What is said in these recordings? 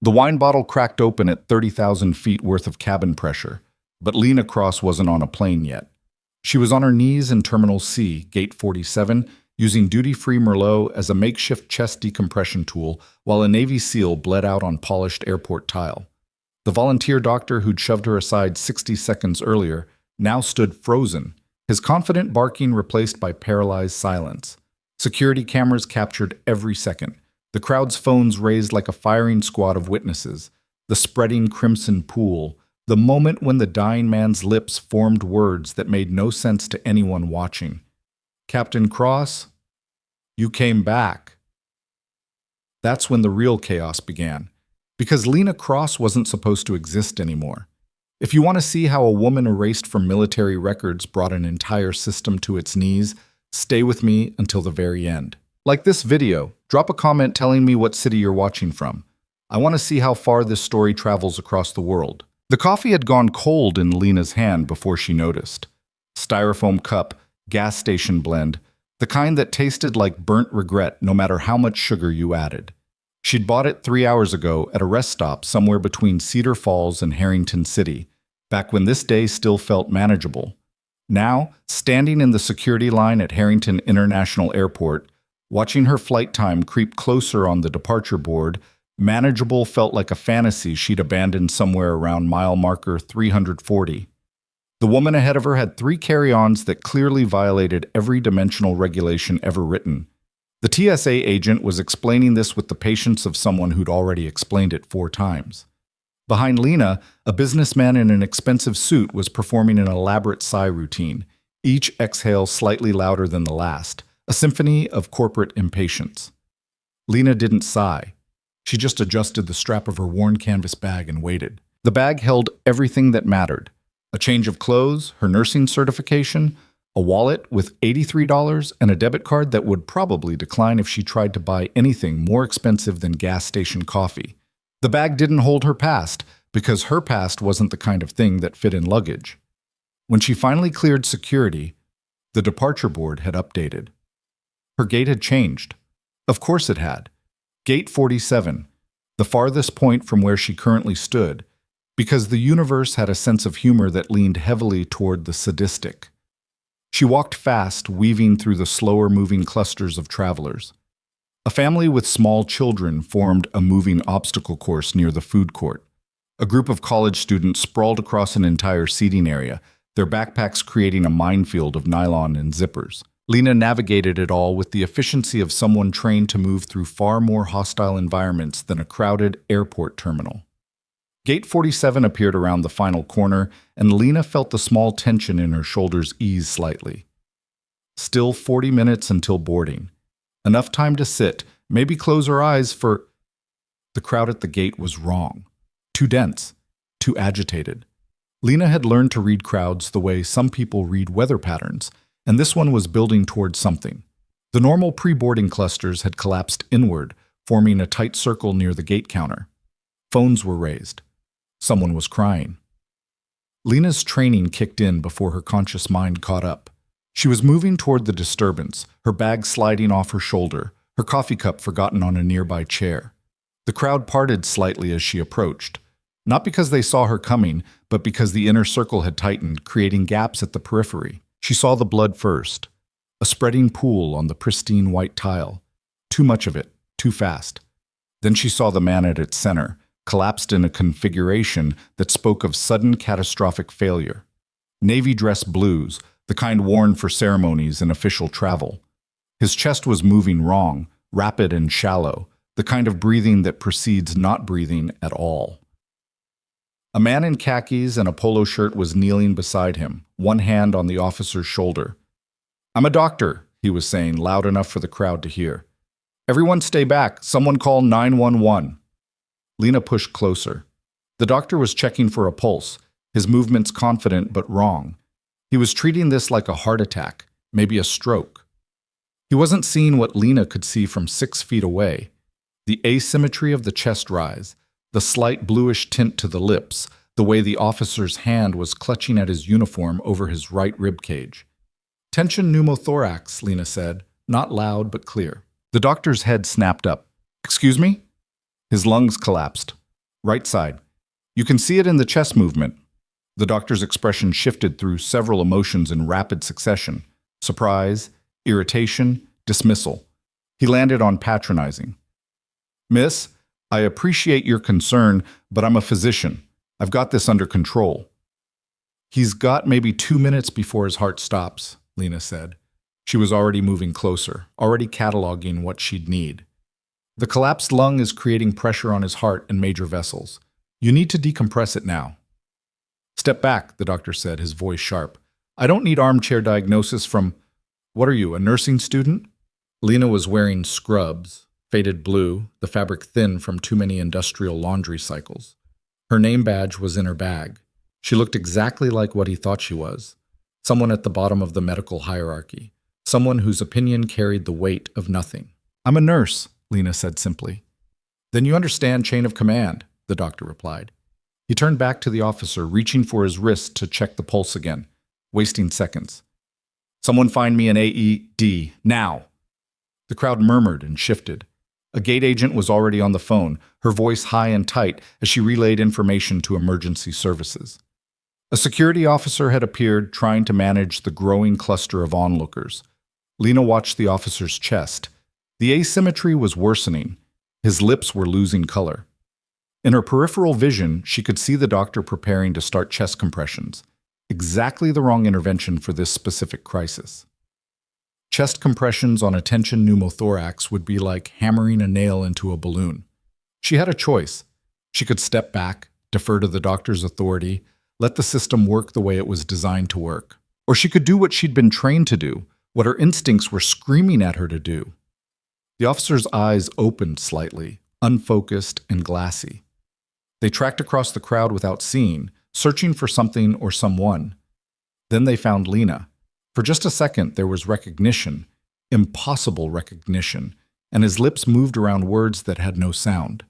The wine bottle cracked open at 30,000 feet worth of cabin pressure, but Lena Cross wasn't on a plane yet. She was on her knees in Terminal C, Gate 47, using duty-free Merlot as a makeshift chest decompression tool while a Navy SEAL bled out on polished airport tile. The volunteer doctor who'd shoved her aside 60 seconds earlier now stood frozen, his confident barking replaced by paralyzed silence. Security cameras captured every second. The crowd's phones raised like a firing squad of witnesses. The spreading crimson pool, the moment when the dying man's lips formed words that made no sense to anyone watching. "Captain Cross, you came back." That's when the real chaos began, because Lena Cross wasn't supposed to exist anymore. If you want to see how a woman erased from military records brought an entire system to its knees, stay with me until the very end. Like this video, drop a comment telling me what city you're watching from. I want to see how far this story travels across the world. The coffee had gone cold in Lena's hand before she noticed. Styrofoam cup, gas station blend, the kind that tasted like burnt regret no matter how much sugar you added. She'd bought it 3 hours ago at a rest stop somewhere between Cedar Falls and Harrington City, back when this day still felt manageable. Now, standing in the security line at Harrington International Airport, watching her flight time creep closer on the departure board, manageable felt like a fantasy she'd abandoned somewhere around mile marker 340. The woman ahead of her had 3 carry-ons that clearly violated every dimensional regulation ever written. The TSA agent was explaining this with the patience of someone who'd already explained it 4 times. Behind Lena, a businessman in an expensive suit was performing an elaborate sigh routine, each exhale slightly louder than the last, a symphony of corporate impatience. Lena didn't sigh. She just adjusted the strap of her worn canvas bag and waited. The bag held everything that mattered: a change of clothes, her nursing certification, a wallet with $83, and a debit card that would probably decline if she tried to buy anything more expensive than gas station coffee. The bag didn't hold her past, because her past wasn't the kind of thing that fit in luggage. When she finally cleared security, the departure board had updated. Her gate had changed. Of course it had. Gate 47, the farthest point from where she currently stood, because the universe had a sense of humor that leaned heavily toward the sadistic. She walked fast, weaving through the slower-moving clusters of travelers. A family with small children formed a moving obstacle course near the food court. A group of college students sprawled across an entire seating area, their backpacks creating a minefield of nylon and zippers. Lena navigated it all with the efficiency of someone trained to move through far more hostile environments than a crowded airport terminal. Gate 47 appeared around the final corner, and Lena felt the small tension in her shoulders ease slightly. Still 40 minutes until boarding. Enough time to sit, maybe close her eyes for... The crowd at the gate was wrong. Too dense. Too agitated. Lena had learned to read crowds the way some people read weather patterns, and this one was building towards something. The normal pre-boarding clusters had collapsed inward, forming a tight circle near the gate counter. Phones were raised. Someone was crying. Lena's training kicked in before her conscious mind caught up. She was moving toward the disturbance, her bag sliding off her shoulder, her coffee cup forgotten on a nearby chair. The crowd parted slightly as she approached, not because they saw her coming, but because the inner circle had tightened, creating gaps at the periphery. She saw the blood first, a spreading pool on the pristine white tile. Too much of it, too fast. Then she saw the man at its center, collapsed in a configuration that spoke of sudden catastrophic failure. Navy dress blues, the kind worn for ceremonies and official travel. His chest was moving wrong, rapid and shallow, the kind of breathing that precedes not breathing at all. A man in khakis and a polo shirt was kneeling beside him, one hand on the officer's shoulder. "I'm a doctor," he was saying, loud enough for the crowd to hear. "Everyone stay back. Someone call 911. Lena pushed closer. The doctor was checking for a pulse, his movements confident but wrong. He was treating this like a heart attack, maybe a stroke. He wasn't seeing what Lena could see from 6 feet away. The asymmetry of the chest rise, the slight bluish tint to the lips, the way the officer's hand was clutching at his uniform over his right rib cage. "Tension pneumothorax," Lena said, not loud but clear. The doctor's head snapped up. "Excuse me?" His lungs collapsed. Right side. You can see it in the chest movement. The doctor's expression shifted through several emotions in rapid succession: surprise, irritation, dismissal. He landed on patronizing. Miss, I appreciate your concern, but I'm a physician. I've got this under control. He's got maybe 2 minutes before his heart stops, Lena said. She was already moving closer, already cataloging what she'd need. The collapsed lung is creating pressure on his heart and major vessels. You need to decompress it now. Step back, the doctor said, his voice sharp. I don't need armchair diagnosis from… What are you, a nursing student? Lena was wearing scrubs, faded blue, the fabric thin from too many industrial laundry cycles. Her name badge was in her bag. She looked exactly like what he thought she was, someone at the bottom of the medical hierarchy, someone whose opinion carried the weight of nothing. I'm a nurse, Lena said simply. Then you understand chain of command, the doctor replied. He turned back to the officer, reaching for his wrist to check the pulse again, wasting seconds. Someone find me an AED, now. The crowd murmured and shifted. A gate agent was already on the phone, her voice high and tight as she relayed information to emergency services. A security officer had appeared, trying to manage the growing cluster of onlookers. Lena watched the officer's chest. The asymmetry was worsening. His lips were losing color. In her peripheral vision, she could see the doctor preparing to start chest compressions. Exactly the wrong intervention for this specific crisis. Chest compressions on a tension pneumothorax would be like hammering a nail into a balloon. She had a choice. She could step back, defer to the doctor's authority, let the system work the way it was designed to work. Or she could do what she'd been trained to do, what her instincts were screaming at her to do. The officer's eyes opened slightly, unfocused and glassy. They tracked across the crowd without seeing, searching for something or someone. Then they found Lena. For just a second, there was recognition, impossible recognition, and his lips moved around words that had no sound.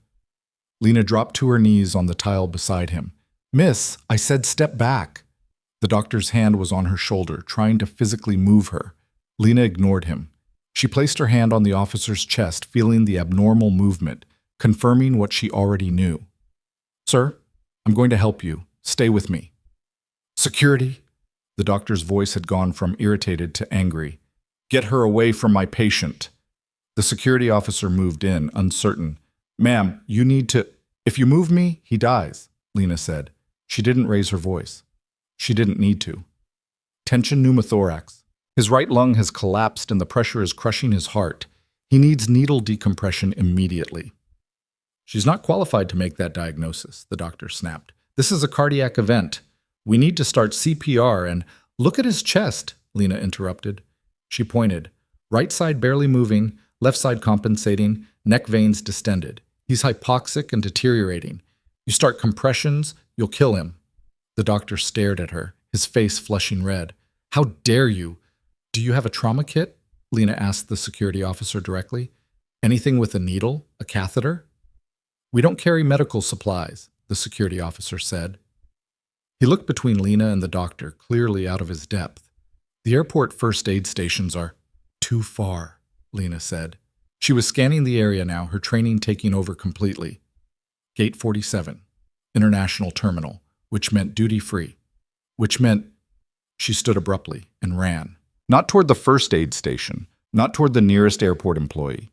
Lena dropped to her knees on the tile beside him. Miss, I said step back. The doctor's hand was on her shoulder, trying to physically move her. Lena ignored him. She placed her hand on the officer's chest, feeling the abnormal movement, confirming what she already knew. Sir, I'm going to help you. Stay with me. Security? The doctor's voice had gone from irritated to angry. Get her away from my patient. The security officer moved in, uncertain. Ma'am, you need to… If you move me, he dies, Lena said. She didn't raise her voice. She didn't need to. Tension pneumothorax. His right lung has collapsed and the pressure is crushing his heart. He needs needle decompression immediately. She's not qualified to make that diagnosis, the doctor snapped. This is a cardiac event. We need to start CPR and… Look at his chest, Lena interrupted. She pointed. Right side barely moving, left side compensating, neck veins distended. He's hypoxic and deteriorating. You start compressions, you'll kill him. The doctor stared at her, his face flushing red. How dare you? Do you have a trauma kit? Lena asked the security officer directly. Anything with a needle? A catheter? We don't carry medical supplies, the security officer said. He looked between Lena and the doctor, clearly out of his depth. The airport first aid stations are too far, Lena said. She was scanning the area now, her training taking over completely. Gate 47, International Terminal, which meant duty-free, which meant… She stood abruptly and ran. Not toward the first aid station, not toward the nearest airport employee.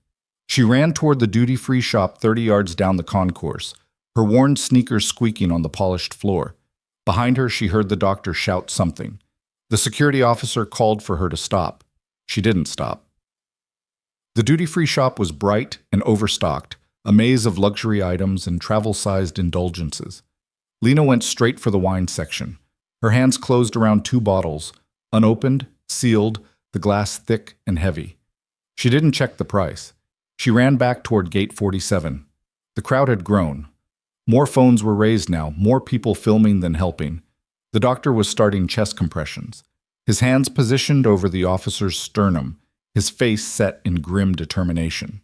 She ran toward the duty-free shop 30 yards down the concourse, her worn sneakers squeaking on the polished floor. Behind her, she heard the doctor shout something. The security officer called for her to stop. She didn't stop. The duty-free shop was bright and overstocked, a maze of luxury items and travel-sized indulgences. Lena went straight for the wine section. Her hands closed around 2 bottles, unopened, sealed, the glass thick and heavy. She didn't check the price. She ran back toward Gate 47. The crowd had grown. More phones were raised now, more people filming than helping. The doctor was starting chest compressions, his hands positioned over the officer's sternum, his face set in grim determination.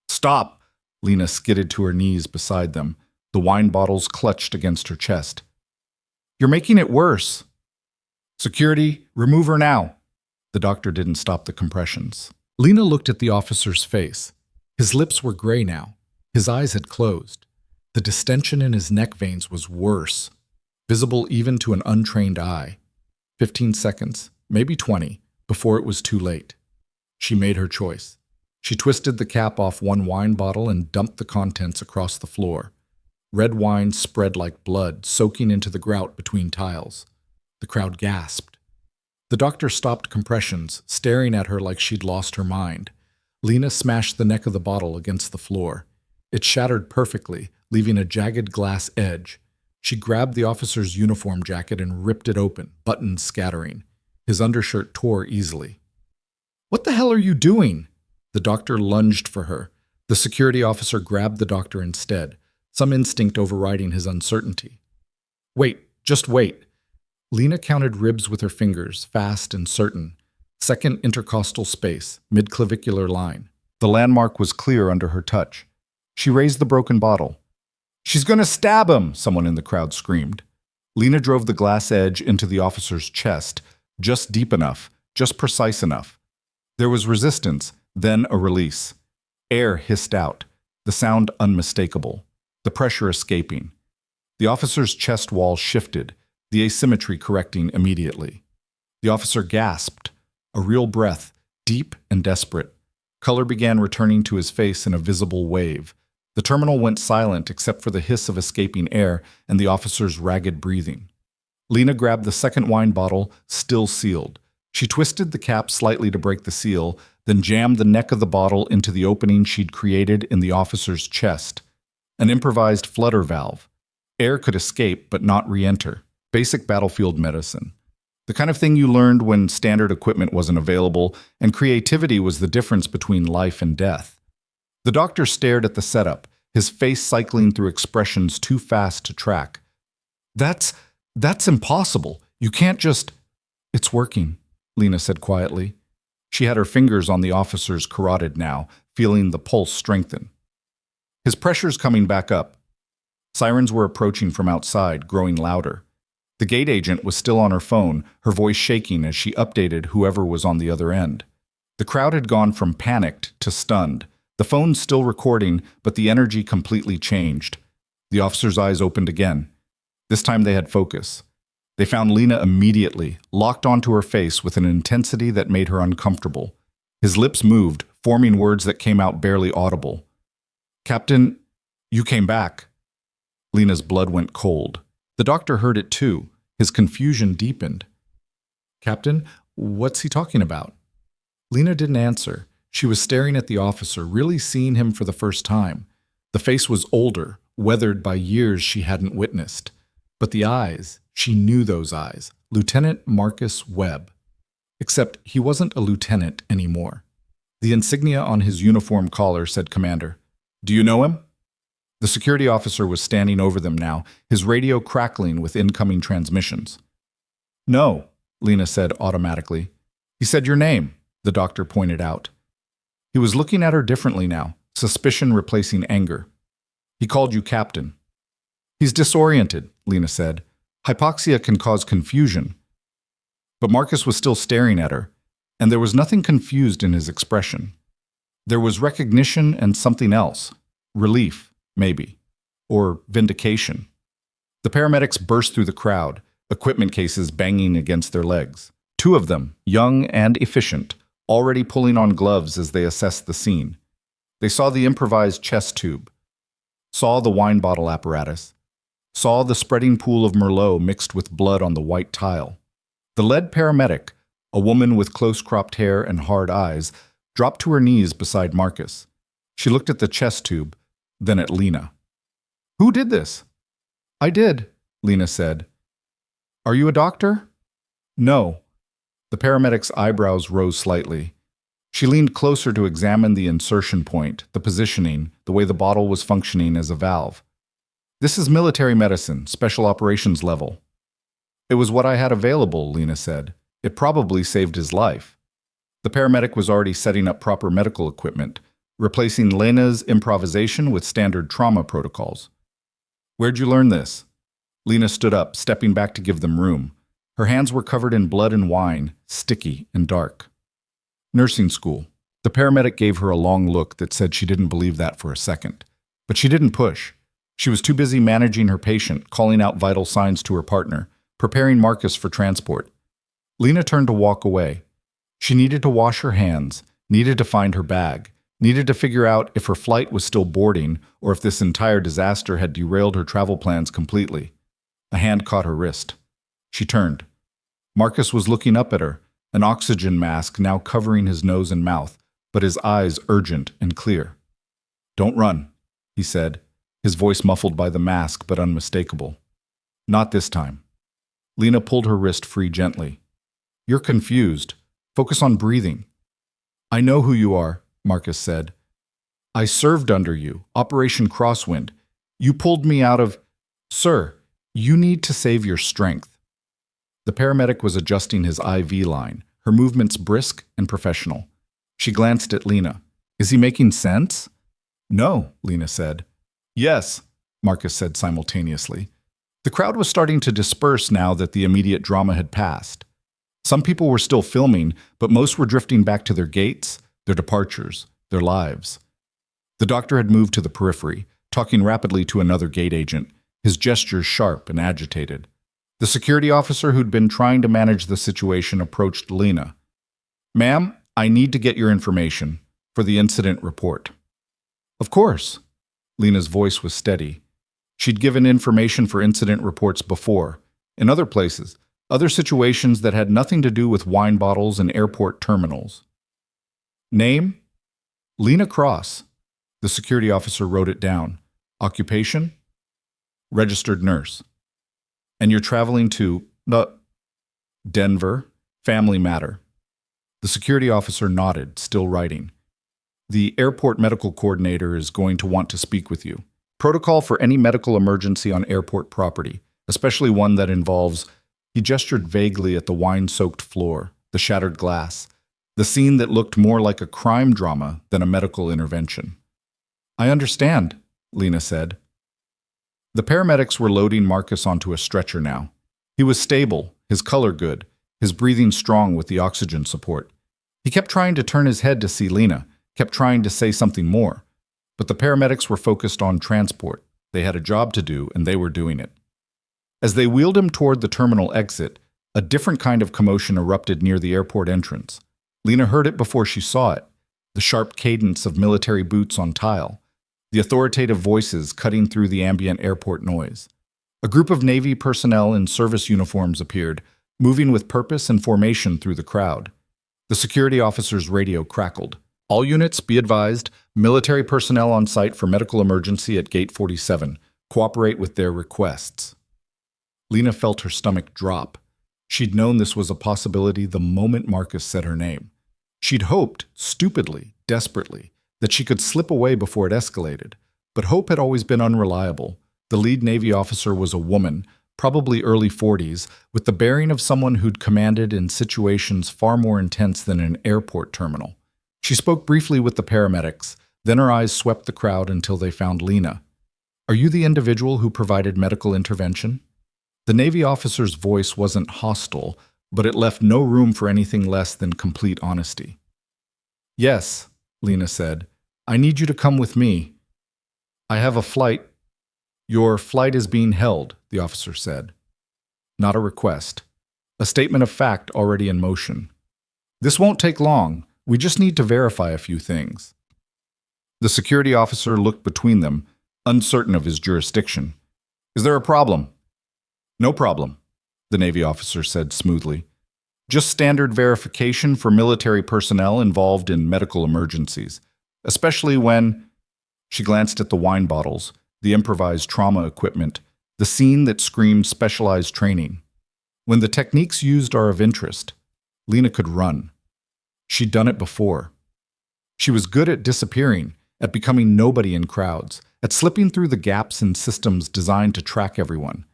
Stop! Lena skidded to her knees beside them, the wine bottles clutched against her chest. You're making it worse. Security, remove her now. The doctor didn't stop the compressions. Lena looked at the officer's face. His lips were gray now. His eyes had closed. The distension in his neck veins was worse, visible even to an untrained eye. 15 seconds, maybe 20, before it was too late. She made her choice. She twisted the cap off one wine bottle and dumped the contents across the floor. Red wine spread like blood, soaking into the grout between tiles. The crowd gasped. The doctor stopped compressions, staring at her like she'd lost her mind. Lena smashed the neck of the bottle against the floor. It shattered perfectly, leaving a jagged glass edge. She grabbed the officer's uniform jacket and ripped it open, buttons scattering. His undershirt tore easily. "What the hell are you doing?" The doctor lunged for her. The security officer grabbed the doctor instead, some instinct overriding his uncertainty. "Wait, just wait." Lena counted ribs with her fingers, fast and certain. Second intercostal space, midclavicular line. The landmark was clear under her touch. She raised the broken bottle. "She's going to stab him!" someone in the crowd screamed. Lena drove the glass edge into the officer's chest, just deep enough, just precise enough. There was resistance, then a release. Air hissed out, the sound unmistakable, the pressure escaping. The officer's chest wall shifted, the asymmetry correcting immediately. The officer gasped, a real breath, deep and desperate. Color began returning to his face in a visible wave. The terminal went silent except for the hiss of escaping air and the officer's ragged breathing. Lena grabbed the second wine bottle, still sealed. She twisted the cap slightly to break the seal, then jammed the neck of the bottle into the opening she'd created in the officer's chest. An improvised flutter valve. Air could escape but not re-enter. Basic battlefield medicine. The kind of thing you learned when standard equipment wasn't available, and creativity was the difference between life and death. The doctor stared at the setup, his face cycling through expressions too fast to track. That's impossible. You can't just—" "It's working," Lena said quietly. She had her fingers on the officer's carotid now, feeling the pulse strengthen. His pressure's coming back up. Sirens were approaching from outside, growing louder. The gate agent was still on her phone, her voice shaking as she updated whoever was on the other end. The crowd had gone from panicked to stunned. The phone's still recording, but the energy completely changed. The officer's eyes opened again. This time they had focus. They found Lena immediately, locked onto her face with an intensity that made her uncomfortable. His lips moved, forming words that came out barely audible. "Captain, you came back." Lena's blood went cold. The doctor heard it too. His confusion deepened. "Captain, what's he talking about?" Lena didn't answer. She was staring at the officer, really seeing him for the first time. The face was older, weathered by years she hadn't witnessed. But the eyes, she knew those eyes. Lieutenant Marcus Webb. Except he wasn't a lieutenant anymore. The insignia on his uniform collar said Commander. "Do you know him?" The security officer was standing over them now, his radio crackling with incoming transmissions. "No," Lena said automatically. "He said your name," the doctor pointed out. He was looking at her differently now, suspicion replacing anger. "He called you Captain." "He's disoriented," Lena said. "Hypoxia can cause confusion." But Marcus was still staring at her, and there was nothing confused in his expression. There was recognition and something else. Relief, maybe. Or vindication. The paramedics burst through the crowd, equipment cases banging against their legs. Two of them, young and efficient, already pulling on gloves as they assessed the scene. They saw the improvised chest tube, saw the wine bottle apparatus, saw the spreading pool of Merlot mixed with blood on the white tile. The lead paramedic, a woman with close-cropped hair and hard eyes, dropped to her knees beside Marcus. She looked at the chest tube, then at Lena. "Who did this?" "I did," Lena said. "Are you a doctor?" "No." The paramedic's eyebrows rose slightly. She leaned closer to examine the insertion point, the positioning, the way the bottle was functioning as a valve. "This is military medicine, special operations level." "It was what I had available," Lena said. "It probably saved his life." The paramedic was already setting up proper medical equipment, replacing Lena's improvisation with standard trauma protocols. "Where'd you learn this?" Lena stood up, stepping back to give them room. Her hands were covered in blood and wine, sticky and dark. "Nursing school." The paramedic gave her a long look that said she didn't believe that for a second. But she didn't push. She was too busy managing her patient, calling out vital signs to her partner, preparing Marcus for transport. Lena turned to walk away. She needed to wash her hands, needed to find her bag, needed to figure out if her flight was still boarding or if this entire disaster had derailed her travel plans completely. A hand caught her wrist. She turned. Marcus was looking up at her, an oxygen mask now covering his nose and mouth, but his eyes urgent and clear. "Don't run," he said, his voice muffled by the mask but unmistakable. "Not this time." Lena pulled her wrist free gently. "You're confused. Focus on breathing." "I know who you are," Marcus said. "I served under you, Operation Crosswind. You pulled me out of—" "Sir, you need to save your strength." The paramedic was adjusting his IV line, her movements brisk and professional. She glanced at Lena. "Is he making sense?" "No," Lena said. "Yes," Marcus said simultaneously. The crowd was starting to disperse now that the immediate drama had passed. Some people were still filming, but most were drifting back to their gates, their departures, their lives. The doctor had moved to the periphery, talking rapidly to another gate agent, his gestures sharp and agitated. The security officer who'd been trying to manage the situation approached Lena. "Ma'am, I need to get your information for the incident report." "Of course." Lena's voice was steady. She'd given information for incident reports before, in other places, other situations that had nothing to do with wine bottles and airport terminals. "Name? Lena Cross." The security officer wrote it down. "Occupation? Registered nurse. And you're traveling to Denver. Family matter." The security officer nodded, still writing. "The airport medical coordinator is going to want to speak with you. Protocol for any medical emergency on airport property, especially one that involves—" He gestured vaguely at the wine-soaked floor, the shattered glass, the scene that looked more like a crime drama than a medical intervention. "I understand," Lena said. The paramedics were loading Marcus onto a stretcher now. He was stable, his color good, his breathing strong with the oxygen support. He kept trying to turn his head to see Lena, kept trying to say something more. But the paramedics were focused on transport. They had a job to do, and they were doing it. As they wheeled him toward the terminal exit, a different kind of commotion erupted near the airport entrance. Lena heard it before she saw it, the sharp cadence of military boots on tile, the authoritative voices cutting through the ambient airport noise. A group of Navy personnel in service uniforms appeared, moving with purpose and formation through the crowd. The security officer's radio crackled. "All units, be advised, military personnel on site for medical emergency at Gate 47. Cooperate with their requests." Lena felt her stomach drop. She'd known this was a possibility the moment Marcus said her name. She'd hoped, stupidly, desperately, that she could slip away before it escalated. But hope had always been unreliable. The lead Navy officer was a woman, probably early 40s, with the bearing of someone who'd commanded in situations far more intense than an airport terminal. She spoke briefly with the paramedics, then her eyes swept the crowd until they found Lena. "Are you the individual who provided medical intervention?" The Navy officer's voice wasn't hostile, but it left no room for anything less than complete honesty. "Yes," Lena said. "I need you to come with me. I have a flight." "Your flight is being held," the officer said. Not a request. A statement of fact already in motion. "This won't take long. We just need to verify a few things." The security officer looked between them, uncertain of his jurisdiction. "Is there a problem?" "No problem," the Navy officer said smoothly. "Just standard verification for military personnel involved in medical emergencies, especially when—" She glanced at the wine bottles, the improvised trauma equipment, the scene that screamed specialized training. When the techniques used are of interest, Lena could run. She'd done it before. She was good at disappearing, at becoming nobody in crowds, at slipping through the gaps in systems designed to track everyone.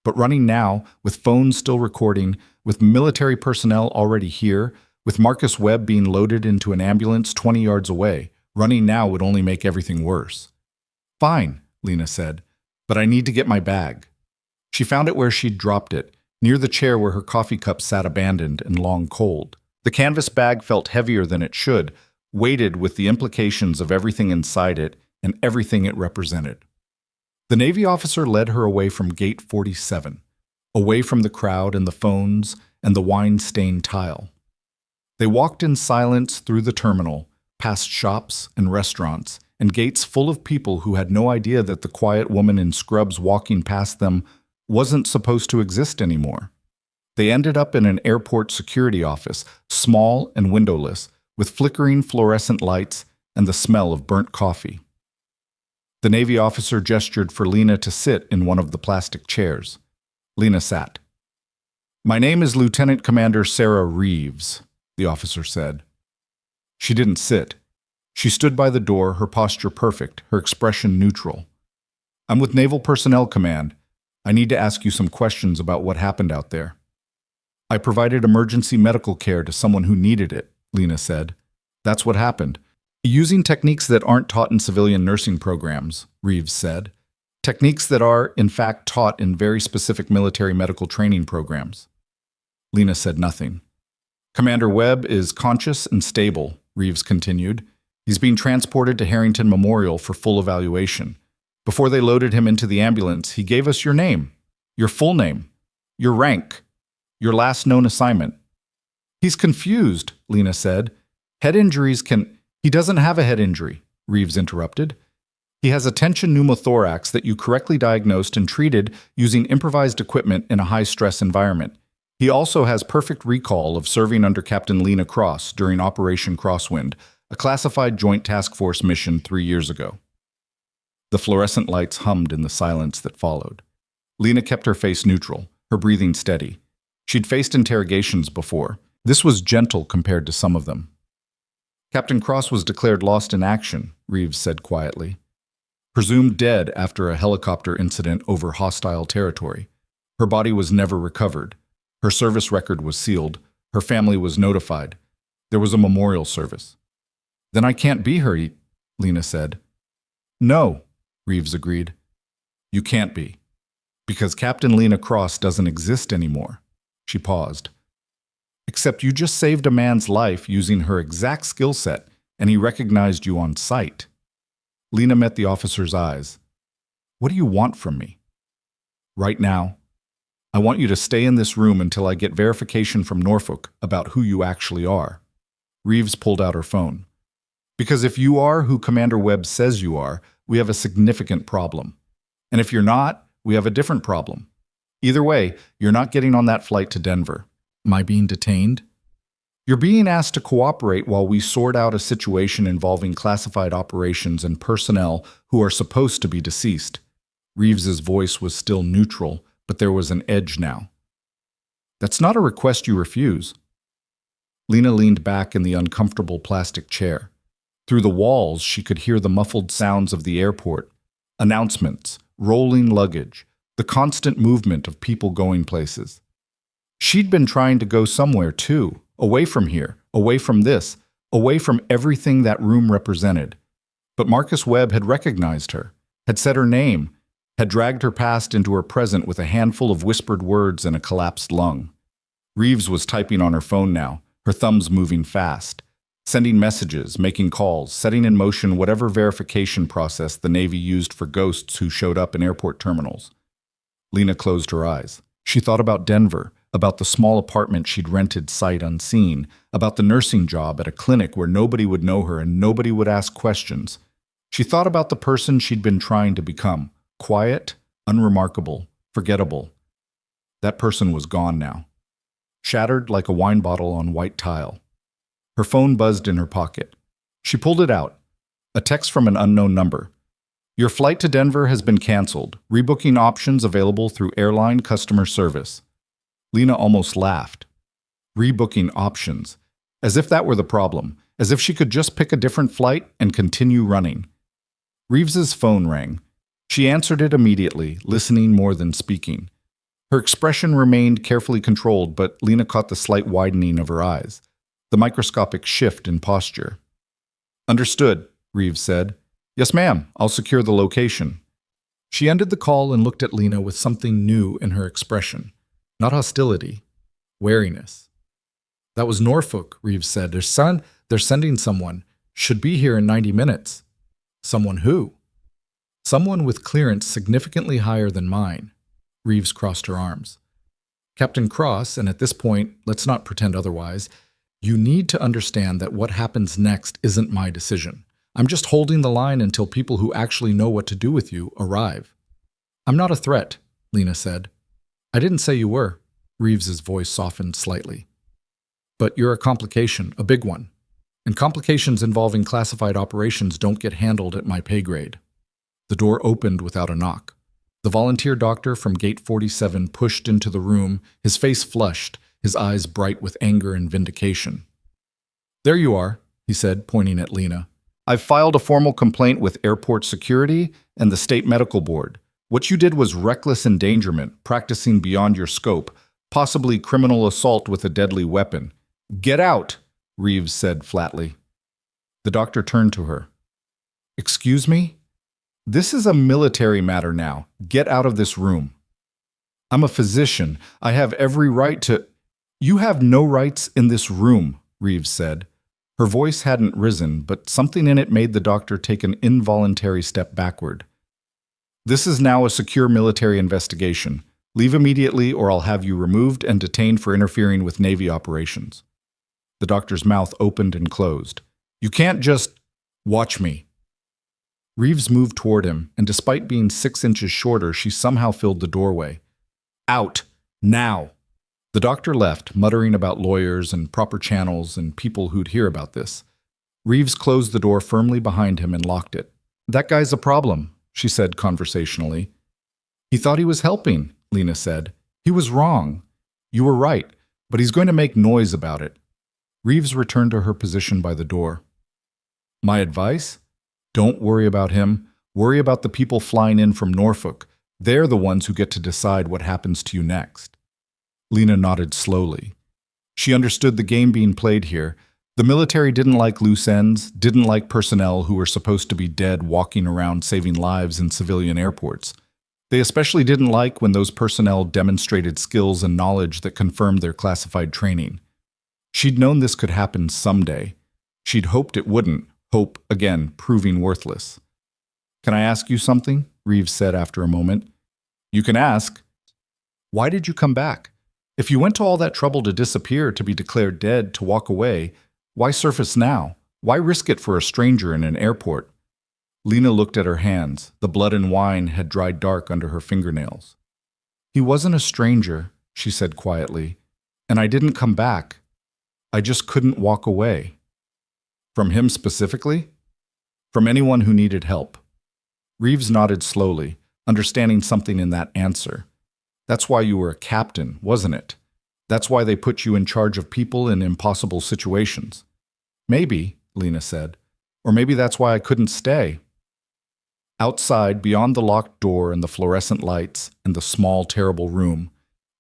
But running now, with phones still recording, with military personnel already here, with Marcus Webb being loaded into an ambulance 20 yards away, running now would only make everything worse. "Fine," Lena said, "but I need to get my bag." She found it where she'd dropped it, near the chair where her coffee cup sat abandoned and long cold. The canvas bag felt heavier than it should, weighted with the implications of everything inside it and everything it represented. The Navy officer led her away from Gate 47, away from the crowd and the phones and the wine-stained tile. They walked in silence through the terminal, past shops and restaurants, and gates full of people who had no idea that the quiet woman in scrubs walking past them wasn't supposed to exist anymore. They ended up in an airport security office, small and windowless, with flickering fluorescent lights and the smell of burnt coffee. The Navy officer gestured for Lena to sit in one of the plastic chairs. Lena sat. "My name is Lieutenant Commander Sarah Reeves," the officer said. She didn't sit. She stood by the door, her posture perfect, her expression neutral. "I'm with Naval Personnel Command. I need to ask you some questions about what happened out there." "I provided emergency medical care to someone who needed it," Lena said. "That's what happened. Using techniques that aren't taught in civilian nursing programs," Reeves said. "Techniques that are, in fact, taught in very specific military medical training programs." Lena said nothing. "Commander Webb is conscious and stable," Reeves continued. "He's being transported to Harrington Memorial for full evaluation. Before they loaded him into the ambulance, he gave us your name, your full name, your rank, your last known assignment." "He's confused," Lena said. "Head injuries can—" "He doesn't have a head injury," Reeves interrupted. "He has a tension pneumothorax that you correctly diagnosed and treated using improvised equipment in a high-stress environment. He also has perfect recall of serving under Captain Lena Cross during Operation Crosswind, a classified Joint Task Force mission 3 years ago." The fluorescent lights hummed in the silence that followed. Lena kept her face neutral, her breathing steady. She'd faced interrogations before. This was gentle compared to some of them. "Captain Cross was declared lost in action," Reeves said quietly. "Presumed dead after a helicopter incident over hostile territory. Her body was never recovered. Her service record was sealed. Her family was notified. There was a memorial service." "Then I can't be her," Lena said. "No," Reeves agreed. "You can't be. Because Captain Lena Cross doesn't exist anymore." She paused. "Except you just saved a man's life using her exact skill set, and he recognized you on sight." Lena met the officer's eyes. "What do you want from me?" "Right now, I want you to stay in this room until I get verification from Norfolk about who you actually are." Reeves pulled out her phone. "Because if you are who Commander Webb says you are, we have a significant problem. And if you're not, we have a different problem. Either way, you're not getting on that flight to Denver." "Am I being detained?" "You're being asked to cooperate while we sort out a situation involving classified operations and personnel who are supposed to be deceased." Reeves's voice was still neutral, but there was an edge now. "That's not a request you refuse." Lena leaned back in the uncomfortable plastic chair. Through the walls, she could hear the muffled sounds of the airport, announcements, rolling luggage, the constant movement of people going places. She'd been trying to go somewhere, too, away from here, away from this, away from everything that room represented. But Marcus Webb had recognized her, had said her name, had dragged her past into her present with a handful of whispered words and a collapsed lung. Reeves was typing on her phone now, her thumbs moving fast, sending messages, making calls, setting in motion whatever verification process the Navy used for ghosts who showed up in airport terminals. Lena closed her eyes. She thought about Denver, about the small apartment she'd rented sight unseen, about the nursing job at a clinic where nobody would know her and nobody would ask questions. She thought about the person she'd been trying to become, quiet, unremarkable, forgettable. That person was gone now, shattered like a wine bottle on white tile. Her phone buzzed in her pocket. She pulled it out. A text from an unknown number. "Your flight to Denver has been canceled. Rebooking options available through airline customer service." Lena almost laughed. Rebooking options. As if that were the problem. As if she could just pick a different flight and continue running. Reeves's phone rang. She answered it immediately, listening more than speaking. Her expression remained carefully controlled, but Lena caught the slight widening of her eyes, the microscopic shift in posture. "Understood," Reeves said. "Yes, ma'am. I'll secure the location." She ended the call and looked at Lena with something new in her expression. Not hostility, wariness. "That was Norfolk," Reeves said. They're sending someone. Should be here in 90 minutes. "Someone who?" Someone with clearance significantly higher than mine. Reeves crossed her arms. Captain Cross, and at this point, let's not pretend otherwise, you need to understand that what happens next isn't my decision. I'm just holding the line until people who actually know what to do with you arrive. I'm not a threat, Lena said. I didn't say you were. Reeves's voice softened slightly. But you're a complication, a big one. And complications involving classified operations don't get handled at my pay grade. The door opened without a knock. The volunteer doctor from Gate 47 pushed into the room, his face flushed, his eyes bright with anger and vindication. There you are, he said, pointing at Lena. I've filed a formal complaint with airport security and the state medical board. What you did was reckless endangerment, practicing beyond your scope, possibly criminal assault with a deadly weapon. Get out, Reeves said flatly. The doctor turned to her. Excuse me? This is a military matter now. Get out of this room. I'm a physician. I have every right to... You have no rights in this room, Reeves said. Her voice hadn't risen, but something in it made the doctor take an involuntary step backward. This is now a secure military investigation. Leave immediately or I'll have you removed and detained for interfering with Navy operations. The doctor's mouth opened and closed. You can't just... Watch me. Reeves moved toward him, and despite being 6 inches shorter, she somehow filled the doorway. Out. Now. The doctor left, muttering about lawyers and proper channels and people who'd hear about this. Reeves closed the door firmly behind him and locked it. That guy's a problem, she said conversationally. He thought he was helping, Lena said. He was wrong. You were right, but he's going to make noise about it. Reeves returned to her position by the door. My advice? Don't worry about him. Worry about the people flying in from Norfolk. They're the ones who get to decide what happens to you next. Lena nodded slowly. She understood the game being played here. The military didn't like loose ends, didn't like personnel who were supposed to be dead walking around saving lives in civilian airports. They especially didn't like when those personnel demonstrated skills and knowledge that confirmed their classified training. She'd known this could happen someday. She'd hoped it wouldn't, hope, again, proving worthless. Can I ask you something? Reeves said after a moment. You can ask. Why did you come back? If you went to all that trouble to disappear, to be declared dead, to walk away, why surface now? Why risk it for a stranger in an airport? Lena looked at her hands. The blood and wine had dried dark under her fingernails. He wasn't a stranger, she said quietly, and I didn't come back. I just couldn't walk away. From him specifically? From anyone who needed help. Reeves nodded slowly, understanding something in that answer. That's why you were a captain, wasn't it? That's why they put you in charge of people in impossible situations. Maybe, Lena said, or maybe that's why I couldn't stay. Outside, beyond the locked door and the fluorescent lights and the small, terrible room,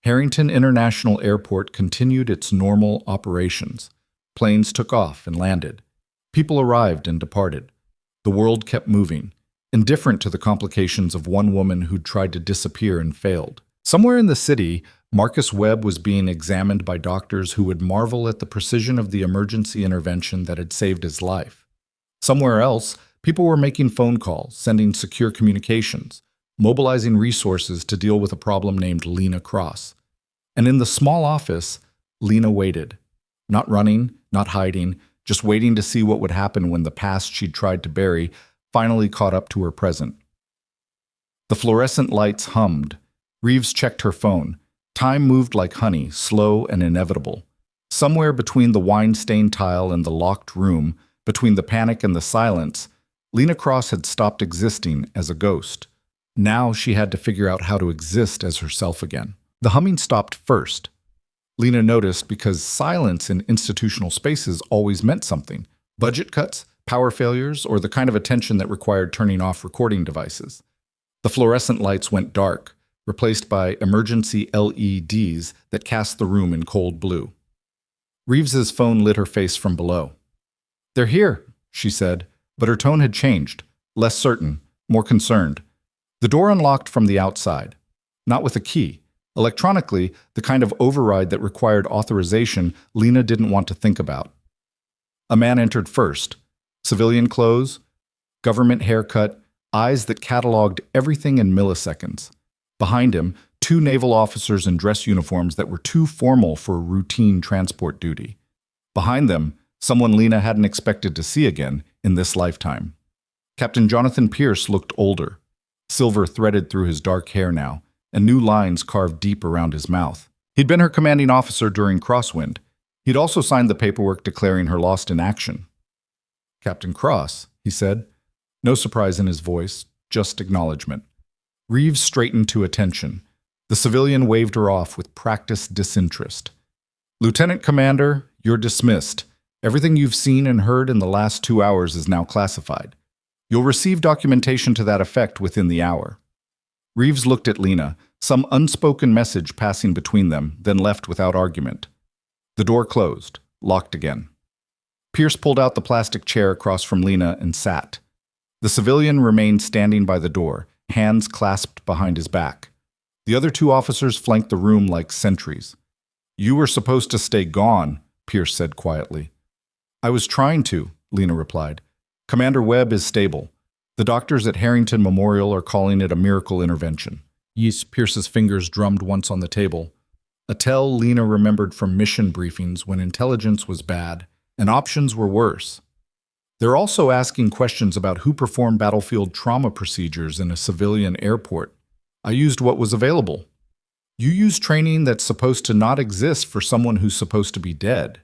Harrington International Airport continued its normal operations. Planes took off and landed. People arrived and departed. The world kept moving, indifferent to the complications of one woman who'd tried to disappear and failed. Somewhere in the city, Marcus Webb was being examined by doctors who would marvel at the precision of the emergency intervention that had saved his life. Somewhere else, people were making phone calls, sending secure communications, mobilizing resources to deal with a problem named Lena Cross. And in the small office, Lena waited. Not running, not hiding, just waiting to see what would happen when the past she'd tried to bury finally caught up to her present. The fluorescent lights hummed. Reeves checked her phone. Time moved like honey, slow and inevitable. Somewhere between the wine-stained tile and the locked room, between the panic and the silence, Lena Cross had stopped existing as a ghost. Now she had to figure out how to exist as herself again. The humming stopped first. Lena noticed because silence in institutional spaces always meant something. Budget cuts, power failures, or the kind of attention that required turning off recording devices. The fluorescent lights went dark, replaced by emergency LEDs that cast the room in cold blue. Reeves's phone lit her face from below. "They're here," she said, but her tone had changed, less certain, more concerned. The door unlocked from the outside, not with a key. Electronically, the kind of override that required authorization Lena didn't want to think about. A man entered first. Civilian clothes, government haircut, eyes that cataloged everything in milliseconds. Behind him, two naval officers in dress uniforms that were too formal for routine transport duty. Behind them, someone Lena hadn't expected to see again in this lifetime. Captain Jonathan Pierce looked older, silver threaded through his dark hair now, and new lines carved deep around his mouth. He'd been her commanding officer during Crosswind. He'd also signed the paperwork declaring her lost in action. "Captain Cross," he said. No surprise in his voice, just acknowledgement. Reeves straightened to attention. The civilian waved her off with practiced disinterest. "Lieutenant Commander, you're dismissed. Everything you've seen and heard in the last 2 hours is now classified. You'll receive documentation to that effect within the hour." Reeves looked at Lena, some unspoken message passing between them, then left without argument. The door closed, locked again. Pierce pulled out the plastic chair across from Lena and sat. The civilian remained standing by the door, hands clasped behind his back. The other two officers flanked the room like sentries. "You were supposed to stay gone," Pierce said quietly. "I was trying to," Lena replied. "Commander Webb is stable. The doctors at Harrington Memorial are calling it a miracle intervention." Yes, Pierce's fingers drummed once on the table. A tell Lena remembered from mission briefings when intelligence was bad and options were worse. They're also asking questions about who performed battlefield trauma procedures in a civilian airport. I used what was available. You use training that's supposed to not exist for someone who's supposed to be dead.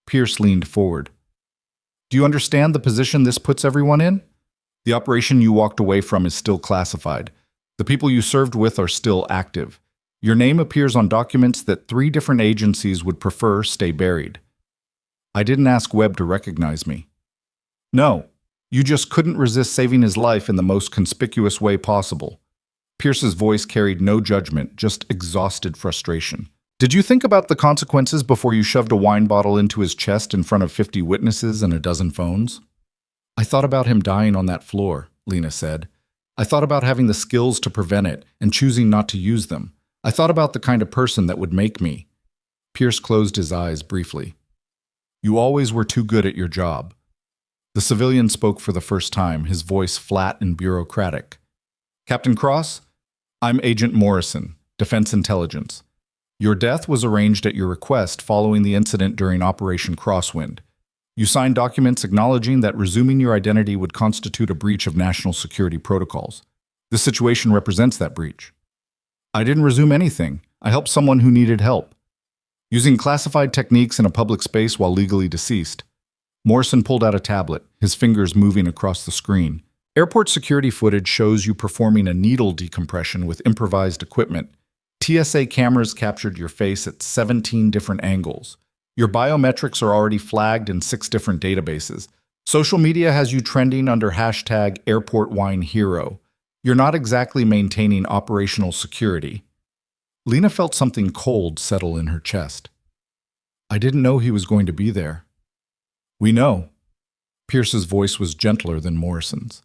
Pierce leaned forward. "Do you understand the position this puts everyone in? The operation you walked away from is still classified. The people you served with are still active. Your name appears on documents that 3 different agencies would prefer stay buried. I didn't ask Webb to recognize me. No, you just couldn't resist saving his life in the most conspicuous way possible." Pierce's voice carried no judgment, just exhausted frustration. "Did you think about the consequences before you shoved a wine bottle into his chest in front of 50 witnesses and a dozen phones?" "I thought about him dying on that floor," Lena said. "I thought about having the skills to prevent it and choosing not to use them. I thought about the kind of person that would make me." Pierce closed his eyes briefly. "You always were too good at your job." The civilian spoke for the first time, his voice flat and bureaucratic. "Captain Cross, I'm Agent Morrison, Defense Intelligence. Your death was arranged at your request following the incident during Operation Crosswind. You signed documents acknowledging that resuming your identity would constitute a breach of national security protocols. This situation represents that breach." "I didn't resume anything. I helped someone who needed help. Using classified techniques in a public space while legally deceased." Morrison pulled out a tablet, his fingers moving across the screen. "Airport security footage shows you performing a needle decompression with improvised equipment. TSA cameras captured your face at 17 different angles. Your biometrics are already flagged in 6 different databases. Social media has you trending under hashtag #AirportWineHero. You're not exactly maintaining operational security." Lena felt something cold settle in her chest. "I didn't know he was going to be there." "We know." Pierce's voice was gentler than Morrison's.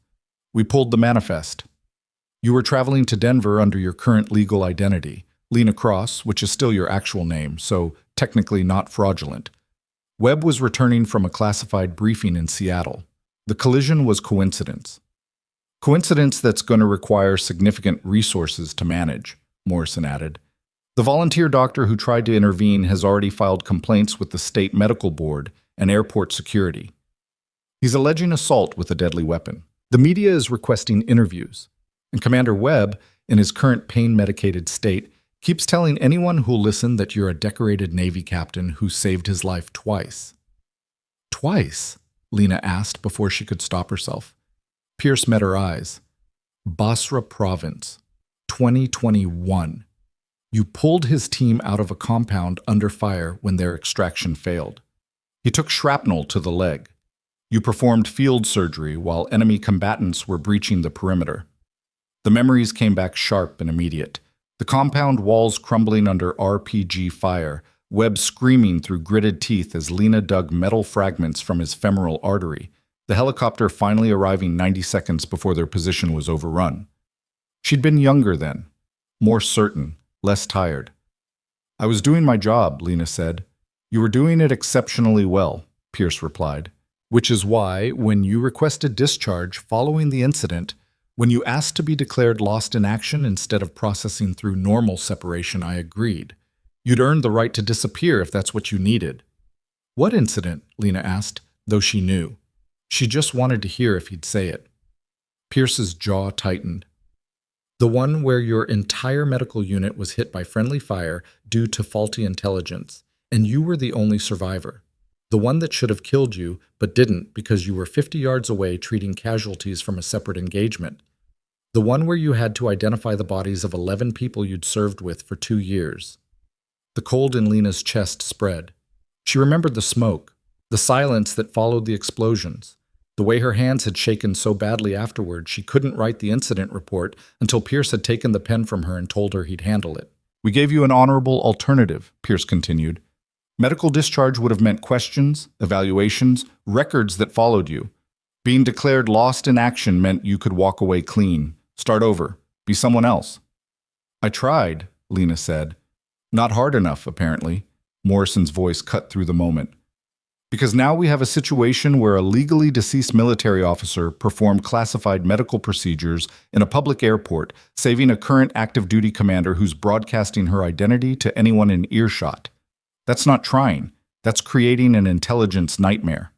"We pulled the manifest. You were traveling to Denver under your current legal identity, Lena Cross, which is still your actual name, so technically not fraudulent. Webb was returning from a classified briefing in Seattle. The collision was coincidence. Coincidence that's going to require significant resources to manage," Morrison added. "The volunteer doctor who tried to intervene has already filed complaints with the state medical board and airport security. He's alleging assault with a deadly weapon. The media is requesting interviews, and Commander Webb, in his current pain-medicated state, keeps telling anyone who'll listen that you're a decorated Navy captain who saved his life twice." "Twice?" Lena asked before she could stop herself. Pierce met her eyes. "Basra Province, 2021. You pulled his team out of a compound under fire when their extraction failed. He took shrapnel to the leg. You performed field surgery while enemy combatants were breaching the perimeter. The memories came back sharp and immediate. The compound walls crumbling under RPG fire, Webb screaming through gritted teeth as Lena dug metal fragments from his femoral artery, the helicopter finally arriving 90 seconds before their position was overrun. She'd been younger then, more certain, less tired. "I was doing my job," Lena said. "You were doing it exceptionally well," Pierce replied. "Which is why, when you requested discharge following the incident, When you asked to be declared lost in action instead of processing through normal separation, I agreed. You'd earned the right to disappear if that's what you needed. What incident? Lena asked, though she knew. She just wanted to hear if he'd say it. Pierce's jaw tightened. The one where your entire medical unit was hit by friendly fire due to faulty intelligence, and you were the only survivor. The one that should have killed you, but didn't because you were 50 yards away treating casualties from a separate engagement. The one where you had to identify the bodies of 11 people you'd served with for 2 years. The cold in Lena's chest spread. She remembered the smoke, the silence that followed the explosions, the way her hands had shaken so badly afterward she couldn't write the incident report until Pierce had taken the pen from her and told her he'd handle it. We gave you an honorable alternative, Pierce continued. Medical discharge would have meant questions, evaluations, records that followed you. Being declared lost in action meant you could walk away clean, start over, be someone else. I tried, Lena said. Not hard enough, apparently. Morrison's voice cut through the moment. Because now we have a situation where a legally deceased military officer performed classified medical procedures in a public airport, saving a current active duty commander who's broadcasting her identity to anyone in earshot. That's not trying. That's creating an intelligence nightmare.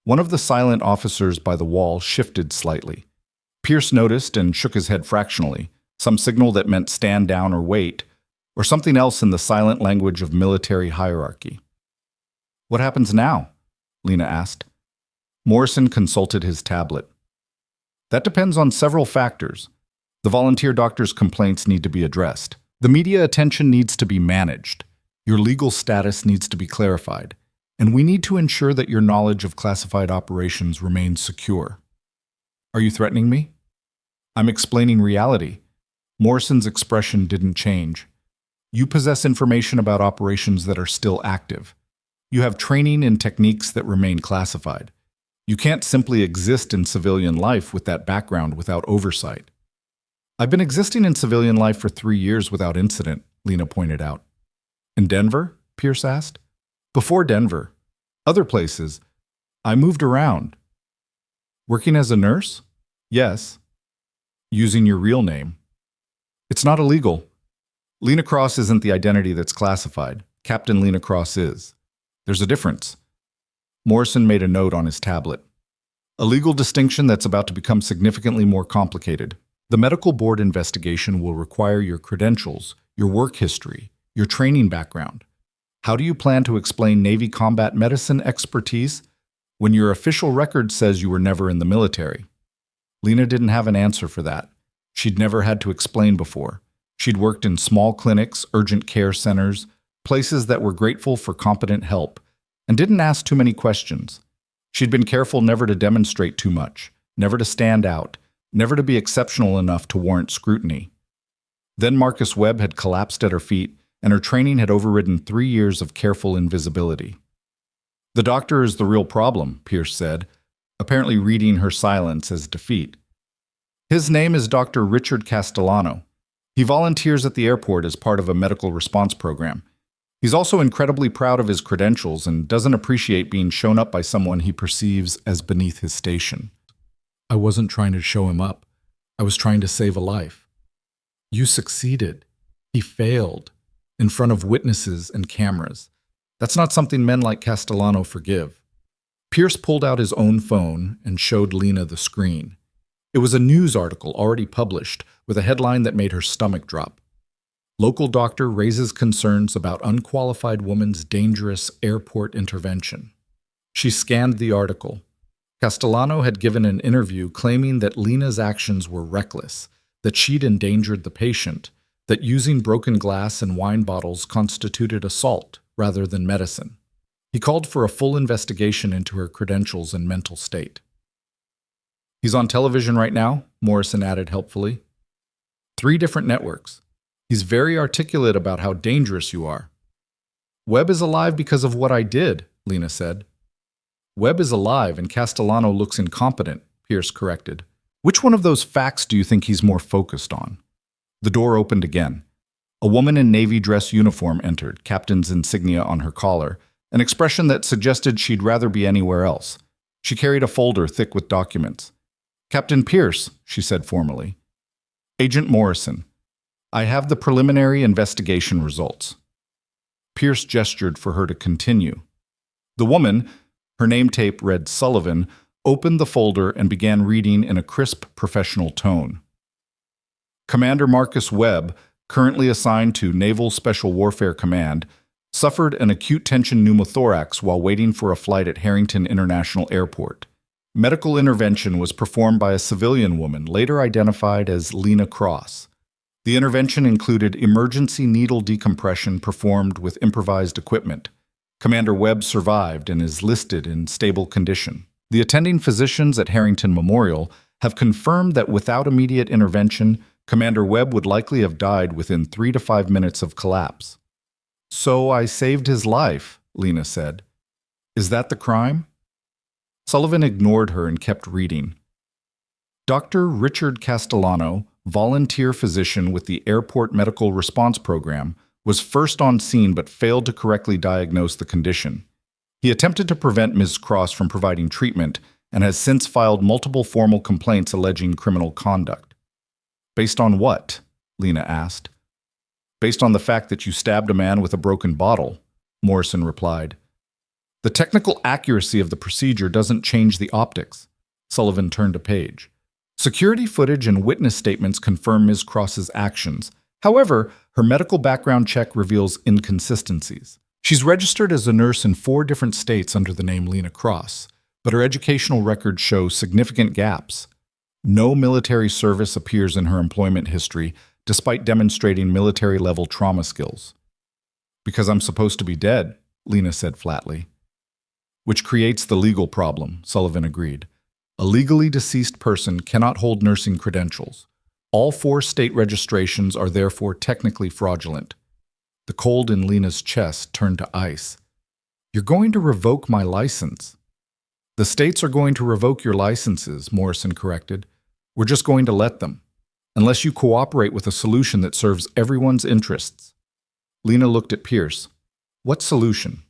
One of the silent officers by the wall shifted slightly. Pierce noticed and shook his head fractionally, some signal that meant stand down or wait, or something else in the silent language of military hierarchy. What happens now? Lena asked. Morrison consulted his tablet. That depends on several factors. The volunteer doctor's complaints need to be addressed. The media attention needs to be managed. Your legal status needs to be clarified. And we need to ensure that your knowledge of classified operations remains secure. Are you threatening me? I'm explaining reality. Morrison's expression didn't change. You possess information about operations that are still active. You have training in techniques that remain classified. You can't simply exist in civilian life with that background without oversight. I've been existing in civilian life for 3 years without incident, Lena pointed out. In Denver? Pierce asked. Before Denver. Other places. I moved around. Working as a nurse? Yes. Using your real name. It's not illegal. Lena Cross isn't the identity that's classified. Captain Lena Cross is. There's a difference. Morrison made a note on his tablet. A legal distinction that's about to become significantly more complicated. The medical board investigation will require your credentials, your work history, your training background. How do you plan to explain Navy combat medicine expertise when your official record says you were never in the military? Lena didn't have an answer for that. She'd never had to explain before. She'd worked in small clinics, urgent care centers, places that were grateful for competent help, and didn't ask too many questions. She'd been careful never to demonstrate too much, never to stand out, never to be exceptional enough to warrant scrutiny. Then Marcus Webb had collapsed at her feet, and her training had overridden 3 years of careful invisibility. The doctor is the real problem, Pierce said, apparently reading her silence as defeat. His name is Dr. Richard Castellano. He volunteers at the airport as part of a medical response program. He's also incredibly proud of his credentials and doesn't appreciate being shown up by someone he perceives as beneath his station. I wasn't trying to show him up. I was trying to save a life. You succeeded. He failed. In front of witnesses and cameras. That's not something men like Castellano forgive. Pierce pulled out his own phone and showed Lena the screen. It was a news article already published with a headline that made her stomach drop. Local doctor raises concerns about unqualified woman's dangerous airport intervention. She scanned the article. Castellano had given an interview claiming that Lena's actions were reckless, that she'd endangered the patient, that using broken glass and wine bottles constituted assault rather than medicine. He called for a full investigation into her credentials and mental state. He's on television right now, Morrison added helpfully. 3 different networks. He's very articulate about how dangerous you are. Webb is alive because of what I did, Lena said. Webb is alive and Castellano looks incompetent, Pierce corrected. Which one of those facts do you think he's more focused on? The door opened again. A woman in navy dress uniform entered, captain's insignia on her collar, an expression that suggested she'd rather be anywhere else. She carried a folder thick with documents. Captain Pierce, she said formally. Agent Morrison, I have the preliminary investigation results. Pierce gestured for her to continue. The woman, her name tape read Sullivan, opened the folder and began reading in a crisp professional tone. Commander Marcus Webb, currently assigned to Naval Special Warfare Command, suffered an acute tension pneumothorax while waiting for a flight at Harrington International Airport. Medical intervention was performed by a civilian woman, later identified as Lena Cross. The intervention included emergency needle decompression performed with improvised equipment. Commander Webb survived and is listed in stable condition. The attending physicians at Harrington Memorial have confirmed that without immediate intervention, Commander Webb would likely have died within 3 to 5 minutes of collapse. So I saved his life, Lena said. Is that the crime? Sullivan ignored her and kept reading. Dr. Richard Castellano, volunteer physician with the Airport Medical Response Program, was first on scene but failed to correctly diagnose the condition. He attempted to prevent Ms. Cross from providing treatment and has since filed multiple formal complaints alleging criminal conduct. Based on what? Lena asked. Based on the fact that you stabbed a man with a broken bottle, Morrison replied. The technical accuracy of the procedure doesn't change the optics. Sullivan turned a page. Security footage and witness statements confirm Ms. Cross's actions. However, her medical background check reveals inconsistencies. She's registered as a nurse in 4 different states under the name Lena Cross, but her educational records show significant gaps. No military service appears in her employment history, despite demonstrating military-level trauma skills. Because I'm supposed to be dead, Lena said flatly. Which creates the legal problem, Sullivan agreed. A legally deceased person cannot hold nursing credentials. All 4 state registrations are therefore technically fraudulent. The cold in Lena's chest turned to ice. You're going to revoke my license. The states are going to revoke your licenses, Morrison corrected. We're just going to let them, unless you cooperate with a solution that serves everyone's interests. Lena looked at Pierce. What solution?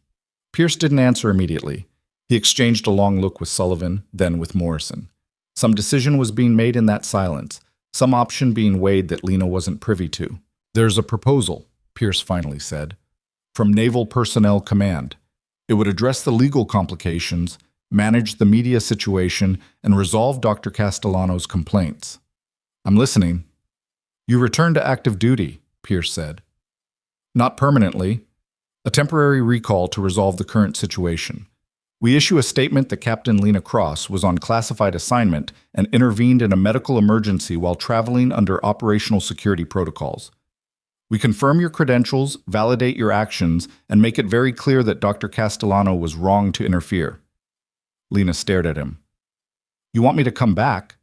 Pierce didn't answer immediately. He exchanged a long look with Sullivan, then with Morrison. Some decision was being made in that silence, some option being weighed that Lena wasn't privy to. There's a proposal, Pierce finally said, from Naval Personnel Command. It would address the legal complications, manage the media situation, and resolve Dr. Castellano's complaints. I'm listening. You return to active duty, Pierce said. Not permanently. A temporary recall to resolve the current situation. We issue a statement that Captain Lena Cross was on classified assignment and intervened in a medical emergency while traveling under operational security protocols. We confirm your credentials, validate your actions, and make it very clear that Dr. Castellano was wrong to interfere. Lena stared at him. You want me to come back?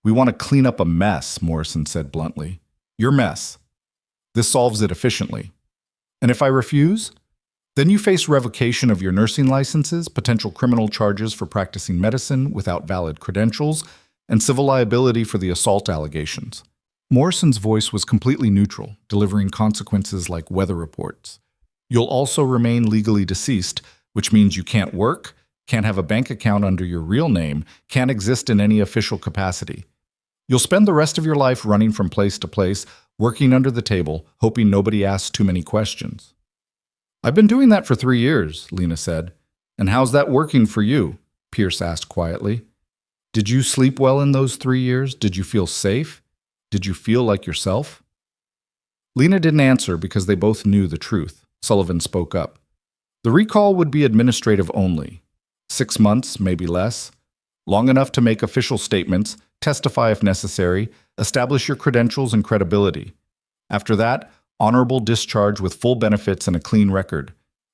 We want to clean up a mess, Morrison said bluntly. Your mess. This solves it efficiently. And if I refuse? Then you face revocation of your nursing licenses, potential criminal charges for practicing medicine without valid credentials, and civil liability for the assault allegations. Morrison's voice was completely neutral, delivering consequences like weather reports. You'll also remain legally deceased, which means you can't work, can't have a bank account under your real name, can't exist in any official capacity. You'll spend the rest of your life running from place to place, working under the table, hoping nobody asks too many questions. I've been doing that for 3 years, Lena said. And how's that working for you? Pierce asked quietly. Did you sleep well in those 3 years? Did you feel safe? Did you feel like yourself? Lena didn't answer because they both knew the truth. Sullivan spoke up. The recall would be administrative only. 6 months, maybe less. Long enough to make official statements, testify if necessary, establish your credentials and credibility. After that, honorable discharge with full benefits and a clean record.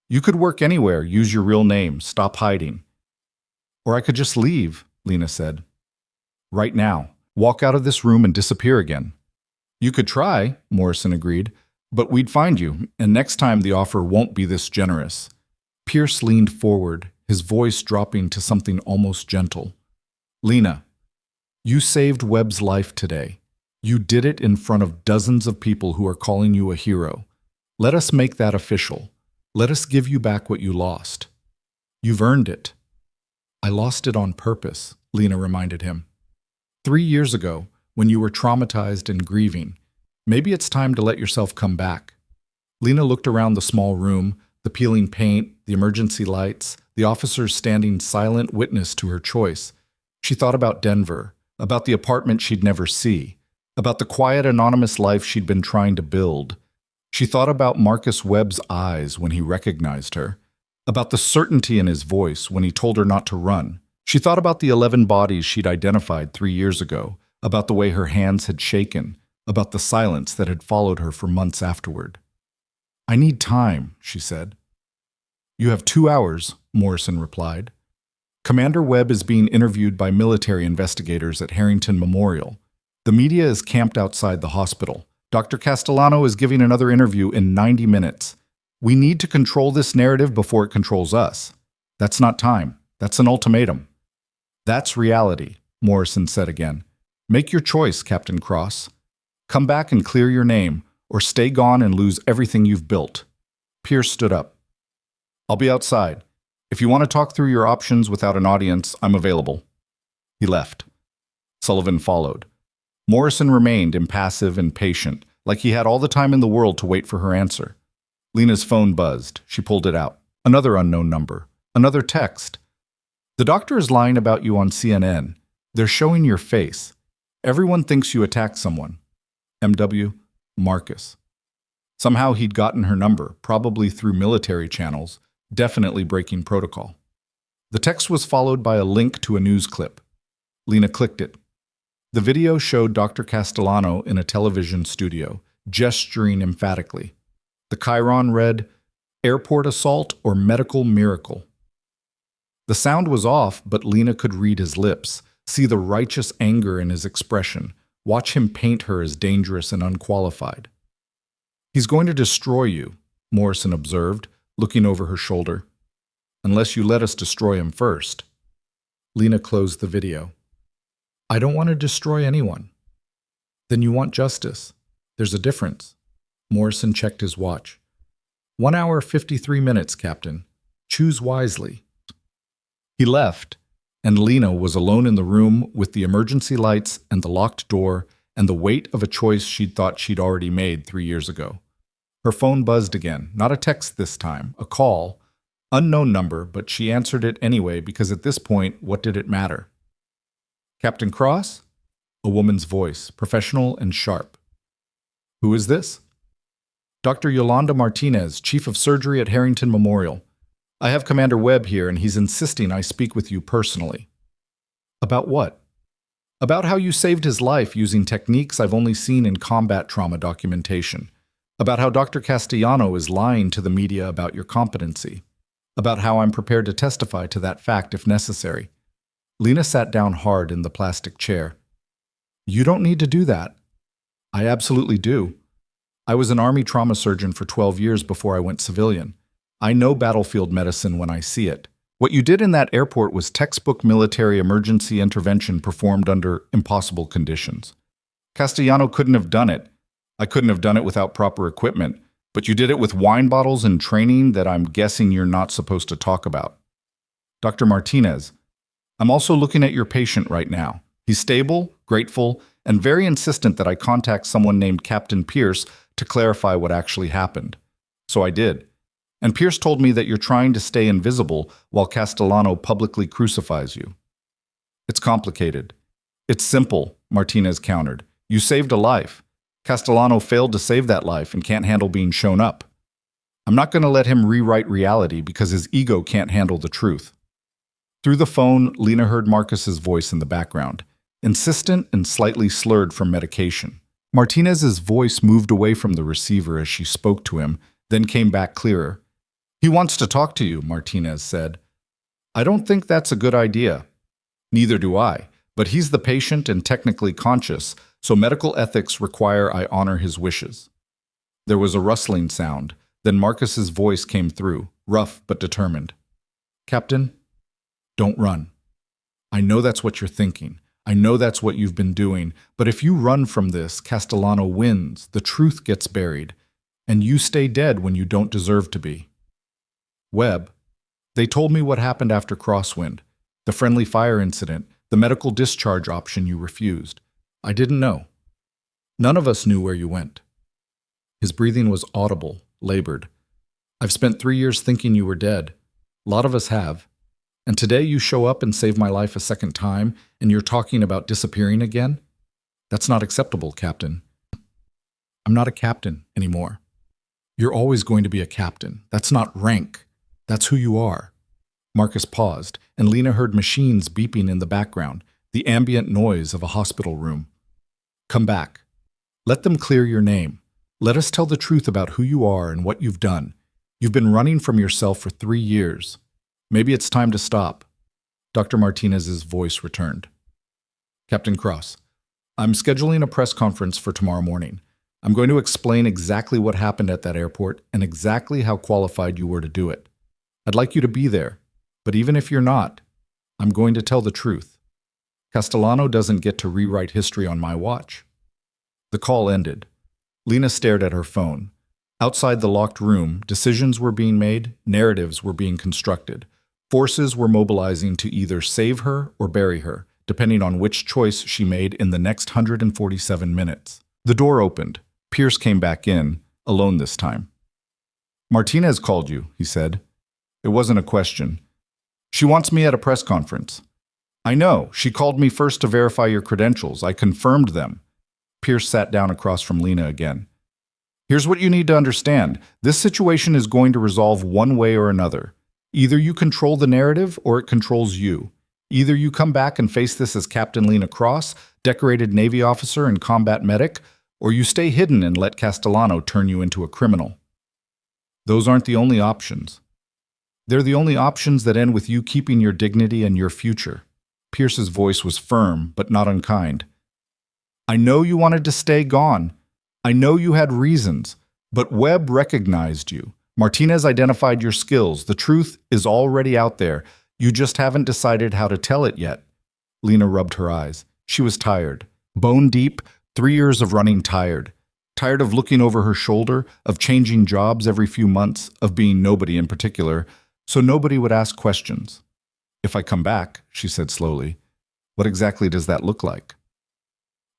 You could work anywhere, use your real name, stop hiding. Or I could just leave, Lena said. Right now. Walk out of this room and disappear again. You could try, Morrison agreed, but we'd find you, and next time the offer won't be this generous. Pierce leaned forward, his voice dropping to something almost gentle. Lena, you saved Webb's life today. You did it in front of dozens of people who are calling you a hero. Let us make that official. Let us give you back what you lost. You've earned it. I lost it on purpose, Lena reminded him. 3 years ago, when you were traumatized and grieving. Maybe it's time to let yourself come back. Lena looked around the small room, the peeling paint, the emergency lights, the officers standing silent witness to her choice. She thought about Denver, about the apartment she'd never see, about the quiet, anonymous life she'd been trying to build. She thought about Marcus Webb's eyes when he recognized her, about the certainty in his voice when he told her not to run. She thought about the 11 bodies she'd identified 3 years ago, about the way her hands had shaken, about the silence that had followed her for months afterward. "I need time," she said. "You have 2 hours," Morrison replied. "Commander Webb is being interviewed by military investigators at Harrington Memorial. The media is camped outside the hospital. Dr. Castellano is giving another interview in 90 minutes. We need to control this narrative before it controls us. That's not time. That's an ultimatum." "That's reality," Morrison said again. "Make your choice, Captain Cross. Come back and clear your name, or stay gone and lose everything you've built." Pierce stood up. "I'll be outside. If you want to talk through your options without an audience, I'm available." He left. Sullivan followed. Morrison remained impassive and patient, like he had all the time in the world to wait for her answer. Lena's phone buzzed. She pulled it out. Another unknown number. Another text. "The doctor is lying about you on CNN. They're showing your face. Everyone thinks you attacked someone. M.W. Marcus." Somehow he'd gotten her number, probably through military channels, definitely breaking protocol. The text was followed by a link to a news clip. Lena clicked it. The video showed Dr. Castellano in a television studio, gesturing emphatically. The chyron read, "Airport assault or medical miracle." The sound was off, but Lena could read his lips, see the righteous anger in his expression, watch him paint her as dangerous and unqualified. "He's going to destroy you," Morrison observed, looking over her shoulder. "Unless you let us destroy him first." Lena closed the video. "I don't want to destroy anyone." "Then you want justice. There's a difference." Morrison checked his watch. 1 hour, 53 minutes, Captain. Choose wisely." He left, and Lena was alone in the room with the emergency lights and the locked door and the weight of a choice she'd thought she'd already made 3 years ago. Her phone buzzed again, not a text this time, a call. Unknown number, but she answered it anyway because at this point, what did it matter? "Captain Cross?" A woman's voice, professional and sharp. "Who is this?" "Dr. Yolanda Martinez, Chief of Surgery at Harrington Memorial. I have Commander Webb here, and he's insisting I speak with you personally." "About what?" "About how you saved his life using techniques I've only seen in combat trauma documentation. About how Dr. Castellano is lying to the media about your competency. About how I'm prepared to testify to that fact if necessary." Lena sat down hard in the plastic chair. "You don't need to do that." "I absolutely do. I was an Army trauma surgeon for 12 years before I went civilian. I know battlefield medicine when I see it. What you did in that airport was textbook military emergency intervention performed under impossible conditions. Castellano couldn't have done it. I couldn't have done it without proper equipment, but you did it with wine bottles and training that I'm guessing you're not supposed to talk about. Dr. Martinez, I'm also looking at your patient right now. He's stable, grateful, and very insistent that I contact someone named Captain Pierce to clarify what actually happened. So I did. And Pierce told me that you're trying to stay invisible while Castellano publicly crucifies you." "It's complicated." "It's simple," Martinez countered. "You saved a life. Castellano failed to save that life and can't handle being shown up. I'm not going to let him rewrite reality because his ego can't handle the truth." Through the phone, Lena heard Marcus's voice in the background, insistent and slightly slurred from medication. Martinez's voice moved away from the receiver as she spoke to him, then came back clearer. "He wants to talk to you," Martinez said. "I don't think that's a good idea." "Neither do I, but he's the patient and technically conscious, so medical ethics require I honor his wishes." There was a rustling sound, then Marcus's voice came through, rough but determined. "Captain, don't run. I know that's what you're thinking. I know that's what you've been doing, but if you run from this, Castellano wins, the truth gets buried, and you stay dead when you don't deserve to be." "Webb, they told me what happened after Crosswind, the friendly fire incident, The medical discharge option you refused. I didn't know. None of us knew where you went. His breathing was audible, labored. I've spent 3 years thinking you were dead. A lot of us have. And today you show up and save my life a second time, and you're talking about disappearing again? That's not acceptable, Captain. I'm not a captain anymore. You're always going to be a captain. That's not rank. That's who you are. Marcus paused, and Lena heard machines beeping in the background, the ambient noise of a hospital room. Come back. Let them clear your name. Let us tell the truth about who you are and what you've done. You've been running from yourself for 3 years. Maybe it's time to stop. Dr. Martinez's voice returned. Captain Cross, I'm scheduling a press conference for tomorrow morning. I'm going to explain exactly what happened at that airport and exactly how qualified you were to do it. I'd like you to be there, but even if you're not, I'm going to tell the truth. Castellano doesn't get to rewrite history on my watch. The call ended. Lena stared at her phone. Outside the locked room, decisions were being made, narratives were being constructed. Forces were mobilizing to either save her or bury her, depending on which choice she made in the next 147 minutes. The door opened. Pierce came back in, alone this time. Martinez called you, he said. It wasn't a question. She wants me at a press conference. I know. She called me first to verify your credentials. I confirmed them. Pierce sat down across from Lena again. Here's what you need to understand. This situation is going to resolve one way or another. Either you control the narrative or it controls you. Either you come back and face this as Captain Lena Cross, decorated Navy officer and combat medic, or you stay hidden and let Castellano turn you into a criminal. Those aren't the only options. They're the only options that end with you keeping your dignity and your future. Pierce's voice was firm, but not unkind. I know you wanted to stay gone. I know you had reasons, but Webb recognized you. Martinez identified your skills. The truth is already out there. You just haven't decided how to tell it yet. Lena rubbed her eyes. She was tired. Bone deep, 3 years of running tired. Tired of looking over her shoulder, of changing jobs every few months, of being nobody in particular, so nobody would ask questions. If I come back, she said slowly, what exactly does that look like?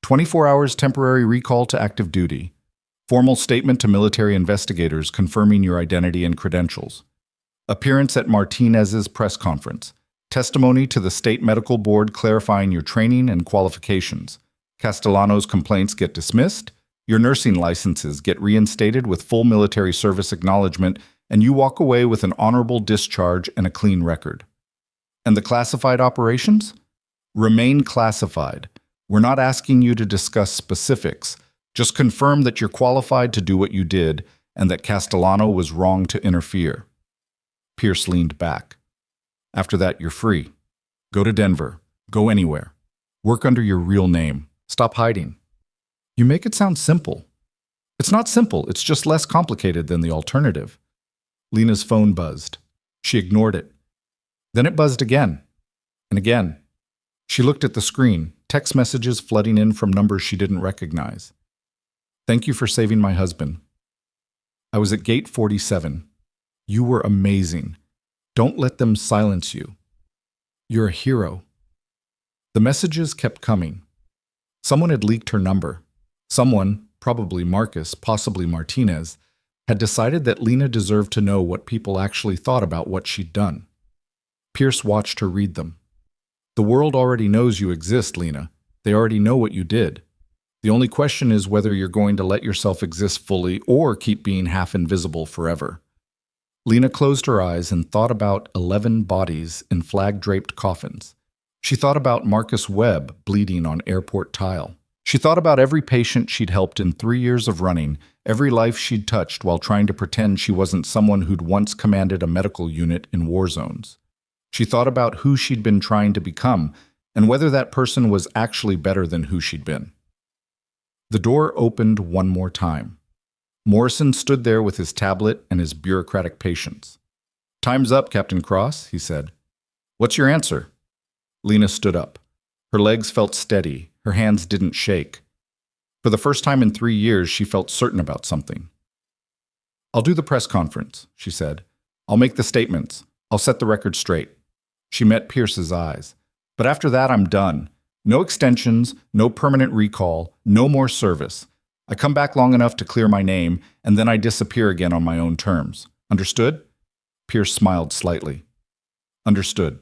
24 hours temporary recall to active duty. Formal statement to military investigators confirming your identity and credentials. Appearance at Martinez's press conference. Testimony to the State Medical Board clarifying your training and qualifications. Castellano's complaints get dismissed. Your nursing licenses get reinstated with full military service acknowledgement, and you walk away with an honorable discharge and a clean record. And the classified operations? Remain classified. We're not asking you to discuss specifics. Just confirm that you're qualified to do what you did and that Castellano was wrong to interfere. Pierce leaned back. After that, you're free. Go to Denver. Go anywhere. Work under your real name. Stop hiding. You make it sound simple. It's not simple. It's just less complicated than the alternative. Lena's phone buzzed. She ignored it. Then it buzzed again and again. She looked at the screen, text messages flooding in from numbers she didn't recognize. Thank you for saving my husband. I was at gate 47. You were amazing. Don't let them silence you. You're a hero. The messages kept coming. Someone had leaked her number. Someone, probably Marcus, possibly Martinez, had decided that Lena deserved to know what people actually thought about what she'd done. Pierce watched her read them. The world already knows you exist, Lena. They already know what you did. The only question is whether you're going to let yourself exist fully or keep being half invisible forever. Lena closed her eyes and thought about 11 bodies in flag-draped coffins. She thought about Marcus Webb bleeding on airport tile. She thought about every patient she'd helped in 3 years of running, every life she'd touched while trying to pretend she wasn't someone who'd once commanded a medical unit in war zones. She thought about who she'd been trying to become and whether that person was actually better than who she'd been. The door opened one more time. Morrison stood there with his tablet and his bureaucratic patience. Time's up, Captain Cross, he said. What's your answer? Lena stood up. Her legs felt steady. Her hands didn't shake. For the first time in 3 years, she felt certain about something. I'll do the press conference, she said. I'll make the statements. I'll set the record straight. She met Pierce's eyes. But after that, I'm done. No extensions, no permanent recall, no more service. I come back long enough to clear my name, and then I disappear again on my own terms. Understood? Pierce smiled slightly. Understood.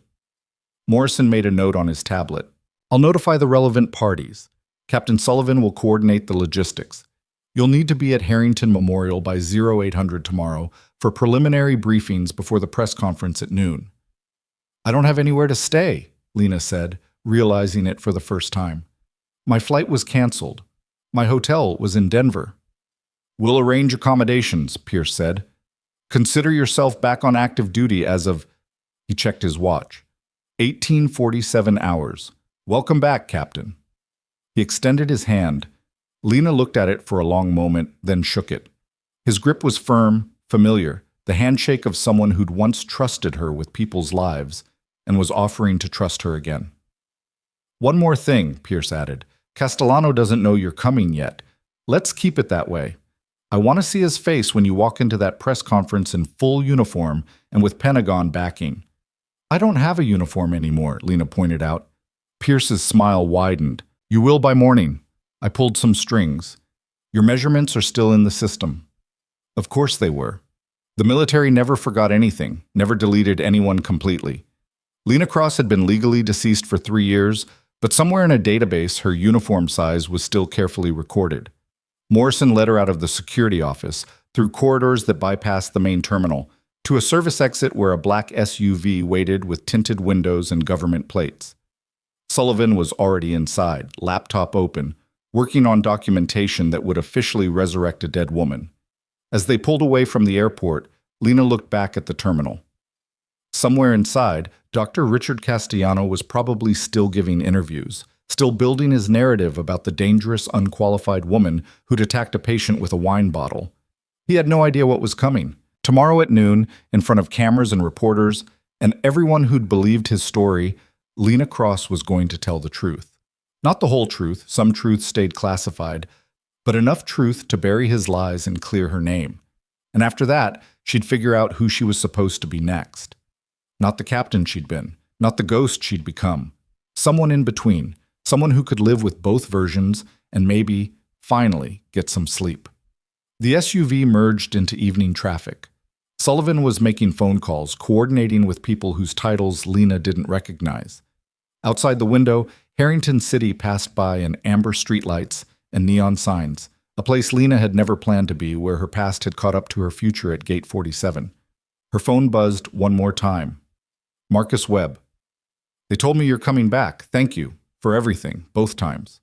Morrison made a note on his tablet. I'll notify the relevant parties. Captain Sullivan will coordinate the logistics. You'll need to be at Harrington Memorial by 0800 tomorrow for preliminary briefings before the press conference at noon. I don't have anywhere to stay, Lena said, realizing it for the first time. My flight was canceled. My hotel was in Denver. We'll arrange accommodations, Pierce said. Consider yourself back on active duty as of, he checked his watch, 1847 hours. Welcome back, Captain. He extended his hand. Lena looked at it for a long moment, then shook it. His grip was firm, familiar, the handshake of someone who'd once trusted her with people's lives and was offering to trust her again. One more thing, Pierce added. Castellano doesn't know you're coming yet. Let's keep it that way. I want to see his face when you walk into that press conference in full uniform and with Pentagon backing. I don't have a uniform anymore, Lena pointed out. Pierce's smile widened. You will by morning. I pulled some strings. Your measurements are still in the system. Of course they were. The military never forgot anything, never deleted anyone completely. Lena Cross had been legally deceased for 3 years, but somewhere in a database her uniform size was still carefully recorded. Morrison led her out of the security office, through corridors that bypassed the main terminal, to a service exit where a black SUV waited with tinted windows and government plates. Sullivan was already inside, laptop open, working on documentation that would officially resurrect a dead woman. As they pulled away from the airport, Lena looked back at the terminal. Somewhere inside, Dr. Richard Castellano was probably still giving interviews, still building his narrative about the dangerous, unqualified woman who'd attacked a patient with a wine bottle. He had no idea what was coming. Tomorrow at noon, in front of cameras and reporters, and everyone who'd believed his story, Lena Cross was going to tell the truth. Not the whole truth, some truth stayed classified, but enough truth to bury his lies and clear her name. And after that, she'd figure out who she was supposed to be next. Not the captain she'd been, not the ghost she'd become. Someone in between, someone who could live with both versions and maybe, finally, get some sleep. The SUV merged into evening traffic. Sullivan was making phone calls, coordinating with people whose titles Lena didn't recognize. Outside the window, Harrington City passed by in amber streetlights and neon signs, a place Lena had never planned to be, where her past had caught up to her future at Gate 47. Her phone buzzed one more time. Marcus Webb. They told me you're coming back. Thank you for everything, both times.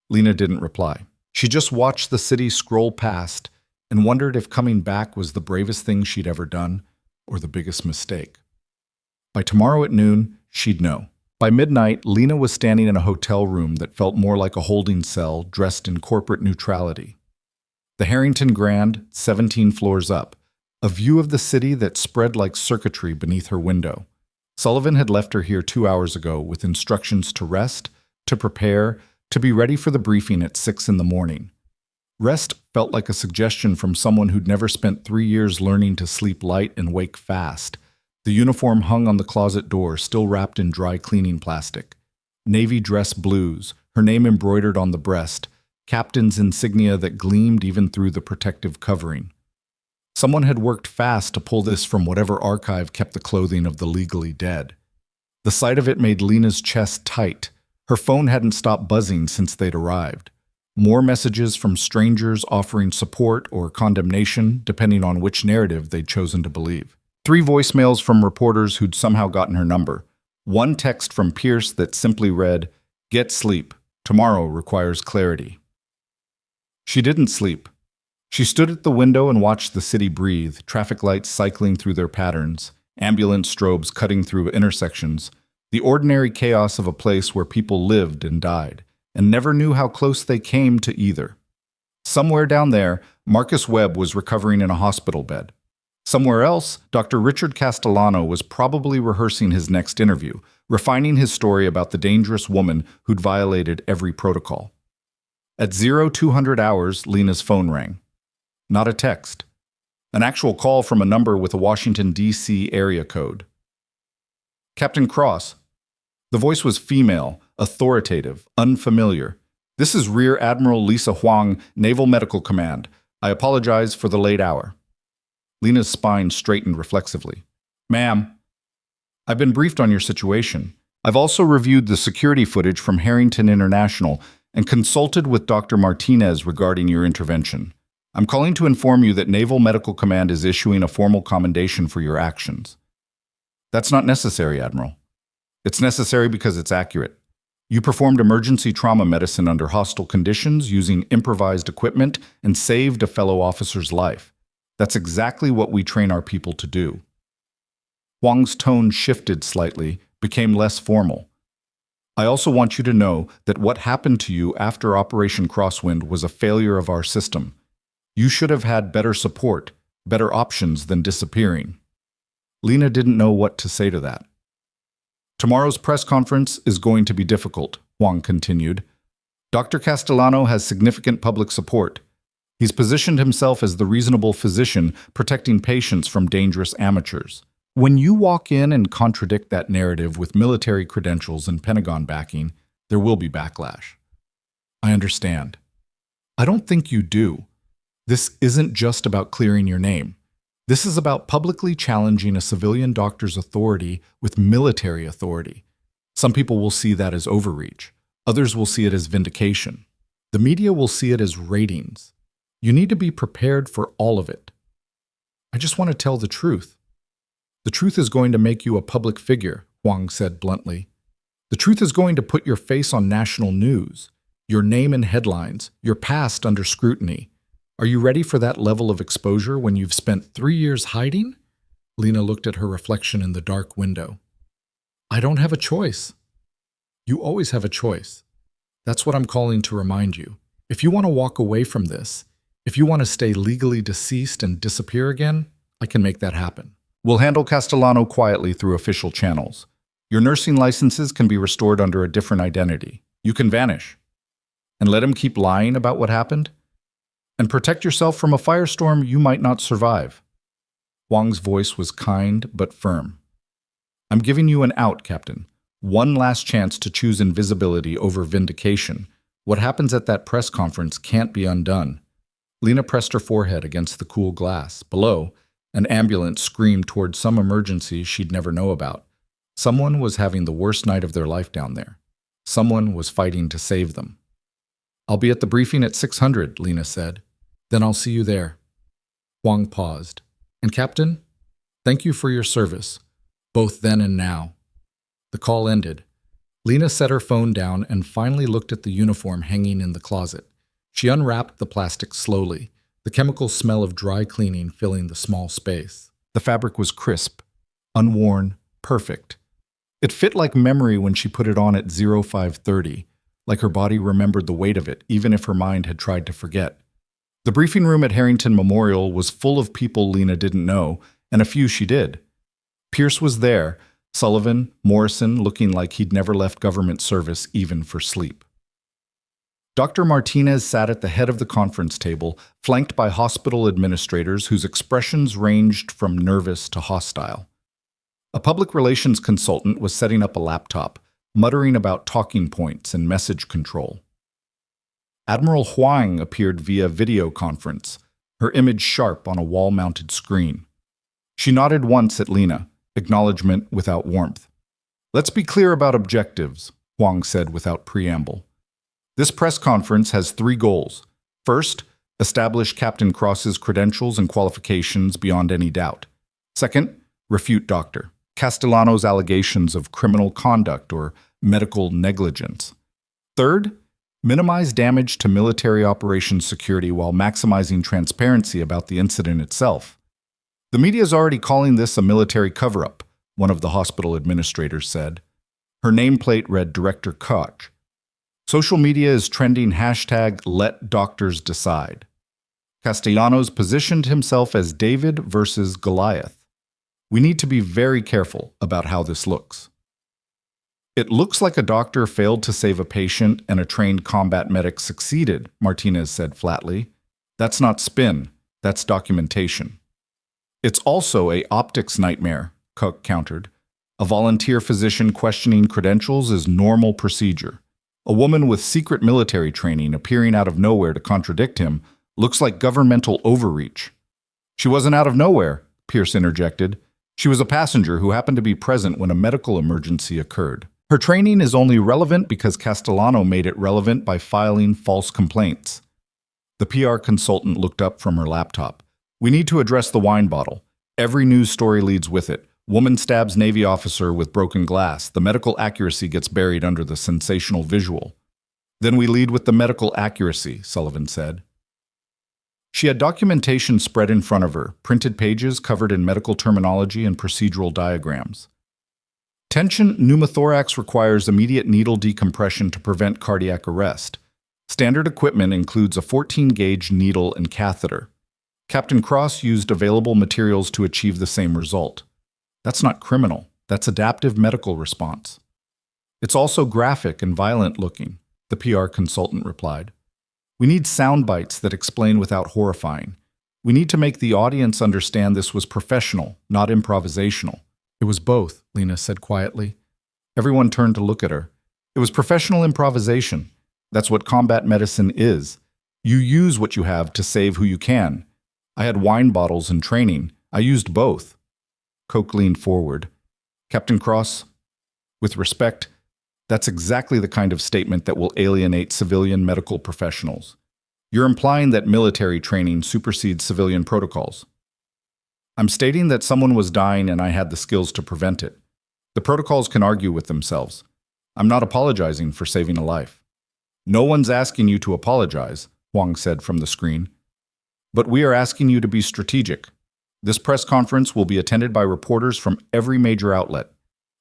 Lena didn't reply. She just watched the city scroll past and wondered if coming back was the bravest thing she'd ever done or the biggest mistake. By tomorrow at noon, she'd know. By midnight, Lena was standing in a hotel room that felt more like a holding cell dressed in corporate neutrality. The Harrington Grand, 17 floors up, a view of the city that spread like circuitry beneath her window. Sullivan had left her here 2 hours ago with instructions to rest, to prepare, to be ready for the briefing at 6 in the morning. Rest felt like a suggestion from someone who'd never spent 3 years learning to sleep light and wake fast. The uniform hung on the closet door, still wrapped in dry cleaning plastic. Navy dress blues, her name embroidered on the breast, captain's insignia that gleamed even through the protective covering. Someone had worked fast to pull this from whatever archive kept the clothing of the legally dead. The sight of it made Lena's chest tight. Her phone hadn't stopped buzzing since they'd arrived. More messages from strangers offering support or condemnation, depending on which narrative they'd chosen to believe. 3 voicemails from reporters who'd somehow gotten her number. 1 text from Pierce that simply read, "Get sleep. Tomorrow requires clarity." She didn't sleep. She stood at the window and watched the city breathe, traffic lights cycling through their patterns, ambulance strobes cutting through intersections, the ordinary chaos of a place where people lived and died, and never knew how close they came to either. Somewhere down there, Marcus Webb was recovering in a hospital bed. Somewhere else, Dr. Richard Castellano was probably rehearsing his next interview, refining his story about the dangerous woman who'd violated every protocol. At 0200 hours, Lena's phone rang. Not a text. An actual call from a number with a Washington, D.C. area code. "Captain Cross." The voice was female, authoritative, unfamiliar. "This is Rear Admiral Lisa Huang, Naval Medical Command. I apologize for the late hour." Lena's spine straightened reflexively. "Ma'am, I've been briefed on your situation. I've also reviewed the security footage from Harrington International and consulted with Dr. Martinez regarding your intervention. I'm calling to inform you that Naval Medical Command is issuing a formal commendation for your actions." "That's not necessary, Admiral. It's necessary because it's accurate. You performed emergency trauma medicine under hostile conditions using improvised equipment and saved a fellow officer's life. That's exactly what we train our people to do." Huang's tone shifted slightly, became less formal. "I also want you to know that what happened to you after Operation Crosswind was a failure of our system. You should have had better support, better options than disappearing." Lena didn't know what to say to that. "Tomorrow's press conference is going to be difficult," Huang continued. "Dr. Castellano has significant public support. He's positioned himself as the reasonable physician protecting patients from dangerous amateurs. When you walk in and contradict that narrative with military credentials and Pentagon backing, there will be backlash." "I understand. I don't think you do. This isn't just about clearing your name. This is about publicly challenging a civilian doctor's authority with military authority. Some people will see that as overreach. Others will see it as vindication. The media will see it as ratings. You need to be prepared for all of it. I just want to tell the truth. The truth is going to make you a public figure," Huang said bluntly. "The truth is going to put your face on national news, your name in headlines, your past under scrutiny. Are you ready for that level of exposure when you've spent 3 years hiding?" Lena looked at her reflection in the dark window. "I don't have a choice." "You always have a choice. That's what I'm calling to remind you. If you want to walk away from this, if you want to stay legally deceased and disappear again, I can make that happen. We'll handle Castellano quietly through official channels. Your nursing licenses can be restored under a different identity. You can vanish. And let him keep lying about what happened? And protect yourself from a firestorm you might not survive." Huang's voice was kind but firm. "I'm giving you an out, Captain. One last chance to choose invisibility over vindication. What happens at that press conference can't be undone." Lena pressed her forehead against the cool glass. Below, an ambulance screamed toward some emergency she'd never know about. Someone was having the worst night of their life down there. Someone was fighting to save them. "I'll be at the briefing at 600, Lena said. "Then I'll see you there." Huang paused. "And Captain, thank you for your service, both then and now." The call ended. Lena set her phone down and finally looked at the uniform hanging in the closet. She unwrapped the plastic slowly, the chemical smell of dry cleaning filling the small space. The fabric was crisp, unworn, perfect. It fit like memory when she put it on at 0530, like her body remembered the weight of it, even if her mind had tried to forget. The briefing room at Harrington Memorial was full of people Lena didn't know, and a few she did. Pierce was there, Sullivan, Morrison, looking like he'd never left government service even for sleep. Dr. Martinez sat at the head of the conference table, flanked by hospital administrators whose expressions ranged from nervous to hostile. A public relations consultant was setting up a laptop, muttering about talking points and message control. Admiral Huang appeared via video conference, her image sharp on a wall-mounted screen. She nodded once at Lena, acknowledgement without warmth. "Let's be clear about objectives," Huang said without preamble. "This press conference has 3 goals. First, establish Captain Cross's credentials and qualifications beyond any doubt. Second, refute Dr. Castellano's allegations of criminal conduct or medical negligence. Third, minimize damage to military operations security while maximizing transparency about the incident itself. The media is already calling this a military cover-up," one of the hospital administrators said. Her nameplate read Director Koch. "Social media is trending #LetDoctorsDecide. Castellanos positioned himself as David versus Goliath. We need to be very careful about how this looks." "It looks like a doctor failed to save a patient and a trained combat medic succeeded," Martinez said flatly. "That's not spin, that's documentation." "It's also a optics nightmare," Koch countered. A volunteer physician questioning credentials is normal procedure. A woman with secret military training appearing out of nowhere to contradict him looks like governmental overreach. She wasn't out of nowhere, Pierce interjected. She was a passenger who happened to be present when a medical emergency occurred. Her training is only relevant because Castellano made it relevant by filing false complaints. The PR consultant looked up from her laptop. We need to address the wine bottle. Every news story leads with it. Woman stabs Navy officer with broken glass. The medical accuracy gets buried under the sensational visual. Then we lead with the medical accuracy, Sullivan said. She had documentation spread in front of her, printed pages covered in medical terminology and procedural diagrams. Tension pneumothorax requires immediate needle decompression to prevent cardiac arrest. Standard equipment includes a 14-gauge needle and catheter. Captain Cross used available materials to achieve the same result. That's not criminal. That's adaptive medical response. It's also graphic and violent-looking, the PR consultant replied. We need sound bites that explain without horrifying. We need to make the audience understand this was professional, not improvisational. It was both, Lena said quietly. Everyone turned to look at her. It was professional improvisation. That's what combat medicine is. You use what you have to save who you can. I had wine bottles in training. I used both. Coke leaned forward. Captain Cross, with respect, that's exactly the kind of statement that will alienate civilian medical professionals. You're implying that military training supersedes civilian protocols. I'm stating that someone was dying and I had the skills to prevent it. The protocols can argue with themselves. I'm not apologizing for saving a life. No one's asking you to apologize, Huang said from the screen. But we are asking you to be strategic. This press conference will be attended by reporters from every major outlet.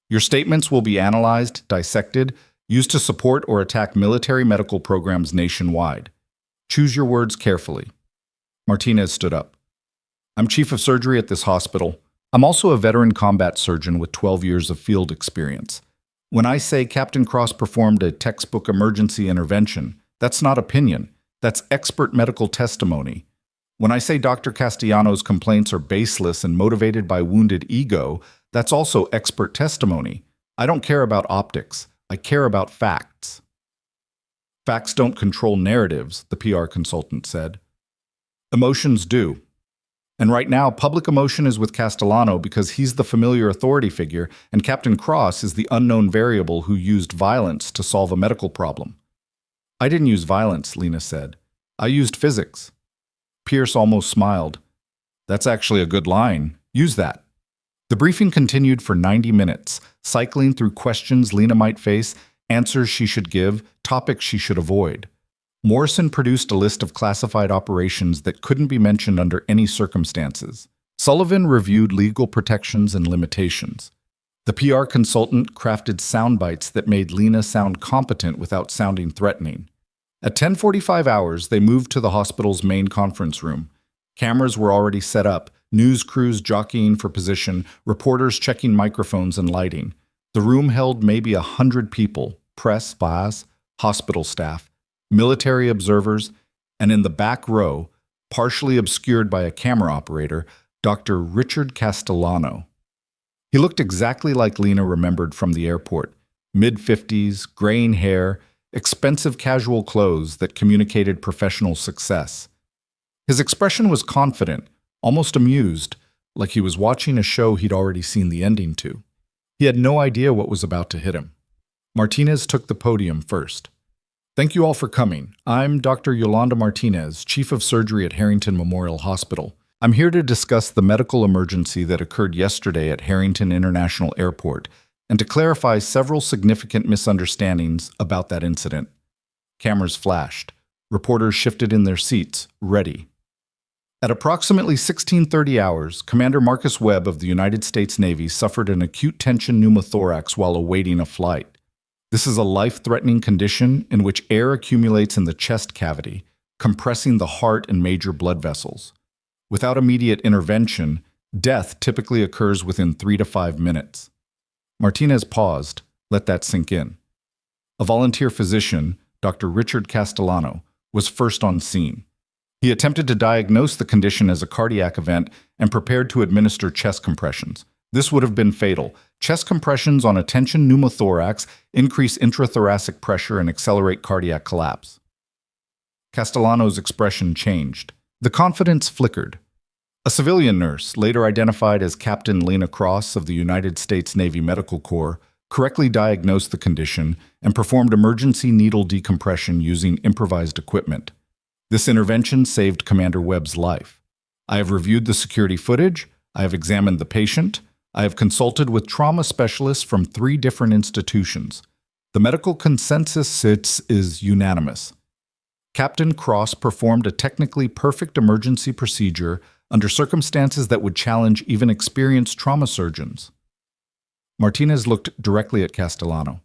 Your statements will be analyzed, dissected, used to support or attack military medical programs nationwide. Choose your words carefully. Martinez stood up. I'm chief of surgery at this hospital. I'm also a veteran combat surgeon with 12 years of field experience. When I say Captain Cross performed a textbook emergency intervention, that's not opinion. That's expert medical testimony. When I say Dr. Castellanos' complaints are baseless and motivated by wounded ego, that's also expert testimony. I don't care about optics. I care about facts. Facts don't control narratives, the PR consultant said. Emotions do. And right now, public emotion is with Castellano because he's the familiar authority figure, and Captain Cross is the unknown variable who used violence to solve a medical problem. I didn't use violence, Lena said. I used physics. Pierce almost smiled. That's actually a good line. Use that. The briefing continued for 90 minutes, cycling through questions Lena might face, answers she should give, topics she should avoid. Morrison produced a list of classified operations that couldn't be mentioned under any circumstances. Sullivan reviewed legal protections and limitations. The PR consultant crafted sound bites that made Lena sound competent without sounding threatening. At 10:45 hours, they moved to the hospital's main conference room. Cameras were already set up, news crews jockeying for position, reporters checking microphones and lighting. The room held maybe 100 people, press, spas, hospital staff, military observers, and in the back row, partially obscured by a camera operator, Dr. Richard Castellano. He looked exactly like Lena remembered from the airport, mid-50s, graying hair, expensive casual clothes that communicated professional success. His expression was confident, almost amused, like he was watching a show he'd already seen the ending to. He had no idea what was about to hit him. Martinez took the podium first. Thank you all for coming. I'm Dr. Yolanda Martinez, Chief of Surgery at Harrington Memorial Hospital. I'm here to discuss the medical emergency that occurred yesterday at Harrington International Airport and to clarify several significant misunderstandings about that incident. Cameras flashed. Reporters shifted in their seats, ready. At approximately 16:30 hours, Commander Marcus Webb of the United States Navy suffered an acute tension pneumothorax while awaiting a flight. This is a life-threatening condition in which air accumulates in the chest cavity, compressing the heart and major blood vessels. Without immediate intervention, death typically occurs within 3 to 5 minutes. Martinez paused, let that sink in. A volunteer physician, Dr. Richard Castellano, was first on scene. He attempted to diagnose the condition as a cardiac event and prepared to administer chest compressions. This would have been fatal. Chest compressions on a tension pneumothorax increase intrathoracic pressure and accelerate cardiac collapse. Castellano's expression changed. The confidence flickered. A civilian nurse, later identified as Captain Lena Cross of the United States Navy Medical Corps, correctly diagnosed the condition and performed emergency needle decompression using improvised equipment. This intervention saved Commander Webb's life. I have reviewed the security footage, I have examined the patient, I have consulted with trauma specialists from 3 different institutions. The medical consensus is unanimous. Captain Cross performed a technically perfect emergency procedure under circumstances that would challenge even experienced trauma surgeons. Martinez looked directly at Castellano.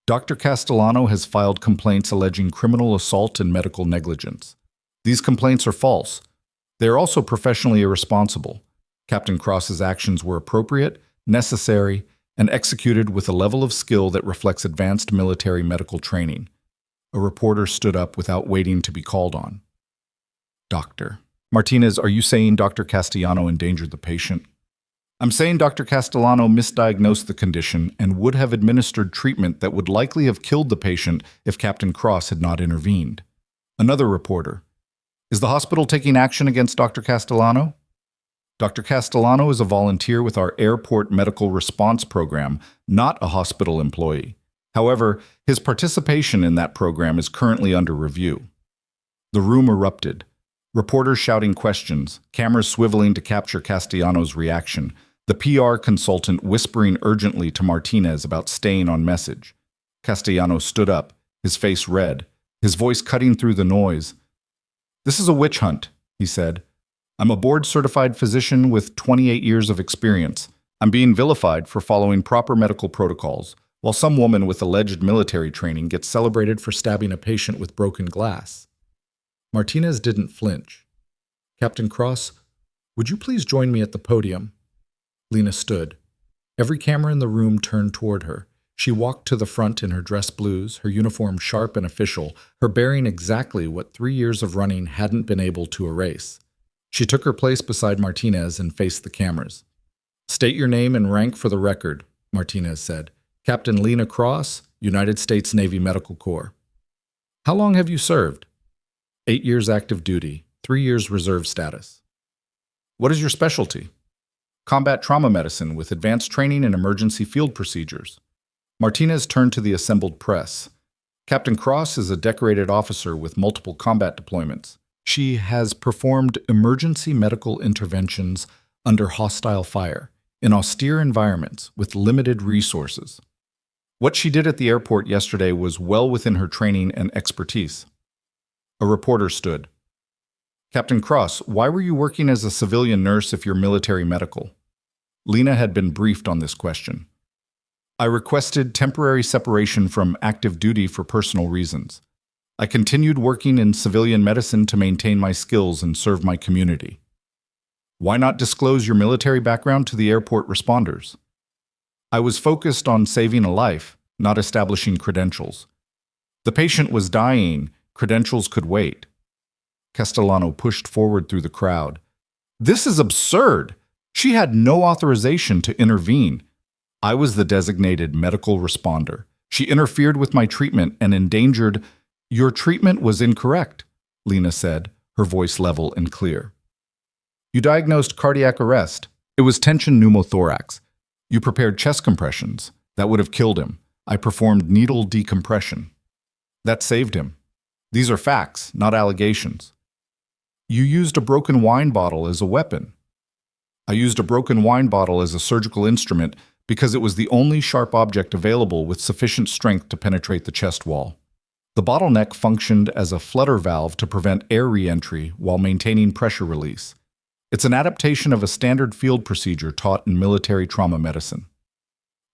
Dr. Castellano has filed complaints alleging criminal assault and medical negligence. These complaints are false. They are also professionally irresponsible. Captain Cross's actions were appropriate, necessary, and executed with a level of skill that reflects advanced military medical training. A reporter stood up without waiting to be called on. Doctor. Martinez, are you saying Dr. Castellano endangered the patient? I'm saying Dr. Castellano misdiagnosed the condition and would have administered treatment that would likely have killed the patient if Captain Cross had not intervened. Another reporter. Is the hospital taking action against Dr. Castellano? Dr. Castellano is a volunteer with our Airport Medical Response Program, not a hospital employee. However, his participation in that program is currently under review. The room erupted. Reporters shouting questions, cameras swiveling to capture Castellano's reaction, the PR consultant whispering urgently to Martinez about staying on message. Castellano stood up, his face red, his voice cutting through the noise. "This is a witch hunt," he said. "I'm a board-certified physician with 28 years of experience. I'm being vilified for following proper medical protocols, while some woman with alleged military training gets celebrated for stabbing a patient with broken glass." Martinez didn't flinch. "Captain Cross, would you please join me at the podium?" Lena stood. Every camera in the room turned toward her. She walked to the front in her dress blues, her uniform sharp and official, her bearing exactly what 3 years of running hadn't been able to erase. She took her place beside Martinez and faced the cameras. "State your name and rank for the record," Martinez said. "Captain Lena Cross, United States Navy Medical Corps." "How long have you served?" 8 years active duty, 3 years reserve status. "What is your specialty?" "Combat trauma medicine with advanced training in emergency field procedures." Martinez turned to the assembled press. "Captain Cross is a decorated officer with multiple combat deployments. She has performed emergency medical interventions under hostile fire, in austere environments with limited resources. What she did at the airport yesterday was well within her training and expertise." A reporter stood. "Captain Cross, why were you working as a civilian nurse if you're military medical?" Lena had been briefed on this question. "I requested temporary separation from active duty for personal reasons. I continued working in civilian medicine to maintain my skills and serve my community." "Why not disclose your military background to the airport responders?" "I was focused on saving a life, not establishing credentials. The patient was dying, credentials could wait." Castellano pushed forward through the crowd. "This is absurd! She had no authorization to intervene. I was the designated medical responder. She interfered with my treatment and endangered—" "Your treatment was incorrect," Lena said, her voice level and clear. "You diagnosed cardiac arrest. It was tension pneumothorax. You prepared chest compressions. That would have killed him. I performed needle decompression. That saved him. These are facts, not allegations. You used a broken wine bottle as a weapon." "I used a broken wine bottle as a surgical instrument because it was the only sharp object available with sufficient strength to penetrate the chest wall. The bottleneck functioned as a flutter valve to prevent air re-entry while maintaining pressure release. It's an adaptation of a standard field procedure taught in military trauma medicine.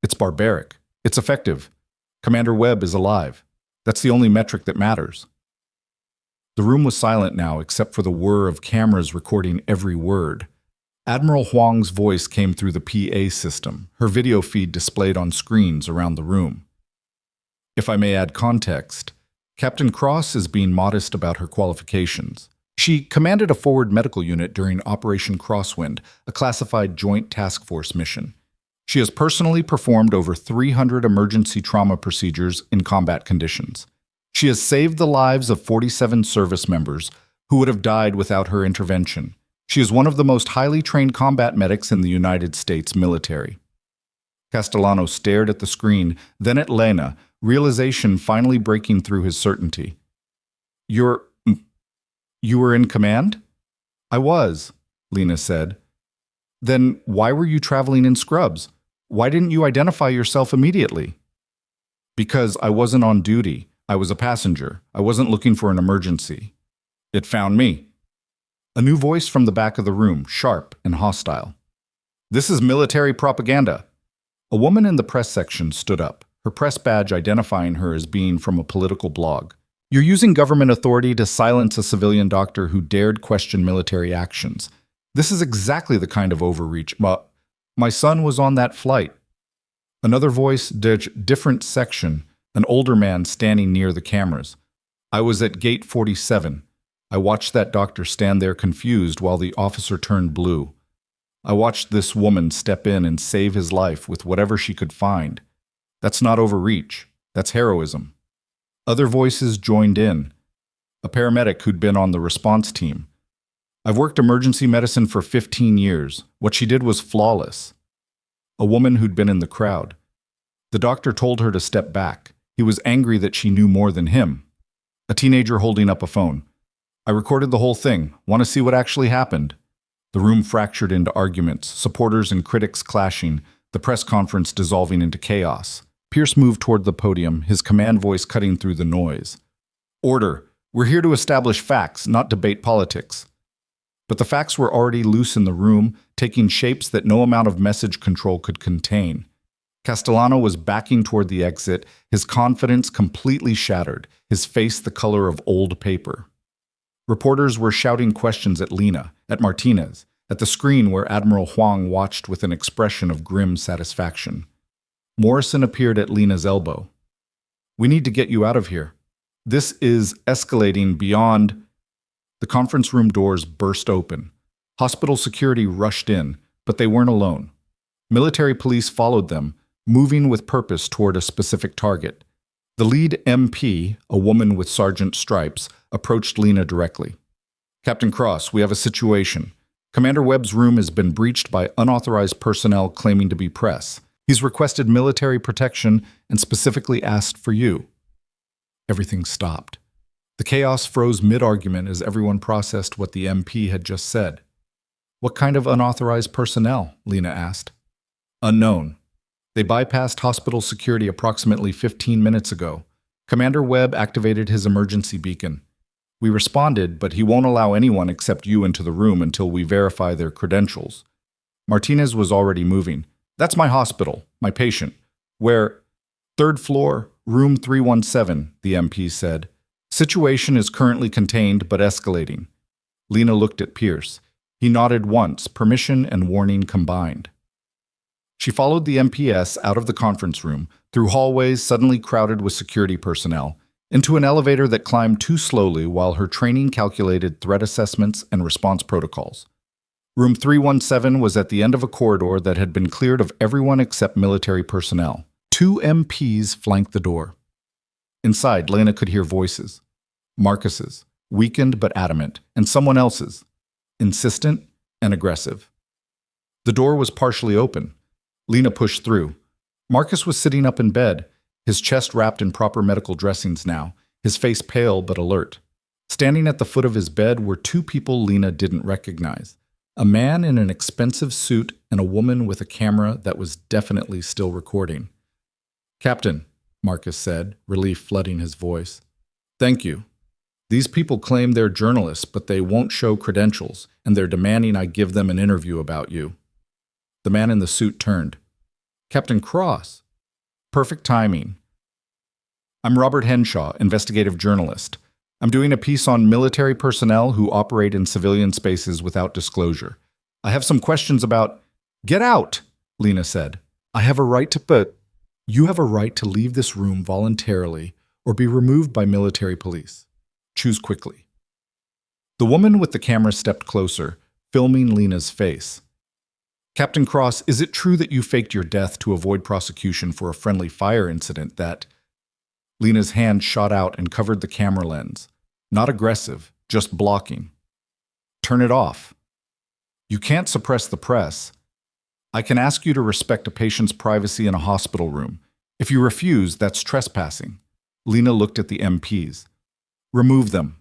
It's barbaric. It's effective. Commander Webb is alive. That's the only metric that matters." The room was silent now except for the whir of cameras recording every word. Admiral Huang's voice came through the PA system, her video feed displayed on screens around the room. "If I may add context, Captain Cross is being modest about her qualifications. She commanded a forward medical unit during Operation Crosswind, a classified joint task force mission. She has personally performed over 300 emergency trauma procedures in combat conditions. She has saved the lives of 47 service members who would have died without her intervention. She is one of the most highly trained combat medics in the United States military. Castellano stared at the screen, then at Lena, realization finally breaking through his certainty. You were in command? I was, Lena said. Then why were you traveling in scrubs? Why didn't you identify yourself immediately? Because I wasn't on duty. I was a passenger. I wasn't looking for an emergency. It found me. A new voice from the back of the room, sharp and hostile. This is military propaganda. A woman in the press section stood up, her press badge identifying her as being from a political blog. You're using government authority to silence a civilian doctor who dared question military actions. This is exactly the kind of overreach. My son was on that flight. Another voice, different section, an older man standing near the cameras. I was at gate 47. I watched that doctor stand there confused while the officer turned blue. I watched this woman step in and save his life with whatever she could find. That's not overreach. That's heroism. Other voices joined in. A paramedic who'd been on the response team. I've worked emergency medicine for 15 years. What she did was flawless. A woman who'd been in the crowd. The doctor told her to step back. He was angry that she knew more than him. A teenager holding up a phone. I recorded the whole thing. Want to see what actually happened? The room fractured into arguments, supporters and critics clashing, the press conference dissolving into chaos. Pierce moved toward the podium, his command voice cutting through the noise. Order. We're here to establish facts, not debate politics. But the facts were already loose in the room, taking shapes that no amount of message control could contain. Castellano was backing toward the exit, his confidence completely shattered, his face the color of old paper. Reporters were shouting questions at Lena, at Martinez, at the screen where Admiral Huang watched with an expression of grim satisfaction. Morrison appeared at Lena's elbow. We need to get you out of here. This is escalating beyond... The conference room doors burst open. Hospital security rushed in, but they weren't alone. Military police followed them, moving with purpose toward a specific target. The lead MP, a woman with sergeant stripes, approached Lena directly. Captain Cross, we have a situation. Commander Webb's room has been breached by unauthorized personnel claiming to be press. He's requested military protection and specifically asked for you. Everything stopped. The chaos froze mid-argument as everyone processed what the MP had just said. What kind of unauthorized personnel? Lena asked. Unknown. They bypassed hospital security approximately 15 minutes ago. Commander Webb activated his emergency beacon. We responded, but he won't allow anyone except you into the room until we verify their credentials. Martinez was already moving. That's my hospital, my patient. Where? Third floor, room 317, the MP said. Situation is currently contained but escalating. Lena looked at Pierce. He nodded once, permission and warning combined. She followed the MPS out of the conference room, through hallways suddenly crowded with security personnel, into an elevator that climbed too slowly while her training calculated threat assessments and response protocols. Room 317 was at the end of a corridor that had been cleared of everyone except military personnel. 2 MPs flanked the door. Inside, Lena could hear voices. Marcus's, weakened but adamant, and someone else's, insistent and aggressive. The door was partially open. Lena pushed through. Marcus was sitting up in bed, his chest wrapped in proper medical dressings now, his face pale but alert. Standing at the foot of his bed were 2 people Lena didn't recognize. A man in an expensive suit and a woman with a camera that was definitely still recording. Captain, Marcus said, relief flooding his voice. Thank you. These people claim they're journalists, but they won't show credentials, and they're demanding I give them an interview about you. The man in the suit turned. Captain Cross. Perfect timing. I'm Robert Henshaw, investigative journalist. I'm doing a piece on military personnel who operate in civilian spaces without disclosure. I have some questions about... Get out, Lena said. I have a right to... But you have a right to leave this room voluntarily or be removed by military police. Choose quickly. The woman with the camera stepped closer, filming Lena's face. Captain Cross, is it true that you faked your death to avoid prosecution for a friendly fire incident that... Lena's hand shot out and covered the camera lens. Not aggressive, just blocking. Turn it off. You can't suppress the press. I can ask you to respect a patient's privacy in a hospital room. If you refuse, that's trespassing. Lena looked at the MPs. Remove them.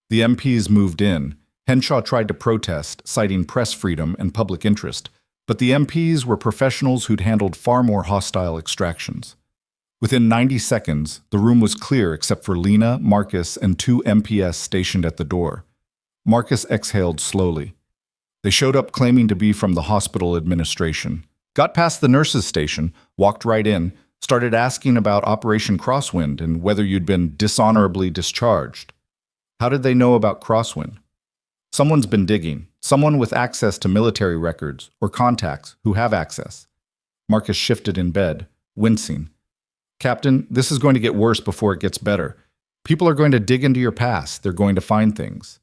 The MPs moved in. Henshaw tried to protest, citing press freedom and public interest, but the MPs were professionals who'd handled far more hostile extractions. Within 90 seconds, the room was clear except for Lena, Marcus, and 2 MPs stationed at the door. Marcus exhaled slowly. They showed up claiming to be from the hospital administration. Got past the nurses' station, walked right in, started asking about Operation Crosswind and whether you'd been dishonorably discharged. How did they know about Crosswind? Someone's been digging. Someone with access to military records or contacts who have access. Marcus shifted in bed, wincing. Captain, this is going to get worse before it gets better. People are going to dig into your past. They're going to find things.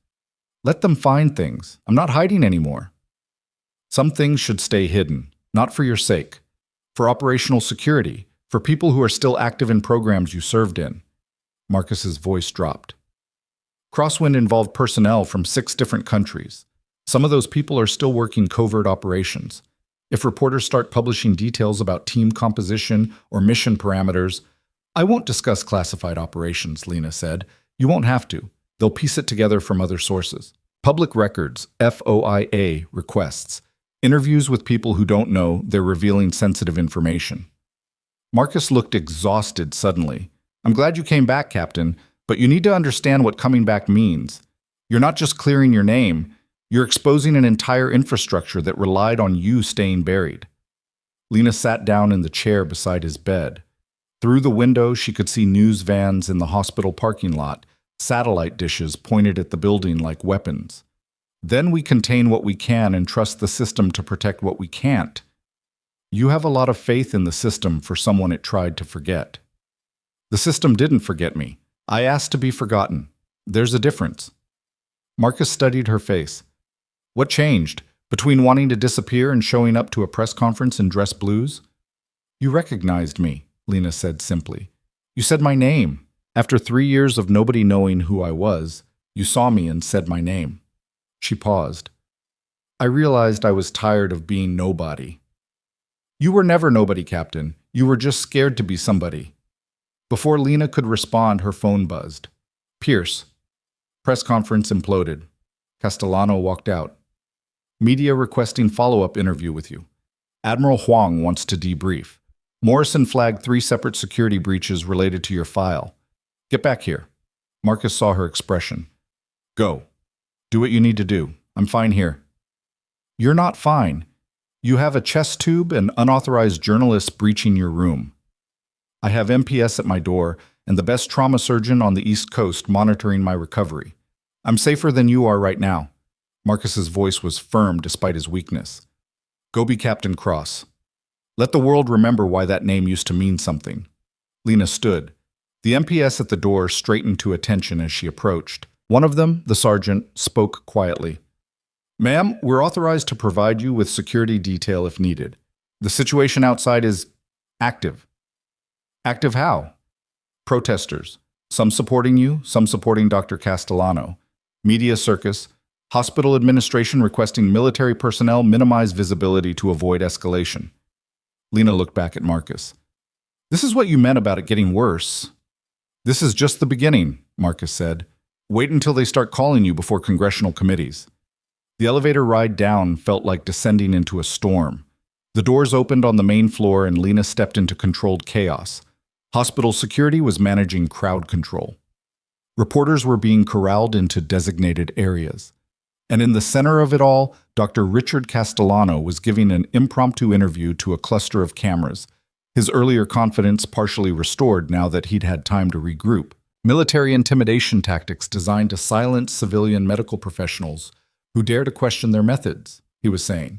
Let them find things. I'm not hiding anymore. Some things should stay hidden, not for your sake. For operational security, for people who are still active in programs you served in. Marcus's voice dropped. Crosswind involved personnel from 6 different countries. Some of those people are still working covert operations. If reporters start publishing details about team composition or mission parameters, I won't discuss classified operations, Lena said. You won't have to. They'll piece it together from other sources. Public records, FOIA requests. Interviews with people who don't know they're revealing sensitive information. Marcus looked exhausted suddenly. I'm glad you came back, Captain, but you need to understand what coming back means. You're not just clearing your name, you're exposing an entire infrastructure that relied on you staying buried. Lena sat down in the chair beside his bed. Through the window, she could see news vans in the hospital parking lot, satellite dishes pointed at the building like weapons. Then we contain what we can and trust the system to protect what we can't. You have a lot of faith in the system for someone it tried to forget. The system didn't forget me. I asked to be forgotten. There's a difference. Marcus studied her face. What changed between wanting to disappear and showing up to a press conference in dress blues? You recognized me, Lena said simply. You said my name. After 3 years of nobody knowing who I was, you saw me and said my name. She paused. I realized I was tired of being nobody. You were never nobody, Captain. You were just scared to be somebody. Before Lena could respond, her phone buzzed. Pierce. Press conference imploded. Castellano walked out. Media requesting follow-up interview with you. Admiral Huang wants to debrief. Morrison flagged 3 separate security breaches related to your file. Get back here. Marcus saw her expression. Go. Do what you need to do. I'm fine here. You're not fine. You have a chest tube and unauthorized journalists breaching your room. I have MPS at my door and the best trauma surgeon on the East Coast monitoring my recovery. I'm safer than you are right now. Marcus's voice was firm despite his weakness. Go be Captain Cross. Let the world remember why that name used to mean something. Lena stood. The MPS at the door straightened to attention as she approached. One of them, the sergeant, spoke quietly. Ma'am, we're authorized to provide you with security detail if needed. The situation outside is active. Active how? Protesters. Some supporting you, some supporting Dr. Castellano. Media circus. Hospital administration requesting military personnel minimize visibility to avoid escalation. Lena looked back at Marcus. This is what you meant about it getting worse. This is just the beginning, Marcus said. Wait until they start calling you before congressional committees. The elevator ride down felt like descending into a storm. The doors opened on the main floor and Lena stepped into controlled chaos. Hospital security was managing crowd control. Reporters were being corralled into designated areas. And in the center of it all, Dr. Richard Castellano was giving an impromptu interview to a cluster of cameras, his earlier confidence partially restored now that he'd had time to regroup. Military intimidation tactics designed to silence civilian medical professionals who dare to question their methods, he was saying.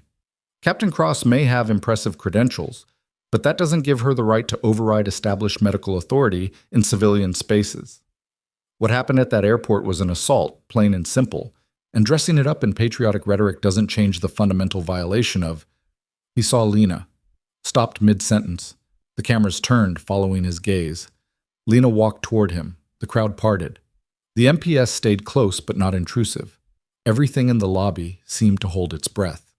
Captain Cross may have impressive credentials, but that doesn't give her the right to override established medical authority in civilian spaces. What happened at that airport was an assault, plain and simple, and dressing it up in patriotic rhetoric doesn't change the fundamental violation of. He saw Lena, stopped mid-sentence. The cameras turned, following his gaze. Lena walked toward him. The crowd parted. The MPS stayed close but not intrusive. Everything in the lobby seemed to hold its breath.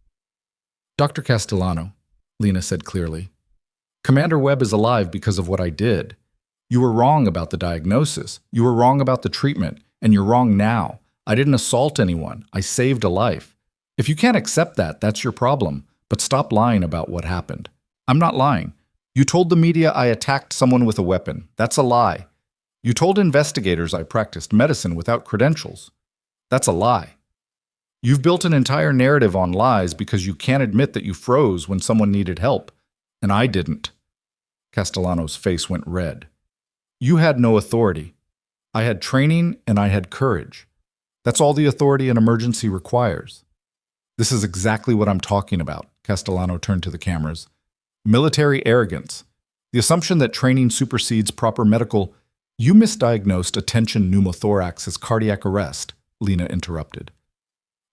Dr. Castellano, Lena said clearly, Commander Webb is alive because of what I did. You were wrong about the diagnosis. You were wrong about the treatment, and you're wrong now. I didn't assault anyone. I saved a life. If you can't accept that, that's your problem, but stop lying about what happened. I'm not lying. You told the media I attacked someone with a weapon. That's a lie. You told investigators I practiced medicine without credentials. That's a lie. You've built an entire narrative on lies because you can't admit that you froze when someone needed help, and I didn't. Castellano's face went red. You had no authority. I had training and I had courage. That's all the authority an emergency requires. This is exactly what I'm talking about, Castellano turned to the cameras. Military arrogance. The assumption that training supersedes proper medical. You misdiagnosed a tension pneumothorax as cardiac arrest, Lena interrupted.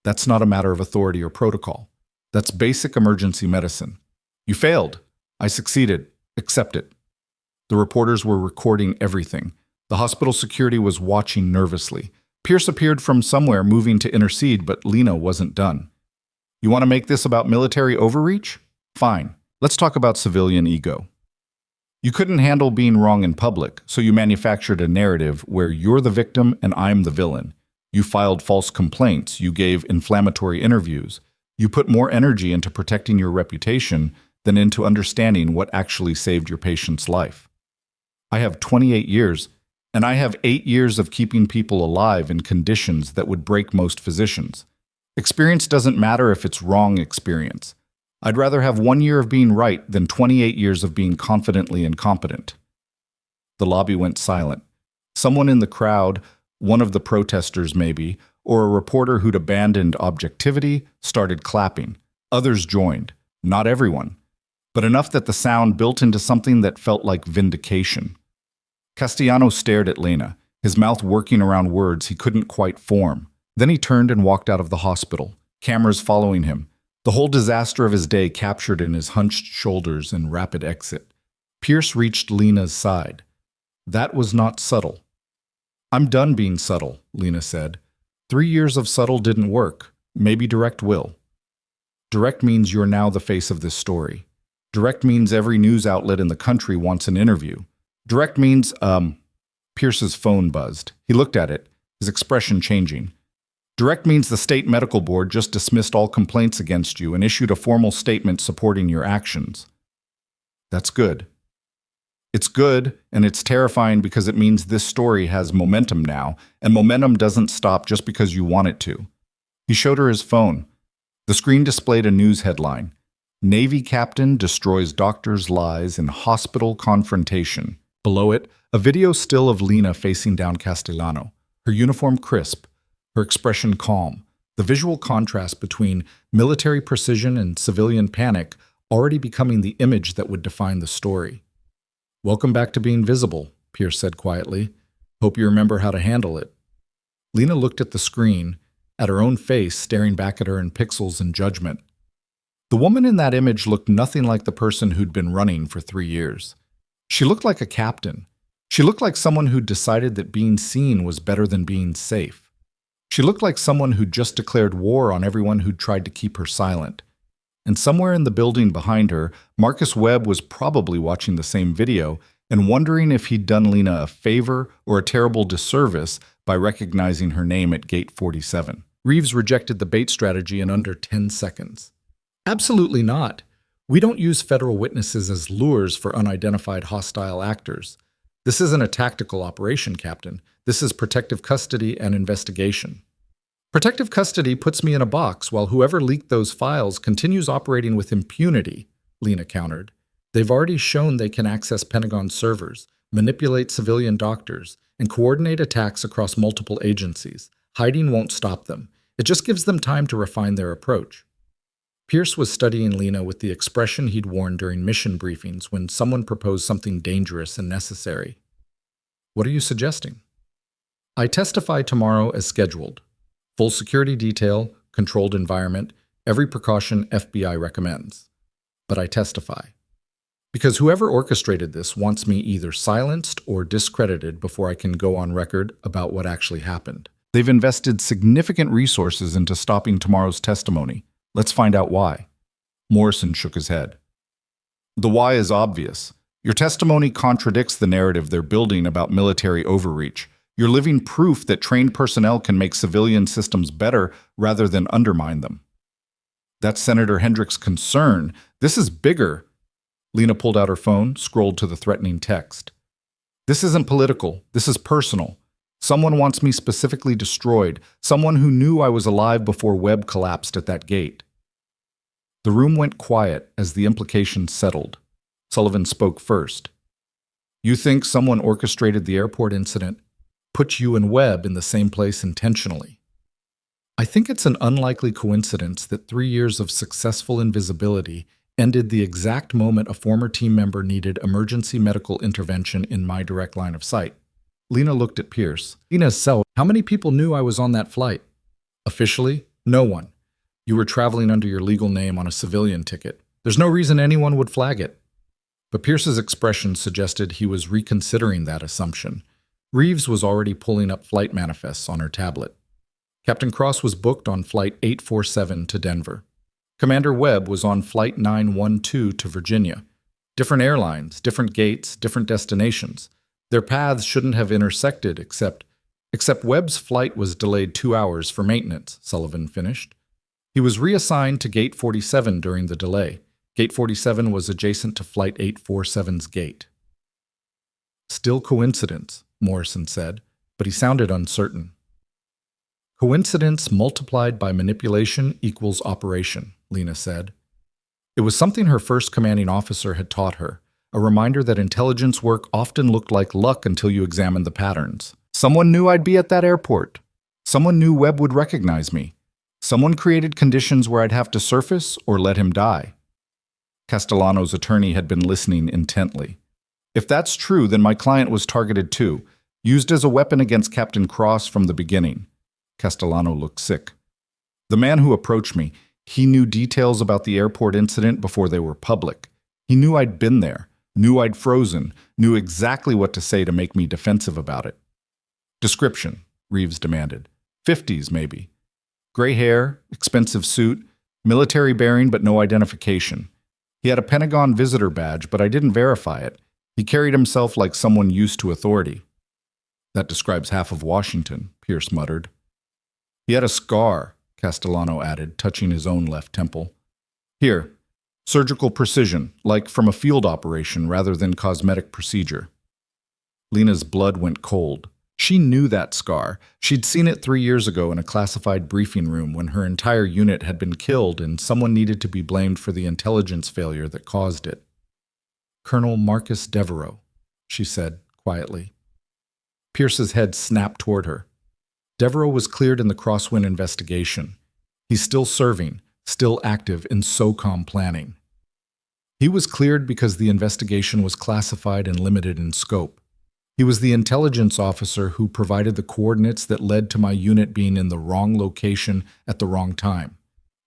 That's not a matter of authority or protocol. That's basic emergency medicine. You failed. I succeeded. Accept it. The reporters were recording everything. The hospital security was watching nervously. Pierce appeared from somewhere, moving to intercede, but Lena wasn't done. You want to make this about military overreach? Fine. Let's talk about civilian ego. You couldn't handle being wrong in public, so you manufactured a narrative where you're the victim and I'm the villain. You filed false complaints. You gave inflammatory interviews. You put more energy into protecting your reputation than into understanding what actually saved your patient's life. I have 28 years, and I have 8 years of keeping people alive in conditions that would break most physicians. Experience doesn't matter if it's wrong experience. I'd rather have 1 year of being right than 28 years of being confidently incompetent. The lobby went silent. Someone in the crowd, one of the protesters maybe, or a reporter who'd abandoned objectivity, started clapping. Others joined. Not everyone, but enough that the sound built into something that felt like vindication. Castellano stared at Lena, his mouth working around words he couldn't quite form. Then he turned and walked out of the hospital, cameras following him, the whole disaster of his day captured in his hunched shoulders and rapid exit. Pierce reached Lena's side. That was not subtle. I'm done being subtle, Lena said. 3 years of subtle didn't work. Maybe direct will. Direct means you're now the face of this story. Direct means every news outlet in the country wants an interview. Direct means, Pierce's phone buzzed. He looked at it, his expression changing. Direct means the state medical board just dismissed all complaints against you and issued a formal statement supporting your actions. That's good. It's good, and it's terrifying because it means this story has momentum now, and momentum doesn't stop just because you want it to. He showed her his phone. The screen displayed a news headline. Navy captain destroys doctor's lies in hospital confrontation. Below it, a video still of Lena facing down Castellano, her uniform crisp, her expression calm, the visual contrast between military precision and civilian panic already becoming the image that would define the story. Welcome back to being visible, Pierce said quietly. Hope you remember how to handle it. Lena looked at the screen, at her own face staring back at her in pixels and judgment. The woman in that image looked nothing like the person who'd been running for 3 years. She looked like a captain. She looked like someone who'd decided that being seen was better than being safe. She looked like someone who'd just declared war on everyone who'd tried to keep her silent. And somewhere in the building behind her, Marcus Webb was probably watching the same video and wondering if he'd done Lena a favor or a terrible disservice by recognizing her name at Gate 47. Reeves rejected the bait strategy in under 10 seconds. Absolutely not. We don't use federal witnesses as lures for unidentified hostile actors. This isn't a tactical operation, Captain. This is protective custody and investigation. Protective custody puts me in a box while whoever leaked those files continues operating with impunity, Lena countered. They've already shown they can access Pentagon servers, manipulate civilian doctors, and coordinate attacks across multiple agencies. Hiding won't stop them. It just gives them time to refine their approach. Pierce was studying Lena with the expression he'd worn during mission briefings when someone proposed something dangerous and necessary. What are you suggesting? I testify tomorrow as scheduled. Full security detail, controlled environment, every precaution FBI recommends. But I testify. Because whoever orchestrated this wants me either silenced or discredited before I can go on record about what actually happened. They've invested significant resources into stopping tomorrow's testimony. Let's find out why. Morrison shook his head. The why is obvious. Your testimony contradicts the narrative they're building about military overreach. You're living proof that trained personnel can make civilian systems better rather than undermine them. That's Senator Hendricks' concern. This is bigger. Lena pulled out her phone, scrolled to the threatening text. This isn't political. This is personal. Someone wants me specifically destroyed. Someone who knew I was alive before Webb collapsed at that gate. The room went quiet as the implications settled. Sullivan spoke first. You think someone orchestrated the airport incident, put you and Webb in the same place intentionally? I think it's an unlikely coincidence that 3 years of successful invisibility ended the exact moment a former team member needed emergency medical intervention in my direct line of sight. Lena looked at Pierce. Lena's self. How many people knew I was on that flight? Officially, no one. You were traveling under your legal name on a civilian ticket. There's no reason anyone would flag it. But Pierce's expression suggested he was reconsidering that assumption. Reeves was already pulling up flight manifests on her tablet. Captain Cross was booked on Flight 847 to Denver. Commander Webb was on Flight 912 to Virginia. Different airlines, different gates, different destinations. Their paths shouldn't have intersected except Webb's flight was delayed 2 hours for maintenance, Sullivan finished. He was reassigned to Gate 47 during the delay. Gate 47 was adjacent to Flight 847's gate. Still coincidence, Morrison said, but he sounded uncertain. Coincidence multiplied by manipulation equals operation, Lena said. It was something her first commanding officer had taught her, a reminder that intelligence work often looked like luck until you examined the patterns. Someone knew I'd be at that airport. Someone knew Webb would recognize me. Someone created conditions where I'd have to surface or let him die. Castellano's attorney had been listening intently. If that's true, then my client was targeted too, used as a weapon against Captain Cross from the beginning. Castellano looked sick. The man who approached me, he knew details about the airport incident before they were public. He knew I'd been there, knew I'd frozen, knew exactly what to say to make me defensive about it. Description, Reeves demanded. 50s, maybe. Gray hair, expensive suit, military bearing but no identification. He had a Pentagon visitor badge, but I didn't verify it. He carried himself like someone used to authority. That describes half of Washington, Pierce muttered. He had a scar, Castellano added, touching his own left temple. Here, surgical precision, like from a field operation rather than cosmetic procedure. Lena's blood went cold. She knew that scar. She'd seen it 3 years ago in a classified briefing room when her entire unit had been killed and someone needed to be blamed for the intelligence failure that caused it. Colonel Marcus Devereaux, she said quietly. Pierce's head snapped toward her. Devereaux was cleared in the Crosswind investigation. He's still serving, still active in SOCOM planning. He was cleared because the investigation was classified and limited in scope. He was the intelligence officer who provided the coordinates that led to my unit being in the wrong location at the wrong time.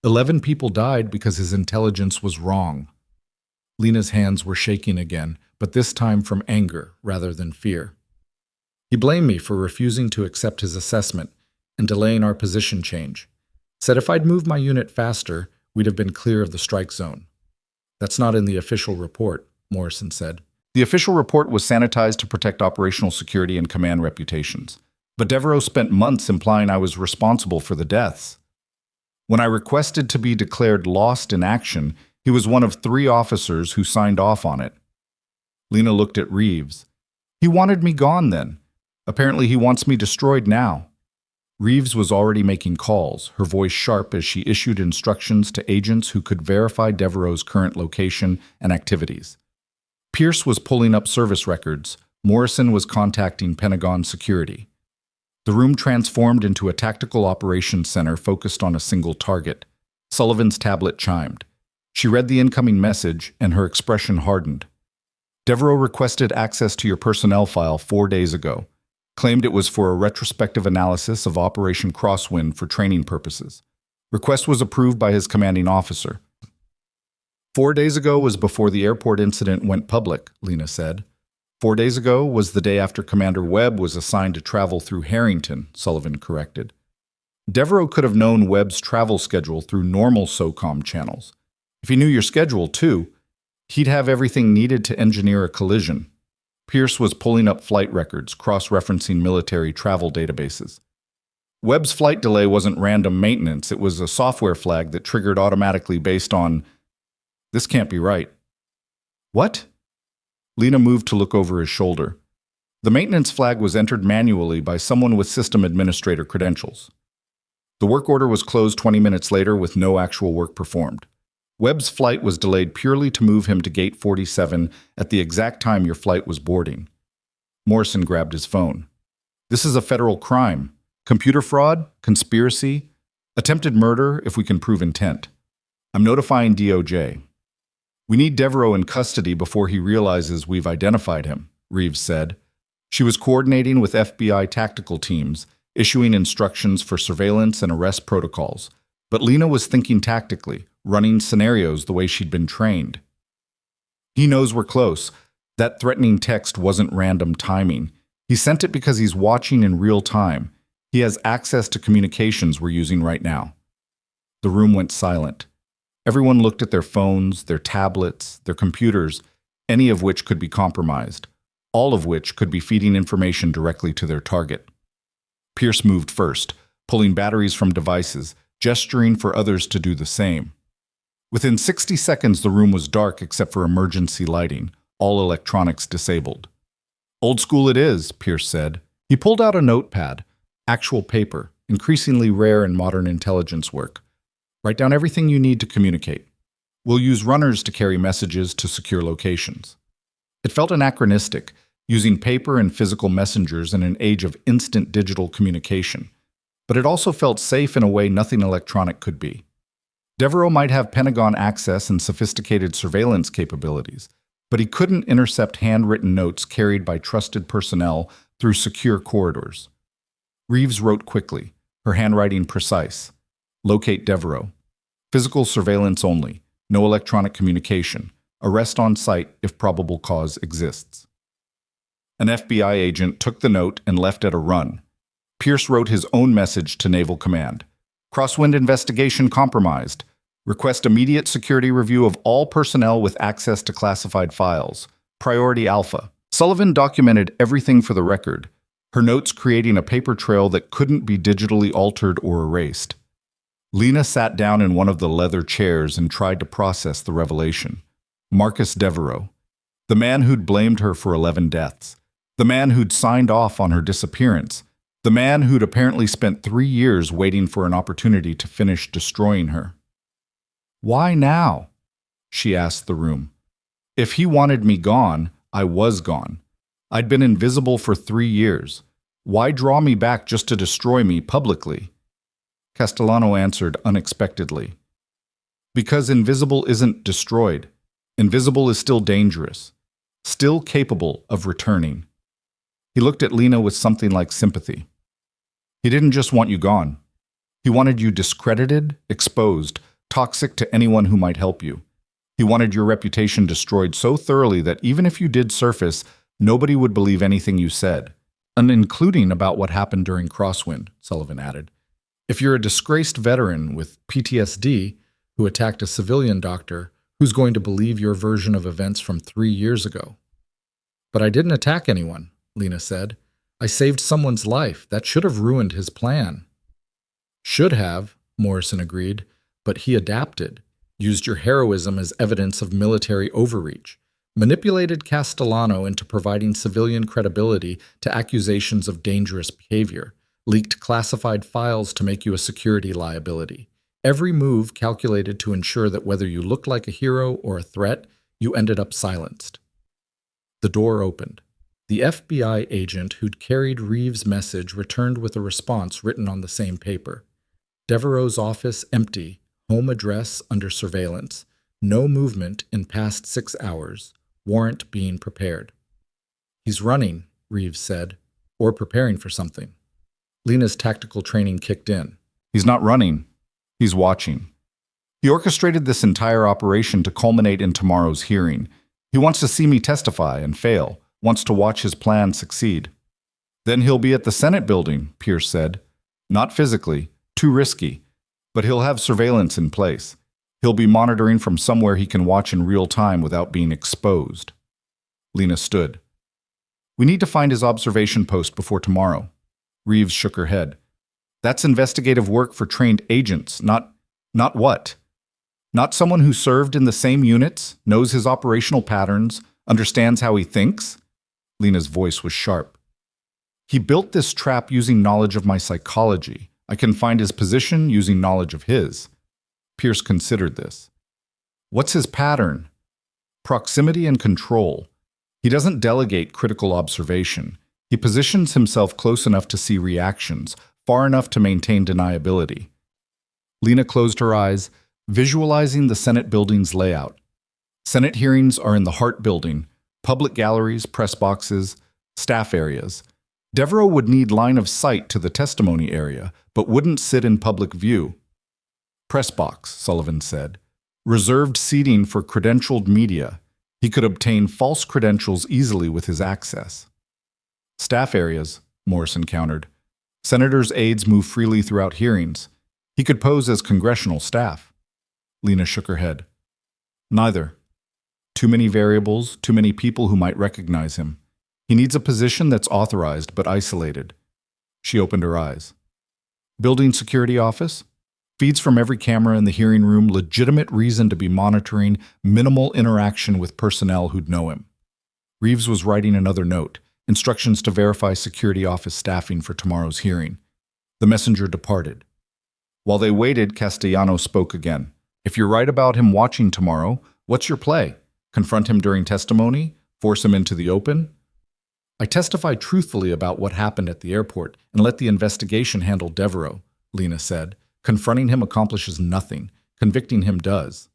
11 people died because his intelligence was wrong. Lena's hands were shaking again, but this time from anger rather than fear. He blamed me for refusing to accept his assessment and delaying our position change. Said if I'd moved my unit faster, we'd have been clear of the strike zone. That's not in the official report, Morrison said. The official report was sanitized to protect operational security and command reputations. But Devereaux spent months implying I was responsible for the deaths. When I requested to be declared lost in action, he was one of 3 officers who signed off on it. Lena looked at Reeves. He wanted me gone then. Apparently he wants me destroyed now. Reeves was already making calls, her voice sharp as she issued instructions to agents who could verify Devereaux's current location and activities. Pierce was pulling up service records. Morrison was contacting Pentagon security. The room transformed into a tactical operations center focused on a single target. Sullivan's tablet chimed. She read the incoming message, and her expression hardened. Devereaux requested access to your personnel file 4 days ago. Claimed it was for a retrospective analysis of Operation Crosswind for training purposes. Request was approved by his commanding officer. 4 days ago was before the airport incident went public, Lena said. 4 days ago was the day after Commander Webb was assigned to travel through Harrington, Sullivan corrected. Devereaux could have known Webb's travel schedule through normal SOCOM channels. If he knew your schedule, too, he'd have everything needed to engineer a collision. Pierce was pulling up flight records, cross-referencing military travel databases. Webb's flight delay wasn't random maintenance. It was a software flag that triggered automatically based on, "This can't be right." "What?" Lena moved to look over his shoulder. The maintenance flag was entered manually by someone with system administrator credentials. The work order was closed 20 minutes later with no actual work performed. Webb's flight was delayed purely to move him to Gate 47 at the exact time your flight was boarding. Morrison grabbed his phone. "This is a federal crime. Computer fraud, conspiracy, attempted murder if we can prove intent. I'm notifying DOJ. We need Devereaux in custody before he realizes we've identified him," Reeves said. She was coordinating with FBI tactical teams, issuing instructions for surveillance and arrest protocols. But Lena was thinking tactically, running scenarios the way she'd been trained. "He knows we're close. That threatening text wasn't random timing. He sent it because he's watching in real time. He has access to communications we're using right now." The room went silent. Everyone looked at their phones, their tablets, their computers, any of which could be compromised, all of which could be feeding information directly to their target. Pierce moved first, pulling batteries from devices, gesturing for others to do the same. Within 60 seconds, the room was dark except for emergency lighting, all electronics disabled. "Old school it is," Pierce said. He pulled out a notepad, actual paper, increasingly rare in modern intelligence work. "Write down everything you need to communicate. We'll use runners to carry messages to secure locations." It felt anachronistic, using paper and physical messengers in an age of instant digital communication. But it also felt safe in a way nothing electronic could be. Devereaux might have Pentagon access and sophisticated surveillance capabilities, but he couldn't intercept handwritten notes carried by trusted personnel through secure corridors. Reeves wrote quickly, her handwriting precise. "Locate Devereaux. Physical surveillance only, no electronic communication. Arrest on site if probable cause exists." An FBI agent took the note and left at a run. Pierce wrote his own message to Naval Command. "Crosswind investigation compromised. Request immediate security review of all personnel with access to classified files. Priority Alpha." Sullivan documented everything for the record, her notes creating a paper trail that couldn't be digitally altered or erased. Lena sat down in one of the leather chairs and tried to process the revelation. Marcus Devereaux, the man who'd blamed her for 11 deaths, the man who'd signed off on her disappearance, the man who'd apparently spent 3 years waiting for an opportunity to finish destroying her. "Why now?" she asked the room. "If he wanted me gone, I was gone. I'd been invisible for 3 years. Why draw me back just to destroy me publicly?" Castellano answered unexpectedly. "Because invisible isn't destroyed. Invisible is still dangerous, still capable of returning." He looked at Lena with something like sympathy. "He didn't just want you gone. He wanted you discredited, exposed, toxic to anyone who might help you. He wanted your reputation destroyed so thoroughly that even if you did surface, nobody would believe anything you said, and including about what happened during Crosswind," Sullivan added. "If you're a disgraced veteran with PTSD who attacked a civilian doctor, who's going to believe your version of events from 3 years ago?" "But I didn't attack anyone," Lena said. "I saved someone's life. That should have ruined his plan." "Should have," Morrison agreed, "but he adapted, used your heroism as evidence of military overreach, manipulated Castellano into providing civilian credibility to accusations of dangerous behavior, leaked classified files to make you a security liability. Every move calculated to ensure that whether you looked like a hero or a threat, you ended up silenced." The door opened. The FBI agent who'd carried Reeves' message returned with a response written on the same paper. "Devereaux's office empty, home address under surveillance, no movement in past 6 hours, warrant being prepared." "He's running," Reeves said. or preparing for something. Lena's tactical training kicked in. He's not running. He's watching. He orchestrated this entire operation to culminate in tomorrow's hearing. He wants to see me testify and fail, wants to watch his plan succeed. Then he'll be at the Senate building, Pierce said. Not physically, too risky, but he'll have surveillance in place. He'll be monitoring from somewhere he can watch in real time without being exposed. Lena stood. We need to find his observation post before tomorrow. Reeves shook her head. That's investigative work for trained agents, not what? Not someone who served in the same units, knows his operational patterns, understands how he thinks? Lena's voice was sharp. He built this trap using knowledge of my psychology. I can find his position using knowledge of his. Pierce considered this. What's his pattern? Proximity and control. He doesn't delegate critical observation. He positions himself close enough to see reactions, far enough to maintain deniability. Lena closed her eyes, visualizing the Senate building's layout. Senate hearings are in the Hart Building, public galleries, press boxes, staff areas. Devereaux would need line of sight to the testimony area, but wouldn't sit in public view. Press box, Sullivan said. Reserved seating for credentialed media. He could obtain false credentials easily with his access. Staff areas, Morrison countered. Senators' aides move freely throughout hearings. He could pose as congressional staff. Lena shook her head. Neither. Too many variables, too many people who might recognize him. He needs a position that's authorized but isolated. She opened her eyes. Building security office? Feeds from every camera in the hearing room, legitimate reason to be monitoring, minimal interaction with personnel who'd know him. Reeves was writing another note, instructions to verify security office staffing for tomorrow's hearing. The messenger departed. While they waited, Castellano spoke again. If you're right about him watching tomorrow, what's your play? Confront him during testimony? Force him into the open? I testify truthfully about what happened at the airport and let the investigation handle Devereaux, Lena said. Confronting him accomplishes nothing. Convicting him does.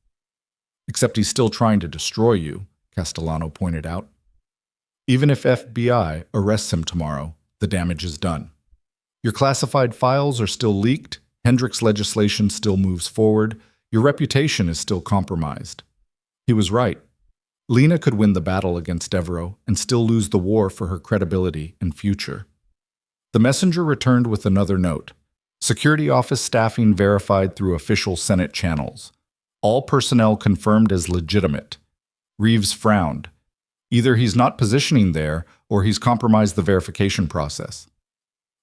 Except he's still trying to destroy you, Castellano pointed out. Even if FBI arrests him tomorrow, the damage is done. Your classified files are still leaked, Hendricks' legislation still moves forward, your reputation is still compromised. He was right. Lena could win the battle against Devereaux and still lose the war for her credibility and future. The messenger returned with another note. Security office staffing verified through official Senate channels. All personnel confirmed as legitimate. Reeves frowned. Either he's not positioning there, or he's compromised the verification process.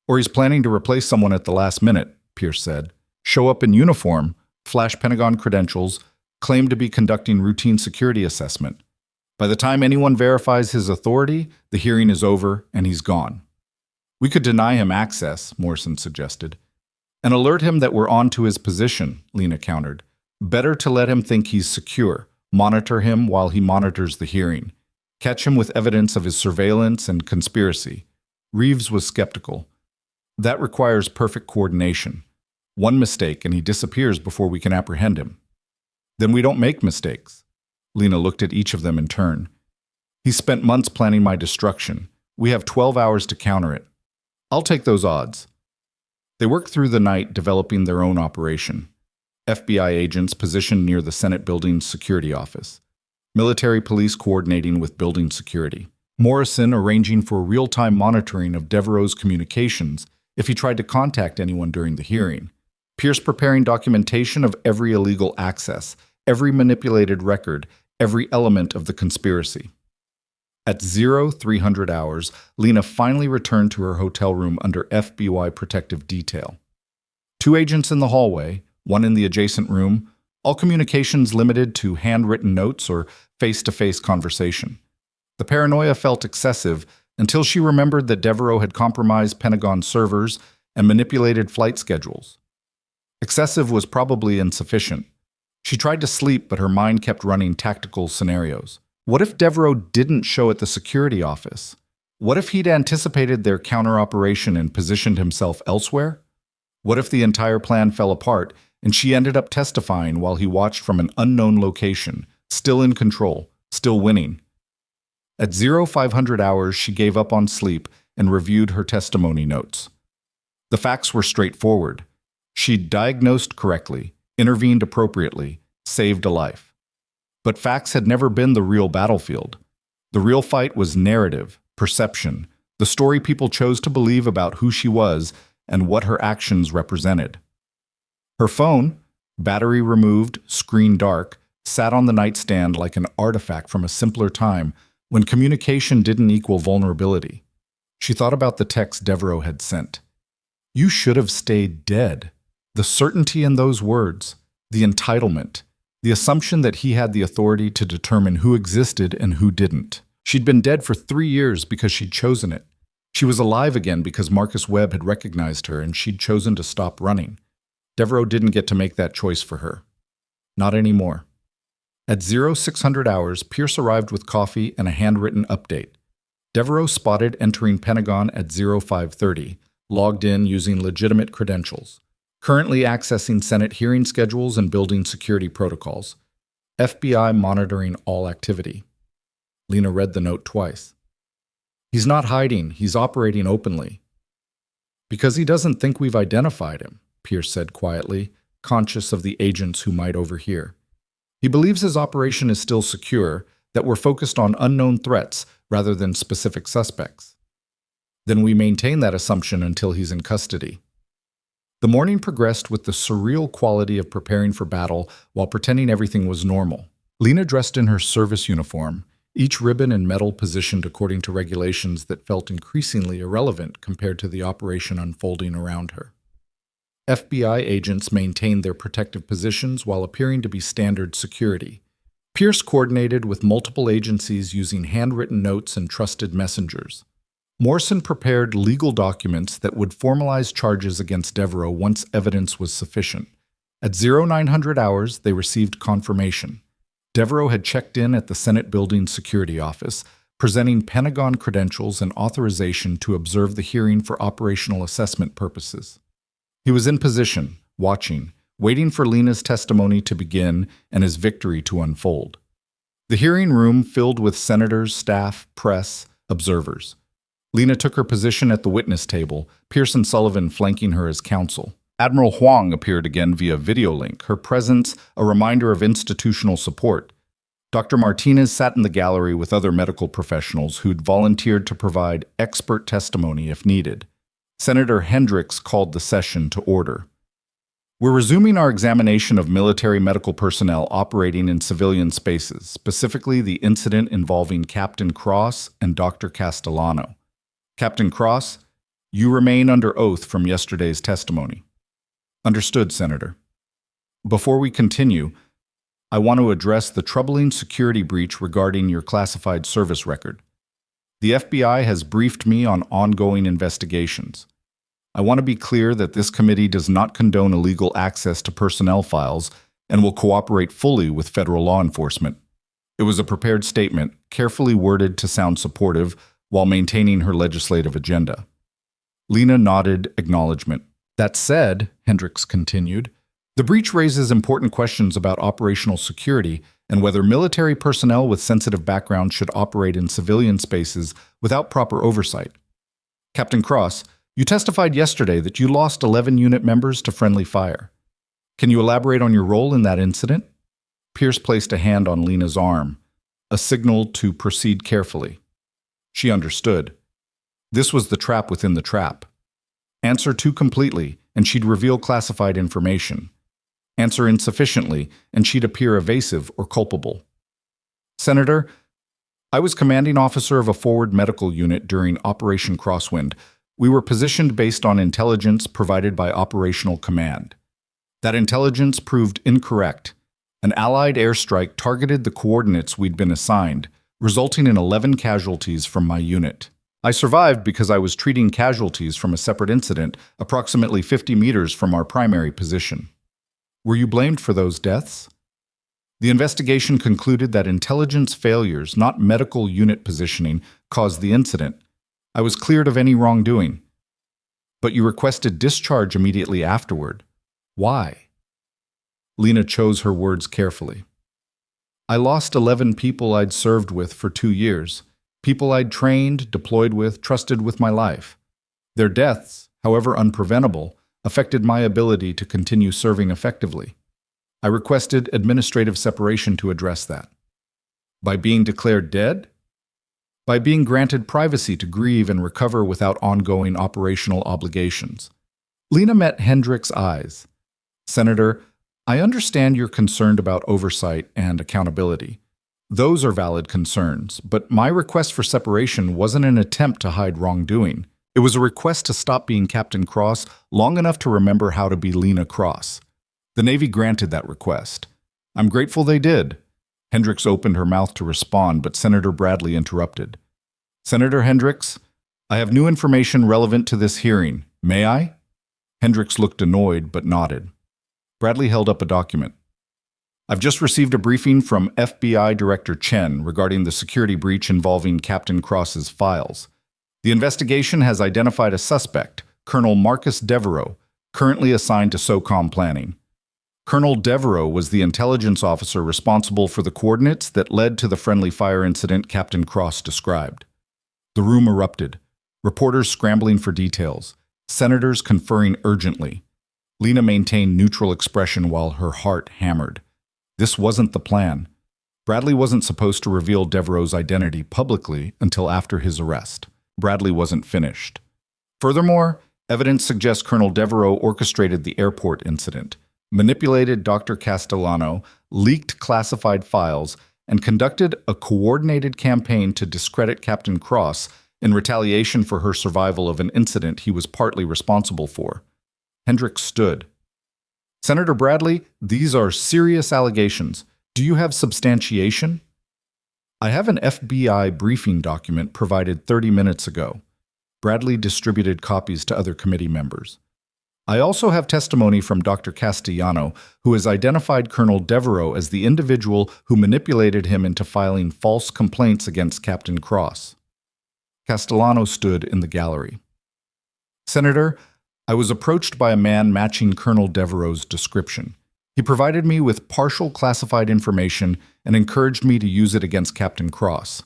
Or he's planning to replace someone at the last minute, Pierce said. Show up in uniform, flash Pentagon credentials, claim to be conducting routine security assessment. By the time anyone verifies his authority, the hearing is over and he's gone. We could deny him access, Morrison suggested. And alert him that we're on to his position, Lena countered. Better to let him think he's secure, monitor him while he monitors the hearing. Catch him with evidence of his surveillance and conspiracy. Reeves was skeptical. That requires perfect coordination. One mistake and he disappears before we can apprehend him. Then we don't make mistakes. Lena looked at each of them in turn. He spent months planning my destruction. We have 12 hours to counter it. I'll take those odds. They worked through the night developing their own operation. FBI agents positioned near the Senate building's security office. Military police coordinating with building security. Morrison arranging for real-time monitoring of Devereaux's communications if he tried to contact anyone during the hearing. Pierce preparing documentation of every illegal access, every manipulated record, every element of the conspiracy. At 0300 hours, Lena finally returned to her hotel room under FBI protective detail. 2 agents in the hallway, 1 in the adjacent room, all communications limited to handwritten notes or face-to-face conversation. The paranoia felt excessive until she remembered that Devereaux had compromised Pentagon servers and manipulated flight schedules. Excessive was probably insufficient. She tried to sleep, but her mind kept running tactical scenarios. What if Devereaux didn't show at the security office? What if he'd anticipated their counter-operation and positioned himself elsewhere? What if the entire plan fell apart and she ended up testifying while he watched from an unknown location, still in control, still winning? At 0500 hours, she gave up on sleep and reviewed her testimony notes. The facts were straightforward. She'd diagnosed correctly, intervened appropriately, saved a life. But facts had never been the real battlefield. The real fight was narrative, perception, the story people chose to believe about who she was and what her actions represented. Her phone, battery removed, screen dark, sat on the nightstand like an artifact from a simpler time when communication didn't equal vulnerability. She thought about the text Devereaux had sent. "You should have stayed dead." The certainty in those words, the entitlement, the assumption that he had the authority to determine who existed and who didn't. She'd been dead for 3 years because she'd chosen it. She was alive again because Marcus Webb had recognized her and she'd chosen to stop running. Devereaux didn't get to make that choice for her. Not anymore. At 0600 hours, Pierce arrived with coffee and a handwritten update. Devereaux spotted entering Pentagon at 0530, logged in using legitimate credentials. Currently accessing Senate hearing schedules and building security protocols. FBI monitoring all activity. Lena read the note twice. He's not hiding, he's operating openly. Because he doesn't think we've identified him, Pierce said quietly, conscious of the agents who might overhear. He believes his operation is still secure, that we're focused on unknown threats rather than specific suspects. Then we maintain that assumption until he's in custody. The morning progressed with the surreal quality of preparing for battle while pretending everything was normal. Lena dressed in her service uniform, each ribbon and medal positioned according to regulations that felt increasingly irrelevant compared to the operation unfolding around her. FBI agents maintained their protective positions while appearing to be standard security. Pierce coordinated with multiple agencies using handwritten notes and trusted messengers. Morrison prepared legal documents that would formalize charges against Devereaux once evidence was sufficient. At 0900 hours, they received confirmation. Devereaux had checked in at the Senate Building Security Office, presenting Pentagon credentials and authorization to observe the hearing for operational assessment purposes. He was in position, watching, waiting for Lena's testimony to begin and his victory to unfold. The hearing room filled with senators, staff, press, observers. Lena took her position at the witness table, Pierce and Sullivan flanking her as counsel. Admiral Huang appeared again via video link, her presence a reminder of institutional support. Dr. Martinez sat in the gallery with other medical professionals who'd volunteered to provide expert testimony if needed. Senator Hendricks called the session to order. We're resuming our examination of military medical personnel operating in civilian spaces, specifically the incident involving Captain Cross and Dr. Castellano. Captain Cross, you remain under oath from yesterday's testimony. Understood, Senator. Before we continue, I want to address the troubling security breach regarding your classified service record. The FBI has briefed me on ongoing investigations. I want to be clear that this committee does not condone illegal access to personnel files and will cooperate fully with federal law enforcement. It was a prepared statement, carefully worded to sound supportive while maintaining her legislative agenda. Lena nodded acknowledgement. That said, Hendricks continued, the breach raises important questions about operational security and whether military personnel with sensitive backgrounds should operate in civilian spaces without proper oversight. Captain Cross, you testified yesterday that you lost 11 unit members to friendly fire. Can you elaborate on your role in that incident? Pierce placed a hand on Lena's arm, a signal to proceed carefully. She understood. This was the trap within the trap. Answer too completely, and she'd reveal classified information. Answer insufficiently, and she'd appear evasive or culpable. Senator, I was commanding officer of a forward medical unit during Operation Crosswind. We were positioned based on intelligence provided by Operational Command. That intelligence proved incorrect. An Allied airstrike targeted the coordinates we'd been assigned, resulting in 11 casualties from my unit. I survived because I was treating casualties from a separate incident approximately 50 meters from our primary position. Were you blamed for those deaths? The investigation concluded that intelligence failures, not medical unit positioning, caused the incident. I was cleared of any wrongdoing. But you requested discharge immediately afterward. Why? Lena chose her words carefully. I lost 11 people I'd served with for 2 years. People I'd trained, deployed with, trusted with my life. Their deaths, however unpreventable, affected my ability to continue serving effectively. I requested administrative separation to address that. By being declared dead? By being granted privacy to grieve and recover without ongoing operational obligations. Lena met Hendrick's eyes. Senator, I understand you're concerned about oversight and accountability. Those are valid concerns, but my request for separation wasn't an attempt to hide wrongdoing. It was a request to stop being Captain Cross long enough to remember how to be Lena Cross. The Navy granted that request. I'm grateful they did. Hendricks opened her mouth to respond, but Senator Bradley interrupted. Senator Hendricks, I have new information relevant to this hearing. May I? Hendricks looked annoyed, but nodded. Bradley held up a document. I've just received a briefing from FBI Director Chen regarding the security breach involving Captain Cross's files. The investigation has identified a suspect, Colonel Marcus Devereaux, currently assigned to SOCOM planning. Colonel Devereaux was the intelligence officer responsible for the coordinates that led to the friendly fire incident Captain Cross described. The room erupted, reporters scrambling for details, senators conferring urgently. Lena maintained neutral expression while her heart hammered. This wasn't the plan. Bradley wasn't supposed to reveal Devereaux's identity publicly until after his arrest. Bradley wasn't finished. Furthermore, evidence suggests Colonel Devereaux orchestrated the airport incident, manipulated Dr. Castellano, leaked classified files, and conducted a coordinated campaign to discredit Captain Cross in retaliation for her survival of an incident he was partly responsible for. Hendricks stood. Senator Bradley, these are serious allegations. Do you have substantiation? I have an FBI briefing document provided 30 minutes ago. Bradley distributed copies to other committee members. I also have testimony from Dr. Castellano, who has identified Colonel Devereaux as the individual who manipulated him into filing false complaints against Captain Cross. Castellano stood in the gallery. Senator, I was approached by a man matching Colonel Devereaux's description. He provided me with partial classified information and encouraged me to use it against Captain Cross.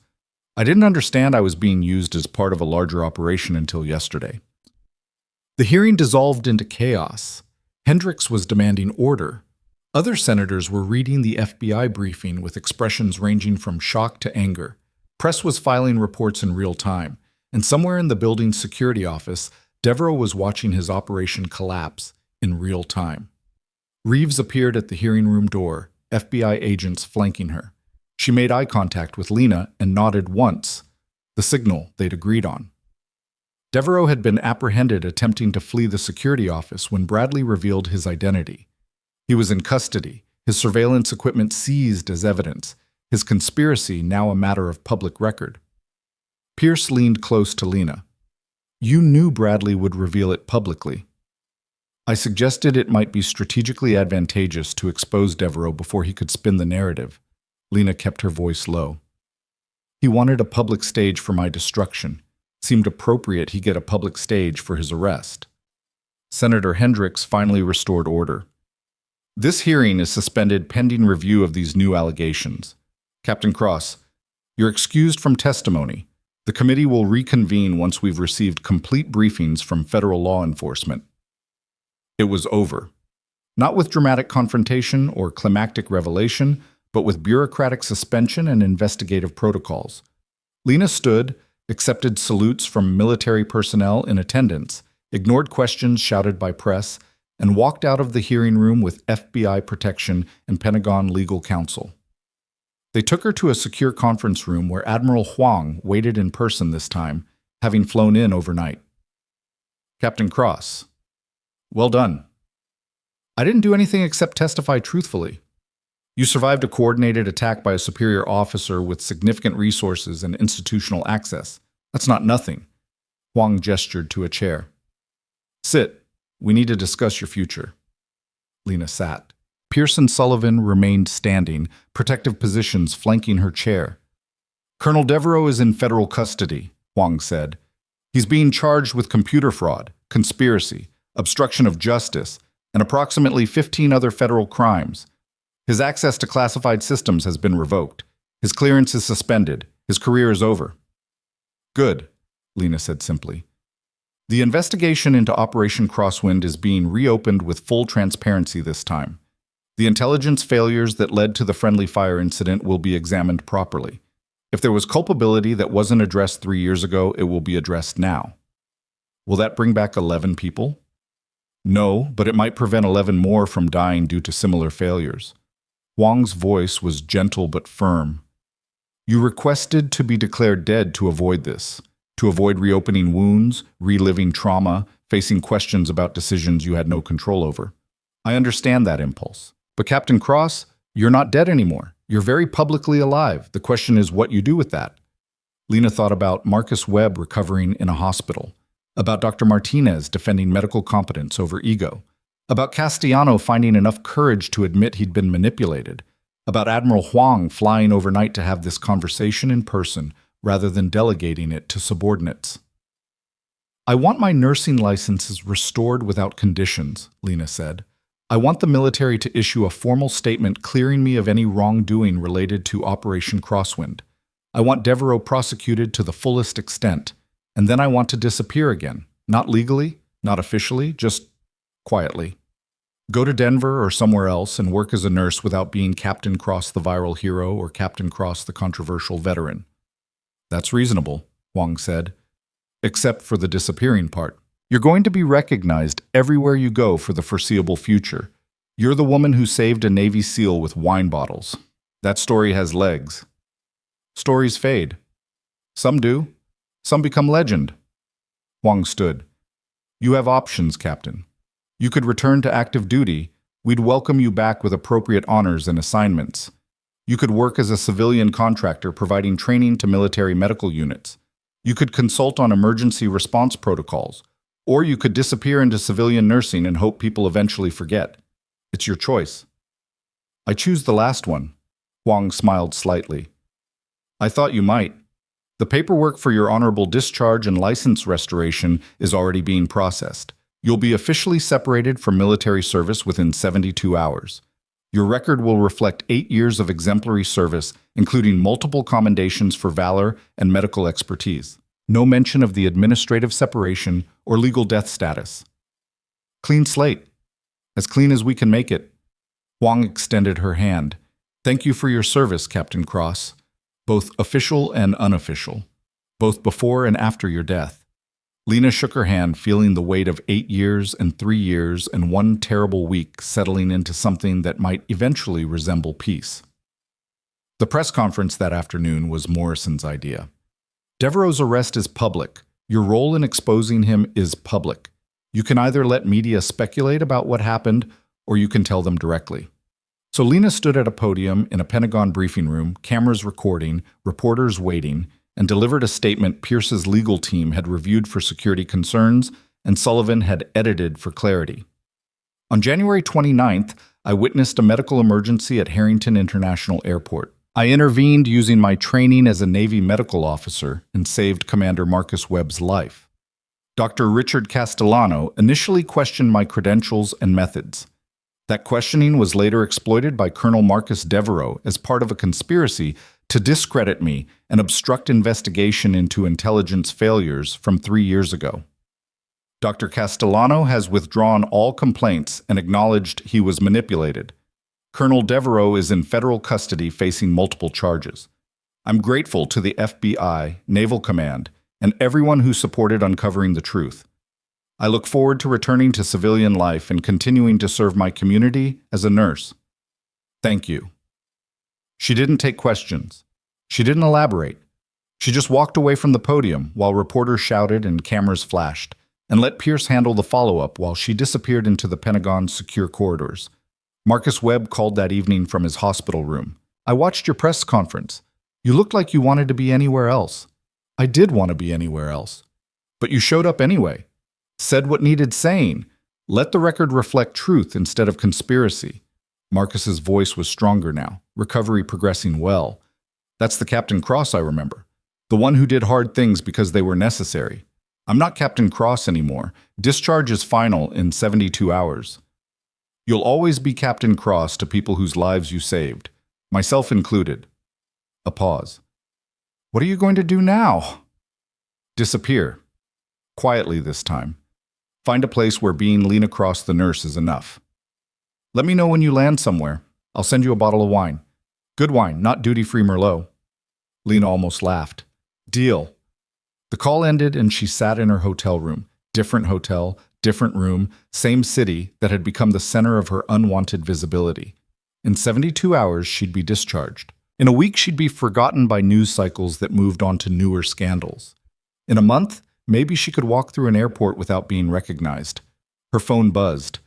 I didn't understand I was being used as part of a larger operation until yesterday. The hearing dissolved into chaos. Hendricks was demanding order. Other senators were reading the FBI briefing with expressions ranging from shock to anger. Press was filing reports in real time, and somewhere in the building's security office, Devereaux was watching his operation collapse in real time. Reeves appeared at the hearing room door, FBI agents flanking her. She made eye contact with Lena and nodded once, the signal they'd agreed on. Devereaux had been apprehended attempting to flee the security office when Bradley revealed his identity. He was in custody, his surveillance equipment seized as evidence, his conspiracy now a matter of public record. Pierce leaned close to Lena. You knew Bradley would reveal it publicly. I suggested it might be strategically advantageous to expose Devereaux before he could spin the narrative. Lena kept her voice low. He wanted a public stage for my destruction. Seemed appropriate he get a public stage for his arrest. Senator Hendricks finally restored order. This hearing is suspended pending review of these new allegations. Captain Cross, you're excused from testimony. The committee will reconvene once we've received complete briefings from federal law enforcement. It was over. Not with dramatic confrontation or climactic revelation, but with bureaucratic suspension and investigative protocols. Lena stood, accepted salutes from military personnel in attendance, ignored questions shouted by press, and walked out of the hearing room with FBI protection and Pentagon legal counsel. They took her to a secure conference room where Admiral Huang waited in person this time, having flown in overnight. Captain Cross, well done. I didn't do anything except testify truthfully. You survived a coordinated attack by a superior officer with significant resources and institutional access. That's not nothing. Huang gestured to a chair. Sit. We need to discuss your future. Lena sat. Pierce and Sullivan remained standing, protective positions flanking her chair. Colonel Devereaux is in federal custody, Huang said. He's being charged with computer fraud, conspiracy, obstruction of justice, and approximately 15 other federal crimes. His access to classified systems has been revoked. His clearance is suspended. His career is over. Good, Lena said simply. The investigation into Operation Crosswind is being reopened with full transparency this time. The intelligence failures that led to the friendly fire incident will be examined properly. If there was culpability that wasn't addressed 3 years ago, it will be addressed now. Will that bring back 11 people? No, but it might prevent 11 more from dying due to similar failures. Huang's voice was gentle but firm. You requested to be declared dead to avoid this, to avoid reopening wounds, reliving trauma, facing questions about decisions you had no control over. I understand that impulse. But Captain Cross, you're not dead anymore. You're very publicly alive. The question is what you do with that. Lena thought about Marcus Webb recovering in a hospital, about Dr. Martinez defending medical competence over ego, about Castellano finding enough courage to admit he'd been manipulated, about Admiral Huang flying overnight to have this conversation in person rather than delegating it to subordinates. I want my nursing licenses restored without conditions, Lena said. I want the military to issue a formal statement clearing me of any wrongdoing related to Operation Crosswind. I want Devereaux prosecuted to the fullest extent, and then I want to disappear again. Not legally, not officially, just quietly. Go to Denver or somewhere else and work as a nurse without being Captain Cross the viral hero or Captain Cross the controversial veteran. That's reasonable, Huang said, except for the disappearing part. You're going to be recognized everywhere you go for the foreseeable future. You're the woman who saved a Navy SEAL with wine bottles. That story has legs. Stories fade. Some do. Some become legend. Huang stood. You have options, Captain. You could return to active duty. We'd welcome you back with appropriate honors and assignments. You could work as a civilian contractor providing training to military medical units. You could consult on emergency response protocols. Or you could disappear into civilian nursing and hope people eventually forget. It's your choice. I choose the last one. Huang smiled slightly. I thought you might. The paperwork for your honorable discharge and license restoration is already being processed. You'll be officially separated from military service within 72 hours. Your record will reflect 8 years of exemplary service, including multiple commendations for valor and medical expertise. No mention of the administrative separation or legal death status. Clean slate. As clean as we can make it. Huang extended her hand. Thank you for your service, Captain Cross. Both official and unofficial. Both before and after your death. Lena shook her hand, feeling the weight of 8 years and 3 years and 1 terrible week settling into something that might eventually resemble peace. The press conference that afternoon was Morrison's idea. Devereaux's arrest is public. Your role in exposing him is public. You can either let media speculate about what happened, or you can tell them directly. So Lena stood at a podium in a Pentagon briefing room, cameras recording, reporters waiting, and delivered a statement Pierce's legal team had reviewed for security concerns and Sullivan had edited for clarity. On January 29th, I witnessed a medical emergency at Harrington International Airport. I intervened using my training as a Navy medical officer and saved Commander Marcus Webb's life. Dr. Richard Castellano initially questioned my credentials and methods. That questioning was later exploited by Colonel Marcus Devereaux as part of a conspiracy to discredit me and obstruct investigation into intelligence failures from 3 years ago. Dr. Castellano has withdrawn all complaints and acknowledged he was manipulated. Colonel Devereaux is in federal custody facing multiple charges. I'm grateful to the FBI, Naval Command, and everyone who supported uncovering the truth. I look forward to returning to civilian life and continuing to serve my community as a nurse. Thank you. She didn't take questions. She didn't elaborate. She just walked away from the podium while reporters shouted and cameras flashed, and let Pierce handle the follow-up while she disappeared into the Pentagon's secure corridors. Marcus Webb called that evening from his hospital room. I watched your press conference. You looked like you wanted to be anywhere else. I did want to be anywhere else. But you showed up anyway. Said what needed saying. Let the record reflect truth instead of conspiracy. Marcus's voice was stronger now, recovery progressing well. That's the Captain Cross I remember. The one who did hard things because they were necessary. I'm not Captain Cross anymore. Discharge is final in 72 hours. You'll always be Captain Cross to people whose lives you saved, myself included. A pause. What are you going to do now? Disappear. Quietly this time. Find a place where being lean across the nurse is enough. Let me know when you land somewhere. I'll send you a bottle of wine. Good wine, not duty-free Merlot. Lena almost laughed. Deal. The call ended and she sat in her hotel room. Different hotel, different room, same city that had become the center of her unwanted visibility. In 72 hours, she'd be discharged. In a week, she'd be forgotten by news cycles that moved on to newer scandals. In a month, maybe she could walk through an airport without being recognized. Her phone buzzed.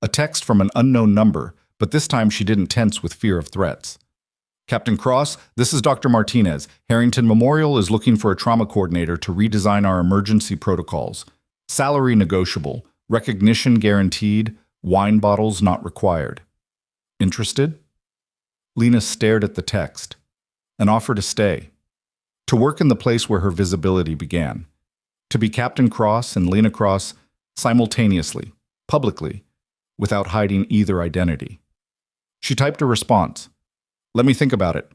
A text from an unknown number, but this time she didn't tense with fear of threats. Captain Cross, this is Dr. Martinez. Harrington Memorial is looking for a trauma coordinator to redesign our emergency protocols. Salary negotiable, recognition guaranteed, wine bottles not required. Interested? Lena stared at the text. An offer to stay. To work in the place where her visibility began. To be Captain Cross and Lena Cross simultaneously, publicly, without hiding either identity. She typed a response. Let me think about it.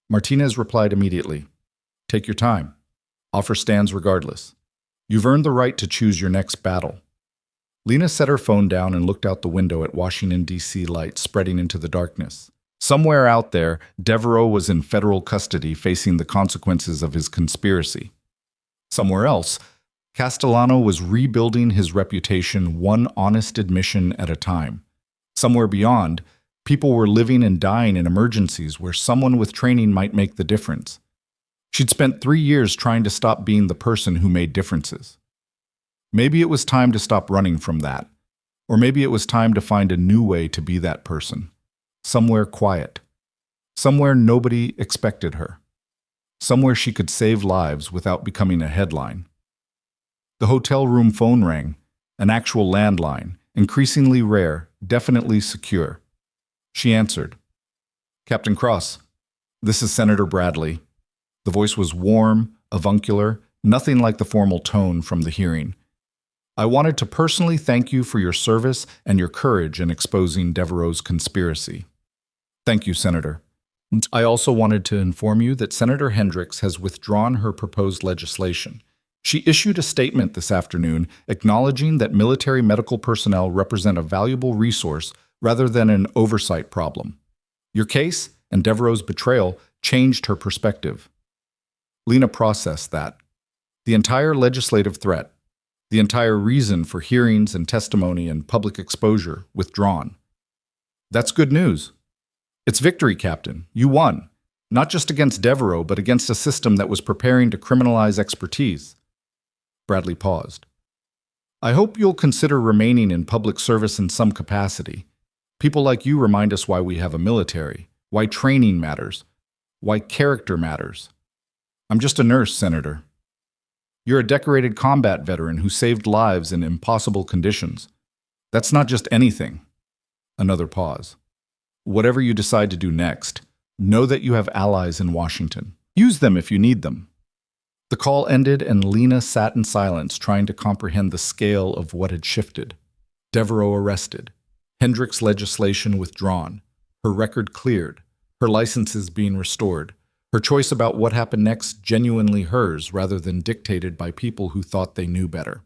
Martinez replied immediately. Take your time. Offer stands regardless. You've earned the right to choose your next battle. Lena set her phone down and looked out the window at Washington, D.C. lights spreading into the darkness. Somewhere out there, Devereaux was in federal custody facing the consequences of his conspiracy. Somewhere else, Castellano was rebuilding his reputation one honest admission at a time. Somewhere beyond, people were living and dying in emergencies where someone with training might make the difference. She'd spent 3 years trying to stop being the person who made differences. Maybe it was time to stop running from that. Or maybe it was time to find a new way to be that person. Somewhere quiet. Somewhere nobody expected her. Somewhere she could save lives without becoming a headline. The hotel room phone rang, an actual landline, increasingly rare, definitely secure. She answered. Captain Cross, this is Senator Bradley. The voice was warm, avuncular, nothing like the formal tone from the hearing. I wanted to personally thank you for your service and your courage in exposing Devereaux's conspiracy. Thank you, Senator. I also wanted to inform you that Senator Hendricks has withdrawn her proposed legislation. She issued a statement this afternoon acknowledging that military medical personnel represent a valuable resource rather than an oversight problem. Your case and Devereaux's betrayal changed her perspective. Lena processed that. The entire legislative threat, the entire reason for hearings and testimony and public exposure withdrawn. That's good news. It's victory, Captain. You won. Not just against Devereaux, but against a system that was preparing to criminalize expertise. Bradley paused. I hope you'll consider remaining in public service in some capacity. People like you remind us why we have a military, why training matters, why character matters. I'm just a nurse, Senator. You're a decorated combat veteran who saved lives in impossible conditions. That's not just anything. Another pause. Whatever you decide to do next, know that you have allies in Washington. Use them if you need them. The call ended and Lena sat in silence, trying to comprehend the scale of what had shifted. Devereaux arrested. Hendricks' legislation withdrawn. Her record cleared. Her licenses being restored. Her choice about what happened next genuinely hers rather than dictated by people who thought they knew better.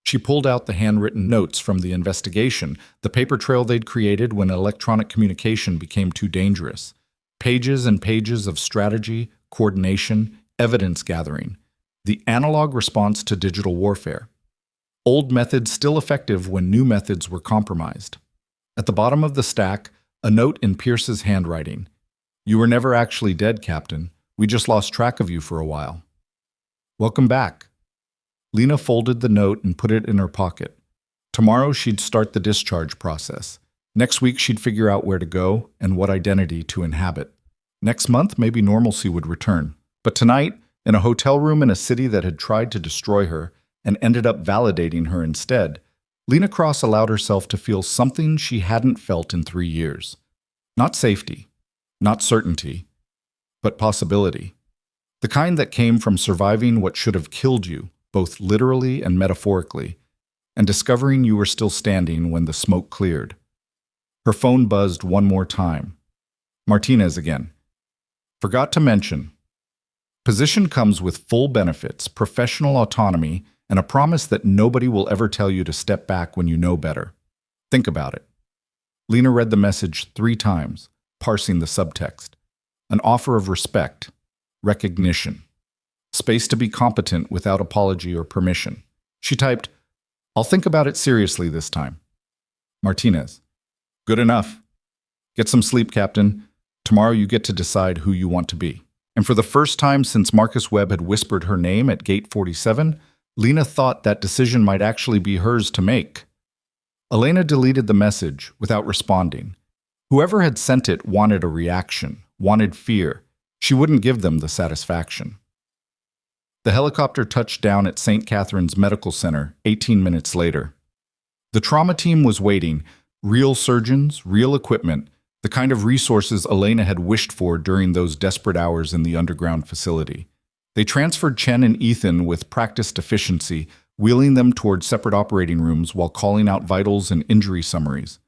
She pulled out the handwritten notes from the investigation, the paper trail they'd created when electronic communication became too dangerous. Pages and pages of strategy, coordination, evidence gathering. The analog response to digital warfare. Old methods still effective when new methods were compromised. At the bottom of the stack, a note in Pierce's handwriting. You were never actually dead, Captain. We just lost track of you for a while. Welcome back. Lena folded the note and put it in her pocket. Tomorrow she'd start the discharge process. Next week she'd figure out where to go and what identity to inhabit. Next month maybe normalcy would return. But tonight, in a hotel room in a city that had tried to destroy her and ended up validating her instead, Lena Cross allowed herself to feel something she hadn't felt in 3 years. Not safety, not certainty, but possibility. The kind that came from surviving what should have killed you, both literally and metaphorically, and discovering you were still standing when the smoke cleared. Her phone buzzed one more time. Martinez again. Forgot to mention. Position comes with full benefits, professional autonomy, and a promise that nobody will ever tell you to step back when you know better. Think about it. Lena read the message 3 times, parsing the subtext. An offer of respect, recognition, space to be competent without apology or permission. She typed, "I'll think about it seriously this time." Martinez, "Good enough. Get some sleep, Captain. Tomorrow you get to decide who you want to be." And for the first time since Marcus Webb had whispered her name at gate 47, Lena thought that decision might actually be hers to make. Elena deleted the message without responding. Whoever had sent it wanted a reaction, wanted fear. She wouldn't give them the satisfaction. The helicopter touched down at St. Catherine's Medical Center 18 minutes later. The trauma team was waiting, real surgeons, real equipment, the kind of resources Elena had wished for during those desperate hours in the underground facility. They transferred Chen and Ethan with practiced efficiency, wheeling them toward separate operating rooms while calling out vitals and injury summaries.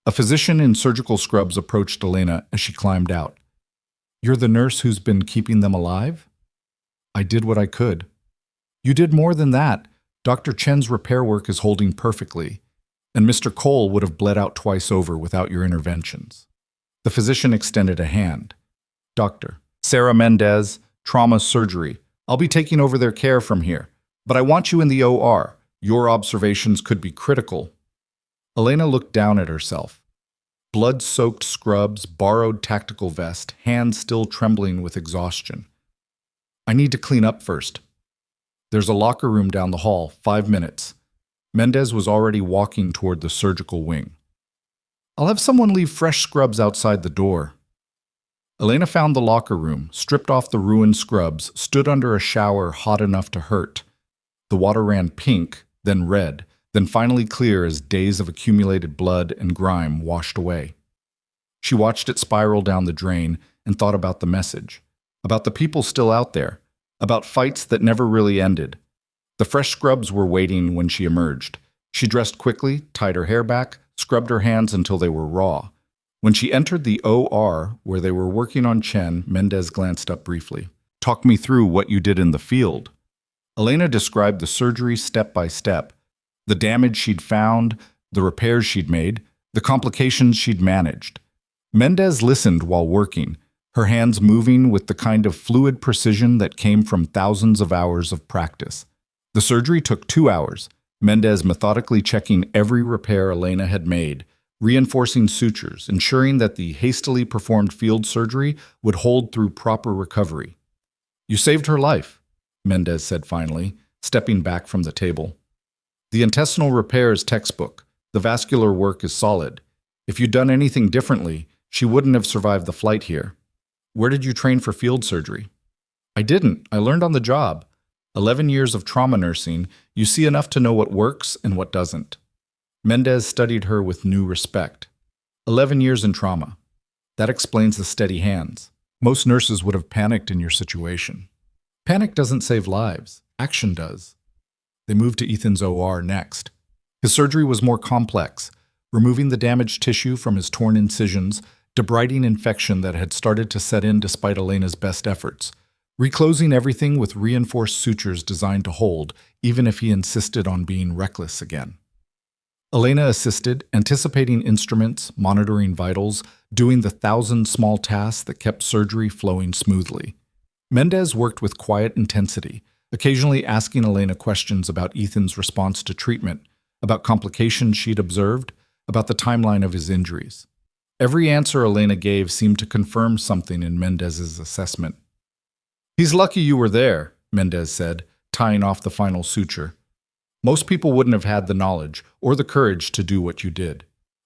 A physician in surgical scrubs approached Elena as she climbed out. "You're the nurse who's been keeping them alive?" "I did what I could." "You did more than that. Dr. Chen's repair work is holding perfectly, and Mr. Cole would have bled out twice over without your interventions." The physician extended a hand. "Doctor, Sarah Mendez, trauma surgery. I'll be taking over their care from here, but I want you in the OR. Your observations could be critical." Elena looked down at herself. Blood-soaked scrubs, borrowed tactical vest, hands still trembling with exhaustion. "I need to clean up first." "There's a locker room down the hall, 5 minutes." Mendez was already walking toward the surgical wing. "I'll have someone leave fresh scrubs outside the door." Elena found the locker room, stripped off the ruined scrubs, stood under a shower hot enough to hurt. The water ran pink, then red, then finally clear as days of accumulated blood and grime washed away. She watched it spiral down the drain and thought about the message, about the people still out there, about fights that never really ended. The fresh scrubs were waiting when she emerged. She dressed quickly, tied her hair back, scrubbed her hands until they were raw. When she entered the OR, where they were working on Chen, Mendez glanced up briefly. "Talk me through what you did in the field." Elena described the surgery step by step, the damage she'd found, the repairs she'd made, the complications she'd managed. Mendez listened while working, her hands moving with the kind of fluid precision that came from thousands of hours of practice. The surgery took 2 hours, Mendez methodically checking every repair Elena had made, reinforcing sutures, ensuring that the hastily performed field surgery would hold through proper recovery. "You saved her life," Mendez said finally, stepping back from the table. "The intestinal repair is textbook. The vascular work is solid. If you'd done anything differently, she wouldn't have survived the flight here. Where did you train for field surgery?" "I didn't. I learned on the job. 11 years of trauma nursing, you see enough to know what works and what doesn't." Mendez studied her with new respect. 11 years in trauma. That explains the steady hands. Most nurses would have panicked in your situation. Panic doesn't save lives. Action does. They moved to Ethan's OR next. His surgery was more complex, removing the damaged tissue from his torn incisions, debriding infection that had started to set in despite Elena's best efforts, reclosing everything with reinforced sutures designed to hold, even if he insisted on being reckless again. Elena assisted, anticipating instruments, monitoring vitals, doing the 1,000 small tasks that kept surgery flowing smoothly. Mendez worked with quiet intensity, occasionally asking Elena questions about Ethan's response to treatment, about complications she'd observed, about the timeline of his injuries. Every answer Elena gave seemed to confirm something in Mendez's assessment. "He's lucky you were there," Mendez said, tying off the final suture. "Most people wouldn't have had the knowledge or the courage to do what you did.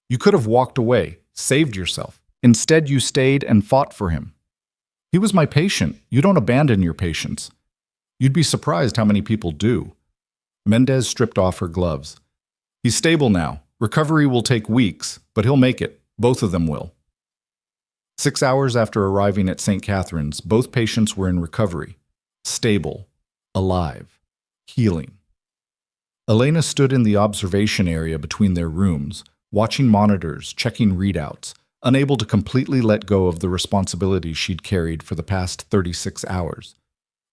You could have walked away, saved yourself. Instead, you stayed and fought for him. He was my patient. You don't abandon your patients. You'd be surprised how many people do." Mendez stripped off her gloves. "He's stable now. Recovery will take weeks, but he'll make it. Both of them will." 6 hours after arriving at St. Catherine's, both patients were in recovery. Stable. Alive. Healing. Elena stood in the observation area between their rooms, watching monitors, checking readouts, unable to completely let go of the responsibility she'd carried for the past 36 hours.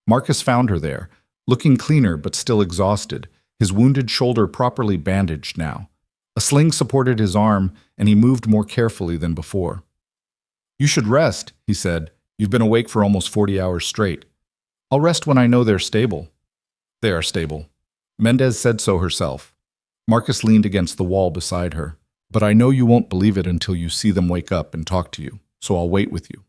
Marcus found her there, looking cleaner but still exhausted, his wounded shoulder properly bandaged now. A sling supported his arm, and he moved more carefully than before. "You should rest," he said. "You've been awake for almost 40 hours straight." "I'll rest when I know they're stable." "They are stable." Mendez said so herself. Marcus leaned against the wall beside her. "But I know you won't believe it until you see them wake up and talk to you, so I'll wait with you."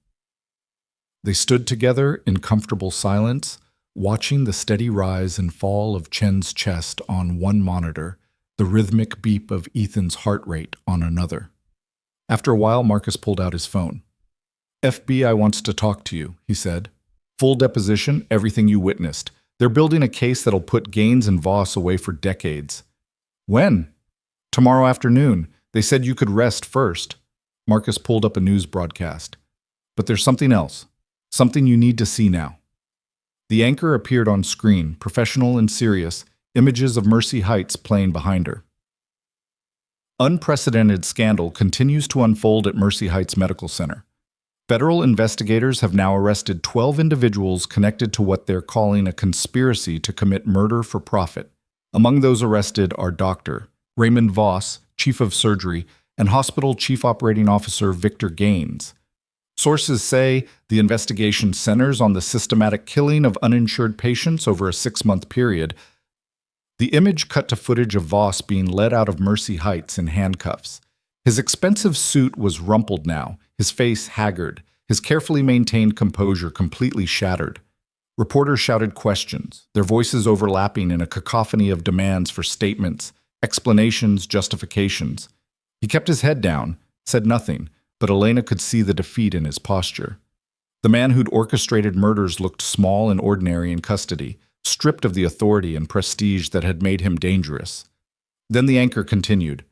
They stood together in comfortable silence, watching the steady rise and fall of Chen's chest on one monitor, the rhythmic beep of Ethan's heart rate on another. After a while, Marcus pulled out his phone. "FBI wants to talk to you," he said. "Full deposition, everything you witnessed. They're building a case that'll put Gaines and Voss away for decades." "When?" "Tomorrow afternoon. They said you could rest first." Marcus pulled up a news broadcast. "But there's something else. Something you need to see now." The anchor appeared on screen, professional and serious, images of Mercy Heights playing behind her. Unprecedented scandal continues to unfold at Mercy Heights Medical Center. Federal investigators have now arrested 12 individuals connected to what they're calling a conspiracy to commit murder for profit. Among those arrested are Dr. Raymond Voss, Chief of Surgery, and Hospital Chief Operating Officer Victor Gaines. Sources say the investigation centers on the systematic killing of uninsured patients over a 6-month period. The image cut to footage of Voss being led out of Mercy Heights in handcuffs. His expensive suit was rumpled now, his face haggard, his carefully maintained composure completely shattered. Reporters shouted questions, their voices overlapping in a cacophony of demands for statements, explanations, justifications. He kept his head down, said nothing, but Elena could see the defeat in his posture. The man who'd orchestrated murders looked small and ordinary in custody, stripped of the authority and prestige that had made him dangerous. Then the anchor continued.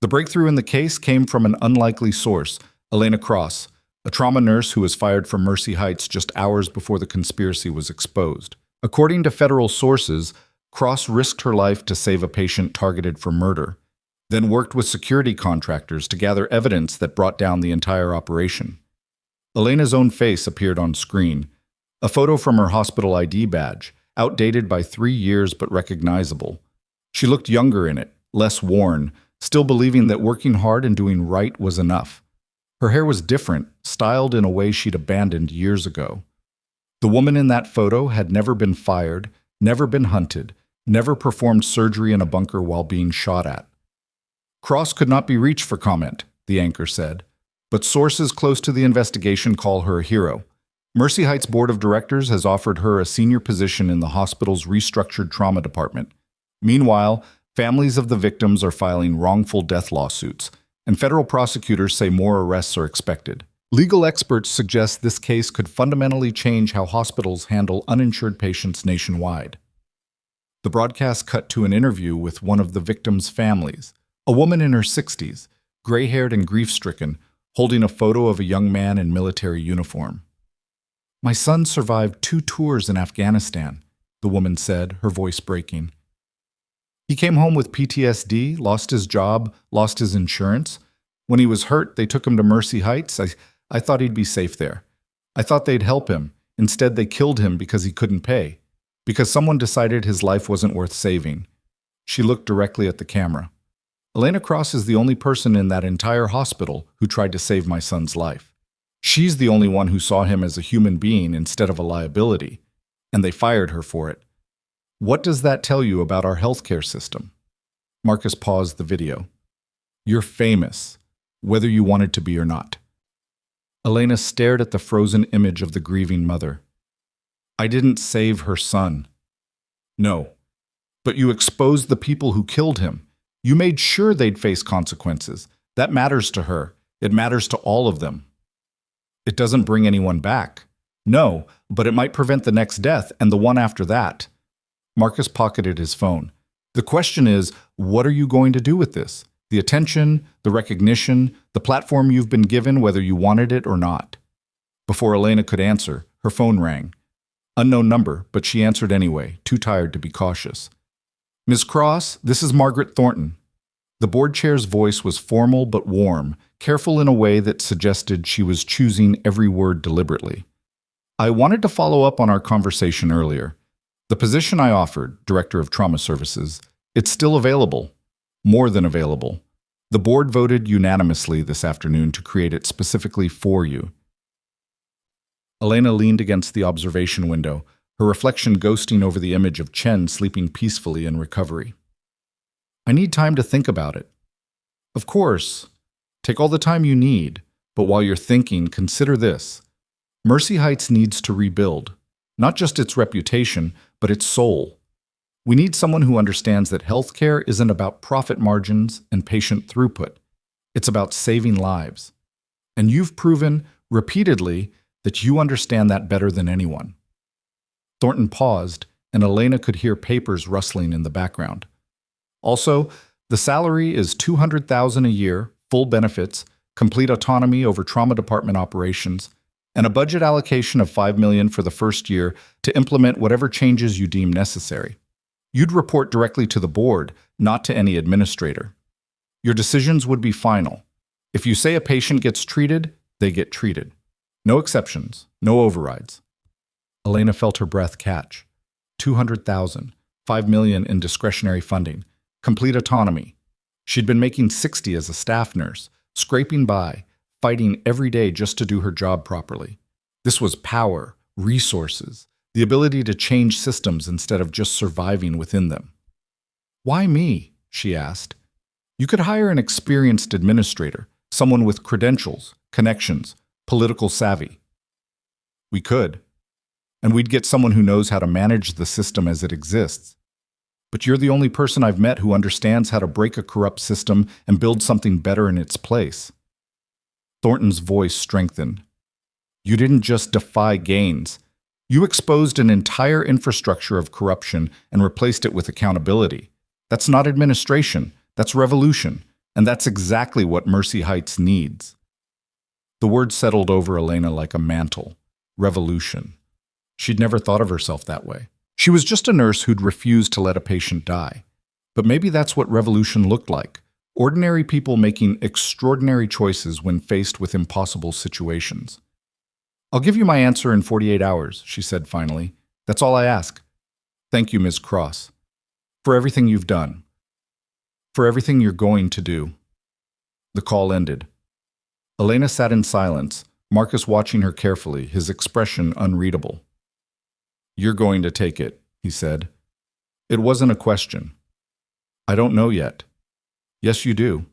The breakthrough in the case came from an unlikely source, Elena Cross, a trauma nurse who was fired from Mercy Heights just hours before the conspiracy was exposed. According to federal sources, Cross risked her life to save a patient targeted for murder, then worked with security contractors to gather evidence that brought down the entire operation. Elena's own face appeared on screen, a photo from her hospital ID badge, outdated by 3 years but recognizable. She looked younger in it, less worn, still believing that working hard and doing right was enough. Her hair was different, styled in a way she'd abandoned years ago. The woman in that photo had never been fired, never been hunted, never performed surgery in a bunker while being shot at. Cross could not be reached for comment, the anchor said, but sources close to the investigation call her a hero. Mercy Heights Board of Directors has offered her a senior position in the hospital's restructured trauma department. Meanwhile, families of the victims are filing wrongful death lawsuits, and federal prosecutors say more arrests are expected. Legal experts suggest this case could fundamentally change how hospitals handle uninsured patients nationwide. The broadcast cut to an interview with one of the victims' families, a woman in her 60s, gray-haired and grief-stricken, holding a photo of a young man in military uniform. "My son survived 2 tours in Afghanistan," the woman said, her voice breaking. "He came home with PTSD, lost his job, lost his insurance. When he was hurt, they took him to Mercy Heights. I thought he'd be safe there. I thought they'd help him. Instead, they killed him because he couldn't pay. Because someone decided his life wasn't worth saving." She looked directly at the camera. "Elena Cross is the only person in that entire hospital who tried to save my son's life. She's the only one who saw him as a human being instead of a liability, and they fired her for it. What does that tell you about our healthcare system?" Marcus paused the video. "You're famous, whether you wanted to be or not." Elena stared at the frozen image of the grieving mother. "I didn't save her son." "No, but you exposed the people who killed him. You made sure they'd face consequences. That matters to her. It matters to all of them." "It doesn't bring anyone back." "No, but it might prevent the next death and the one after that." Marcus pocketed his phone. "The question is, what are you going to do with this? The attention, the recognition, the platform you've been given whether you wanted it or not." Before Elena could answer, her phone rang. Unknown number, but she answered anyway, too tired to be cautious. "Ms. Cross, this is Margaret Thornton." The board chair's voice was formal but warm, careful in a way that suggested she was choosing every word deliberately. I wanted to follow up on our conversation earlier. The position I offered, Director of Trauma Services, it's still available. More than available. The board voted unanimously this afternoon to create it specifically for you. Elena leaned against the observation window, her reflection ghosting over the image of Chen sleeping peacefully in recovery. I need time to think about it. Of course. Take all the time you need, but while you're thinking, consider this. Mercy Heights needs to rebuild, not just its reputation, but its soul. We need someone who understands that healthcare isn't about profit margins and patient throughput. It's about saving lives. And you've proven, repeatedly, that you understand that better than anyone. Thornton paused, and Elena could hear papers rustling in the background. Also, the salary is $200,000 a year, full benefits, complete autonomy over trauma department operations, and a budget allocation of $5 million for the first year to implement whatever changes you deem necessary. You'd report directly to the board, not to any administrator. Your decisions would be final. If you say a patient gets treated, they get treated. No exceptions, no overrides. Elena felt her breath catch. $200,000, $5 million in discretionary funding, complete autonomy. She'd been making $60 as a staff nurse, scraping by, fighting every day just to do her job properly. This was power, resources, the ability to change systems instead of just surviving within them. Why me? She asked. You could hire an experienced administrator, someone with credentials, connections, political savvy. We could. And we'd get someone who knows how to manage the system as it exists. But you're the only person I've met who understands how to break a corrupt system and build something better in its place. Thornton's voice strengthened. You didn't just defy gains. You exposed an entire infrastructure of corruption and replaced it with accountability. That's not administration, that's revolution, and that's exactly what Mercy Heights needs. The word settled over Elena like a mantle. Revolution. She'd never thought of herself that way. She was just a nurse who'd refused to let a patient die. But maybe that's what revolution looked like. Ordinary people making extraordinary choices when faced with impossible situations. I'll give you my answer in 48 hours, she said finally. That's all I ask. Thank you, Ms. Cross, for everything you've done, for everything you're going to do. The call ended. Elena sat in silence, Marcus watching her carefully, his expression unreadable. You're going to take it, he said. It wasn't a question. I don't know yet. Yes, you do.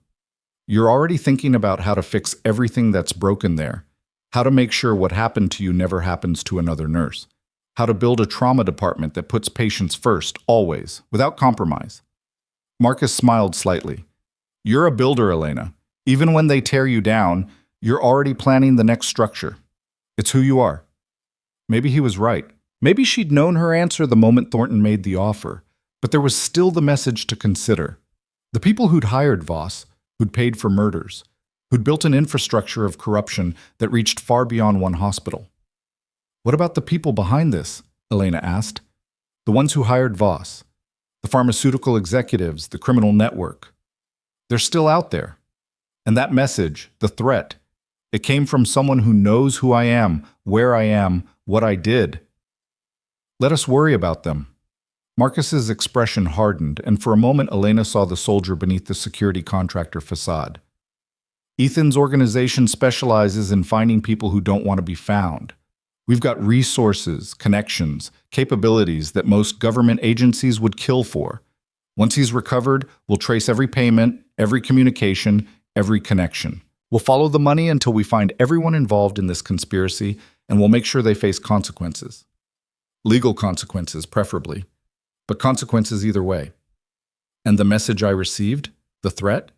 You're already thinking about how to fix everything that's broken there, how to make sure what happened to you never happens to another nurse, how to build a trauma department that puts patients first, always, without compromise. Marcus smiled slightly. You're a builder, Elena. Even when they tear you down, you're already planning the next structure. It's who you are. Maybe he was right. Maybe she'd known her answer the moment Thornton made the offer, but there was still the message to consider. The people who'd hired Voss, who'd paid for murders, who'd built an infrastructure of corruption that reached far beyond one hospital. What about the people behind this? Elena asked. The ones who hired Voss, the pharmaceutical executives, the criminal network. They're still out there. And that message, the threat, it came from someone who knows who I am, where I am, what I did. Let us worry about them. Marcus's expression hardened, and for a moment Elena saw the soldier beneath the security contractor facade. Ethan's organization specializes in finding people who don't want to be found. We've got resources, connections, capabilities that most government agencies would kill for. Once he's recovered, we'll trace every payment, every communication, every connection. We'll follow the money until we find everyone involved in this conspiracy, and we'll make sure they face consequences. Legal consequences, preferably, but consequences either way. And the message I received? The threat?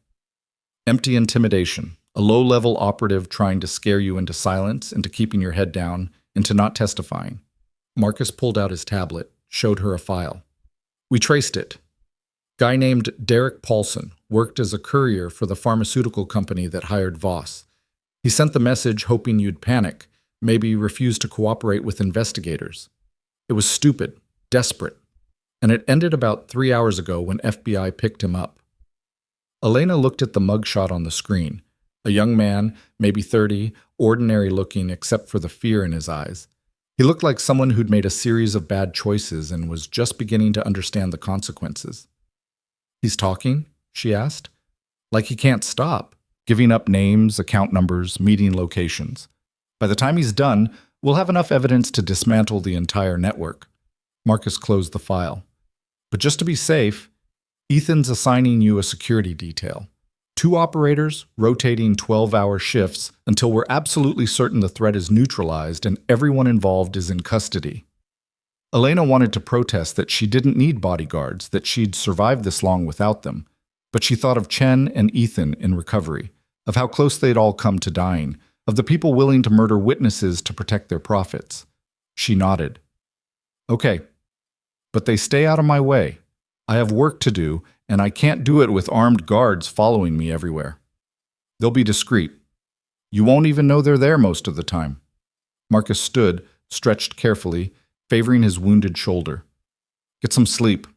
Empty intimidation, a low-level operative trying to scare you into silence, into keeping your head down, into not testifying. Marcus pulled out his tablet, showed her a file. We traced it. Guy named Derek Paulson worked as a courier for the pharmaceutical company that hired Voss. He sent the message hoping you'd panic, maybe refuse to cooperate with investigators. It was stupid, desperate, and it ended about 3 hours ago when FBI picked him up. Elena looked at the mugshot on the screen. A young man, maybe 30, ordinary looking except for the fear in his eyes. He looked like someone who'd made a series of bad choices and was just beginning to understand the consequences. "He's talking?" she asked. "Like he can't stop, giving up names, account numbers, meeting locations. By the time he's done, we'll have enough evidence to dismantle the entire network." Marcus closed the file. "But just to be safe, Ethan's assigning you a security detail. 2 operators rotating 12-hour shifts until we're absolutely certain the threat is neutralized and everyone involved is in custody." Elena wanted to protest that she didn't need bodyguards, that she'd survived this long without them. But she thought of Chen and Ethan in recovery, of how close they'd all come to dying, of the people willing to murder witnesses to protect their profits. She nodded. "Okay, but they stay out of my way. I have work to do, and I can't do it with armed guards following me everywhere. They'll be discreet. You won't even know they're there most of the time." Marcus stood, stretched carefully, favoring his wounded shoulder. "Get some sleep.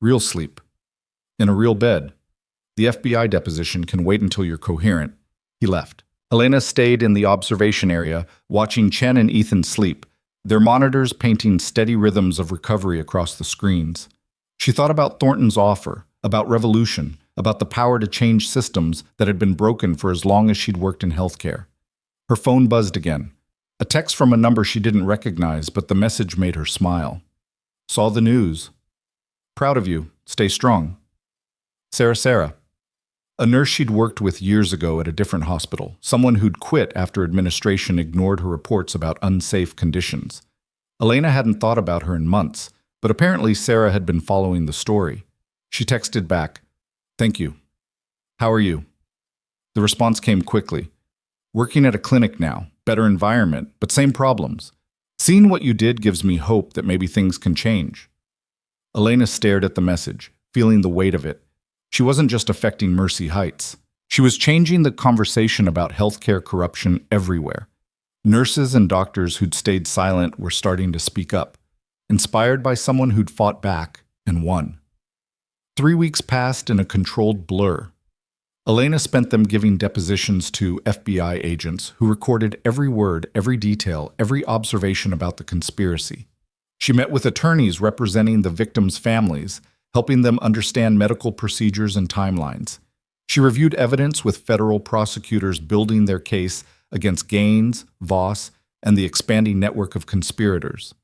Real sleep. In a real bed. The FBI deposition can wait until you're coherent." He left. Elena stayed in the observation area, watching Chen and Ethan sleep, their monitors painting steady rhythms of recovery across the screens. She thought about Thornton's offer, about revolution, about the power to change systems that had been broken for as long as she'd worked in healthcare. Her phone buzzed again. A text from a number she didn't recognize, but the message made her smile. "Saw the news. Proud of you. Stay strong. Sarah. A nurse she'd worked with years ago at a different hospital, someone who'd quit after administration ignored her reports about unsafe conditions. Elena hadn't thought about her in months, but apparently Sarah had been following the story. She texted back, "Thank you. How are you?" The response came quickly. "Working at a clinic now, better environment, but same problems. Seeing what you did gives me hope that maybe things can change." Elena stared at the message, feeling the weight of it. She wasn't just affecting Mercy Heights. She was changing the conversation about healthcare corruption everywhere. Nurses and doctors who'd stayed silent were starting to speak up, inspired by someone who'd fought back and won. 3 weeks passed in a controlled blur. Elena spent them giving depositions to FBI agents who recorded every word, every detail, every observation about the conspiracy. She met with attorneys representing the victims' families, helping them understand medical procedures and timelines. She reviewed evidence with federal prosecutors building their case against Gaines, Voss, and the expanding network of conspirators.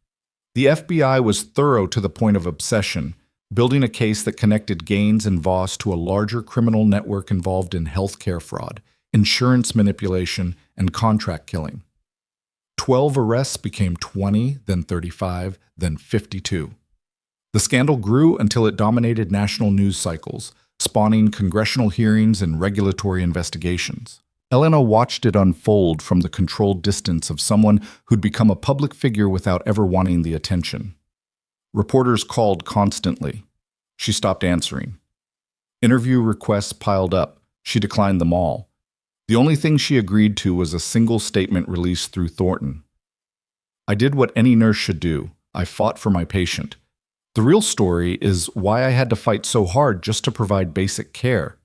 The FBI was thorough to the point of obsession, building a case that connected Gaines and Voss to a larger criminal network involved in healthcare fraud, insurance manipulation, and contract killing. 12 arrests became 20, then 35, then 52. The scandal grew until it dominated national news cycles, spawning congressional hearings and regulatory investigations. Elena watched it unfold from the controlled distance of someone who'd become a public figure without ever wanting the attention. Reporters called constantly. She stopped answering. Interview requests piled up. She declined them all. The only thing she agreed to was a single statement released through Thornton. "I did what any nurse should do. I fought for my patient. The real story is why I had to fight so hard just to provide basic care."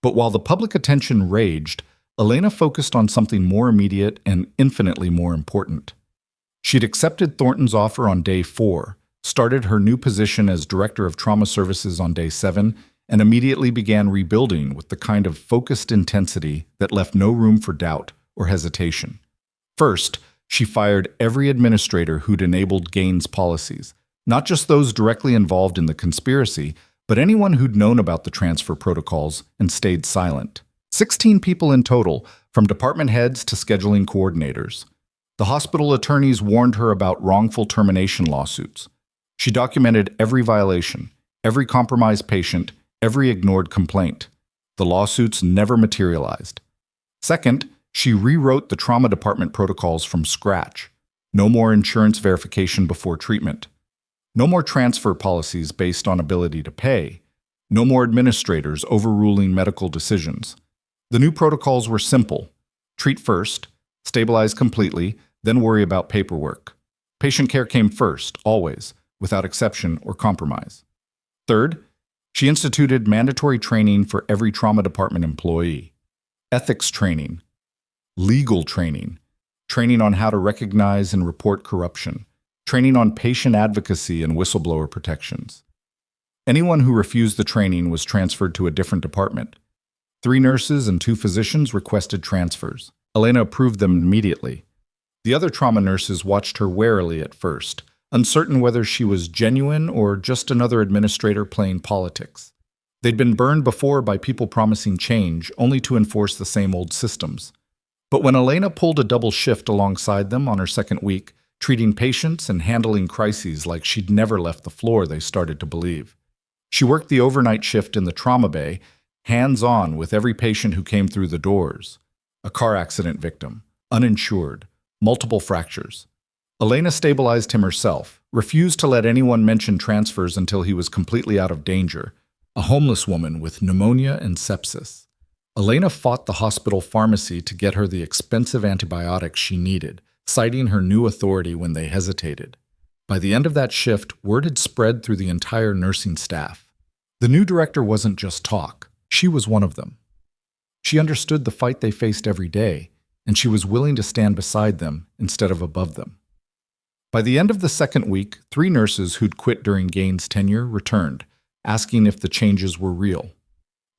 But while the public attention raged, Elena focused on something more immediate and infinitely more important. She'd accepted Thornton's offer on day 4, started her new position as Director of Trauma Services on day 7, and immediately began rebuilding with the kind of focused intensity that left no room for doubt or hesitation. First, she fired every administrator who'd enabled Gaines' policies, not just those directly involved in the conspiracy, but anyone who'd known about the transfer protocols and stayed silent. 16 people in total, from department heads to scheduling coordinators. The hospital attorneys warned her about wrongful termination lawsuits. She documented every violation, every compromised patient, every ignored complaint. The lawsuits never materialized. Second, she rewrote the trauma department protocols from scratch. No more insurance verification before treatment. No more transfer policies based on ability to pay. No more administrators overruling medical decisions. The new protocols were simple. Treat first, stabilize completely, then worry about paperwork. Patient care came first, always, without exception or compromise. Third, she instituted mandatory training for every trauma department employee. Ethics training. Legal training. training on how to recognize and report corruption, training on patient advocacy and whistleblower protections. Anyone who refused the training was transferred to a different department. 3 nurses and 2 physicians requested transfers. Elena approved them immediately. The other trauma nurses watched her warily at first, uncertain whether she was genuine or just another administrator playing politics. They'd been burned before by people promising change, only to enforce the same old systems. But when Elena pulled a double shift alongside them on her second week, treating patients and handling crises like she'd never left the floor, they started to believe. She worked the overnight shift in the trauma bay, hands-on with every patient who came through the doors. A car accident victim, uninsured, multiple fractures. Elena stabilized him herself, refused to let anyone mention transfers until he was completely out of danger. A homeless woman with pneumonia and sepsis. Elena fought the hospital pharmacy to get her the expensive antibiotics she needed, citing her new authority when they hesitated. By the end of that shift, word had spread through the entire nursing staff. The new director wasn't just talk. She was one of them. She understood the fight they faced every day, and she was willing to stand beside them instead of above them. By the end of the second week, 3 nurses who'd quit during Gaines' tenure returned, asking if the changes were real.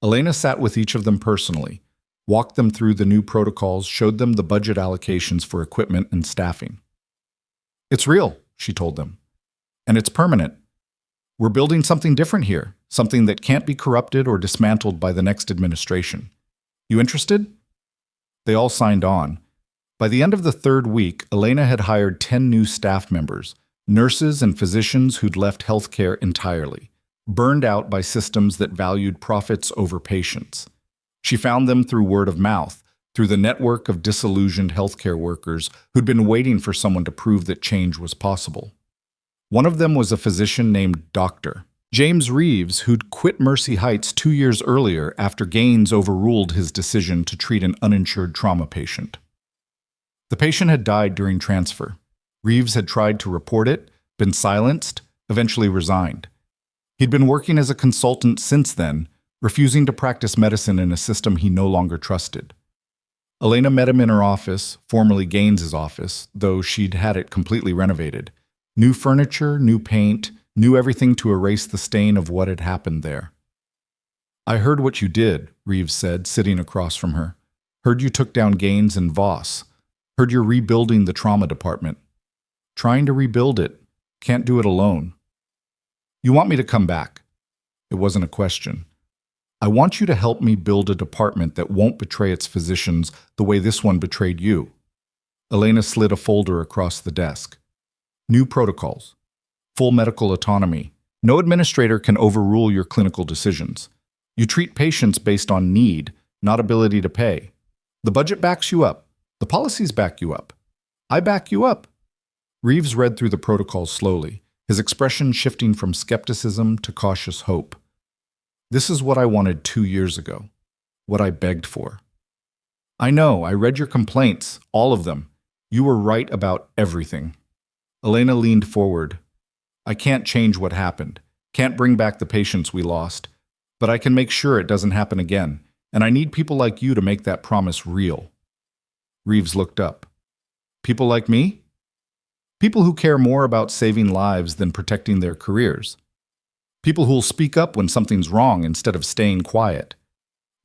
Elena sat with each of them personally, walked them through the new protocols, showed them the budget allocations for equipment and staffing. "It's real," she told them, "and it's permanent. We're building something different here, something that can't be corrupted or dismantled by the next administration. You interested?" They all signed on. By the end of the 3rd week, Elena had hired 10 new staff members, nurses and physicians who'd left healthcare entirely, burned out by systems that valued profits over patients. She found them through word of mouth, through the network of disillusioned healthcare workers who'd been waiting for someone to prove that change was possible. One of them was a physician named Dr. James Reeves, who'd quit Mercy Heights 2 years earlier after Gaines overruled his decision to treat an uninsured trauma patient. The patient had died during transfer. Reeves had tried to report it, been silenced, eventually resigned. He'd been working as a consultant since then, refusing to practice medicine in a system he no longer trusted. Elena met him in her office, formerly Gaines's office, though she'd had it completely renovated. New furniture, new paint, new everything to erase the stain of what had happened there. "I heard what you did," Reeves said, sitting across from her. "Heard you took down Gaines and Voss. Heard you're rebuilding the trauma department. Trying to rebuild it. Can't do it alone. You want me to come back?" It wasn't a question. "I want you to help me build a department that won't betray its physicians the way this one betrayed you." Elena slid a folder across the desk. "New protocols. Full medical autonomy. No administrator can overrule your clinical decisions. You treat patients based on need, not ability to pay. The budget backs you up. The policies back you up. I back you up." Reeves read through the protocols slowly, his expression shifting from skepticism to cautious hope. "This is what I wanted 2 years ago. What I begged for. I know, I read your complaints, all of them. You were right about everything." Elena leaned forward. "I can't change what happened, can't bring back the patients we lost, but I can make sure it doesn't happen again, and I need people like you to make that promise real." Reeves looked up. "People like me?" "People who care more about saving lives than protecting their careers. People who'll speak up when something's wrong instead of staying quiet.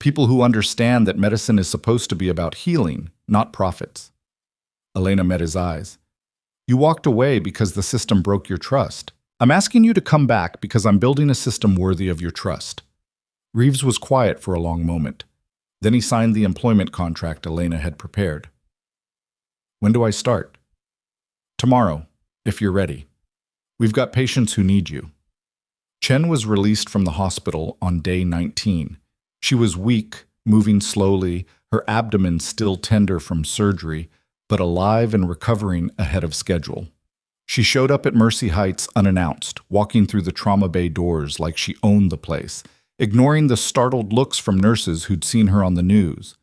People who understand that medicine is supposed to be about healing, not profits." Elena met his eyes. "You walked away because the system broke your trust. I'm asking you to come back because I'm building a system worthy of your trust." Reeves was quiet for a long moment. Then he signed the employment contract Elena had prepared. "When do I start?" "Tomorrow, if you're ready. We've got patients who need you." Chen was released from the hospital on day 19. She was weak, moving slowly, her abdomen still tender from surgery, but alive and recovering ahead of schedule. She showed up at Mercy Heights unannounced, walking through the trauma bay doors like she owned the place, ignoring the startled looks from nurses who'd seen her on the news.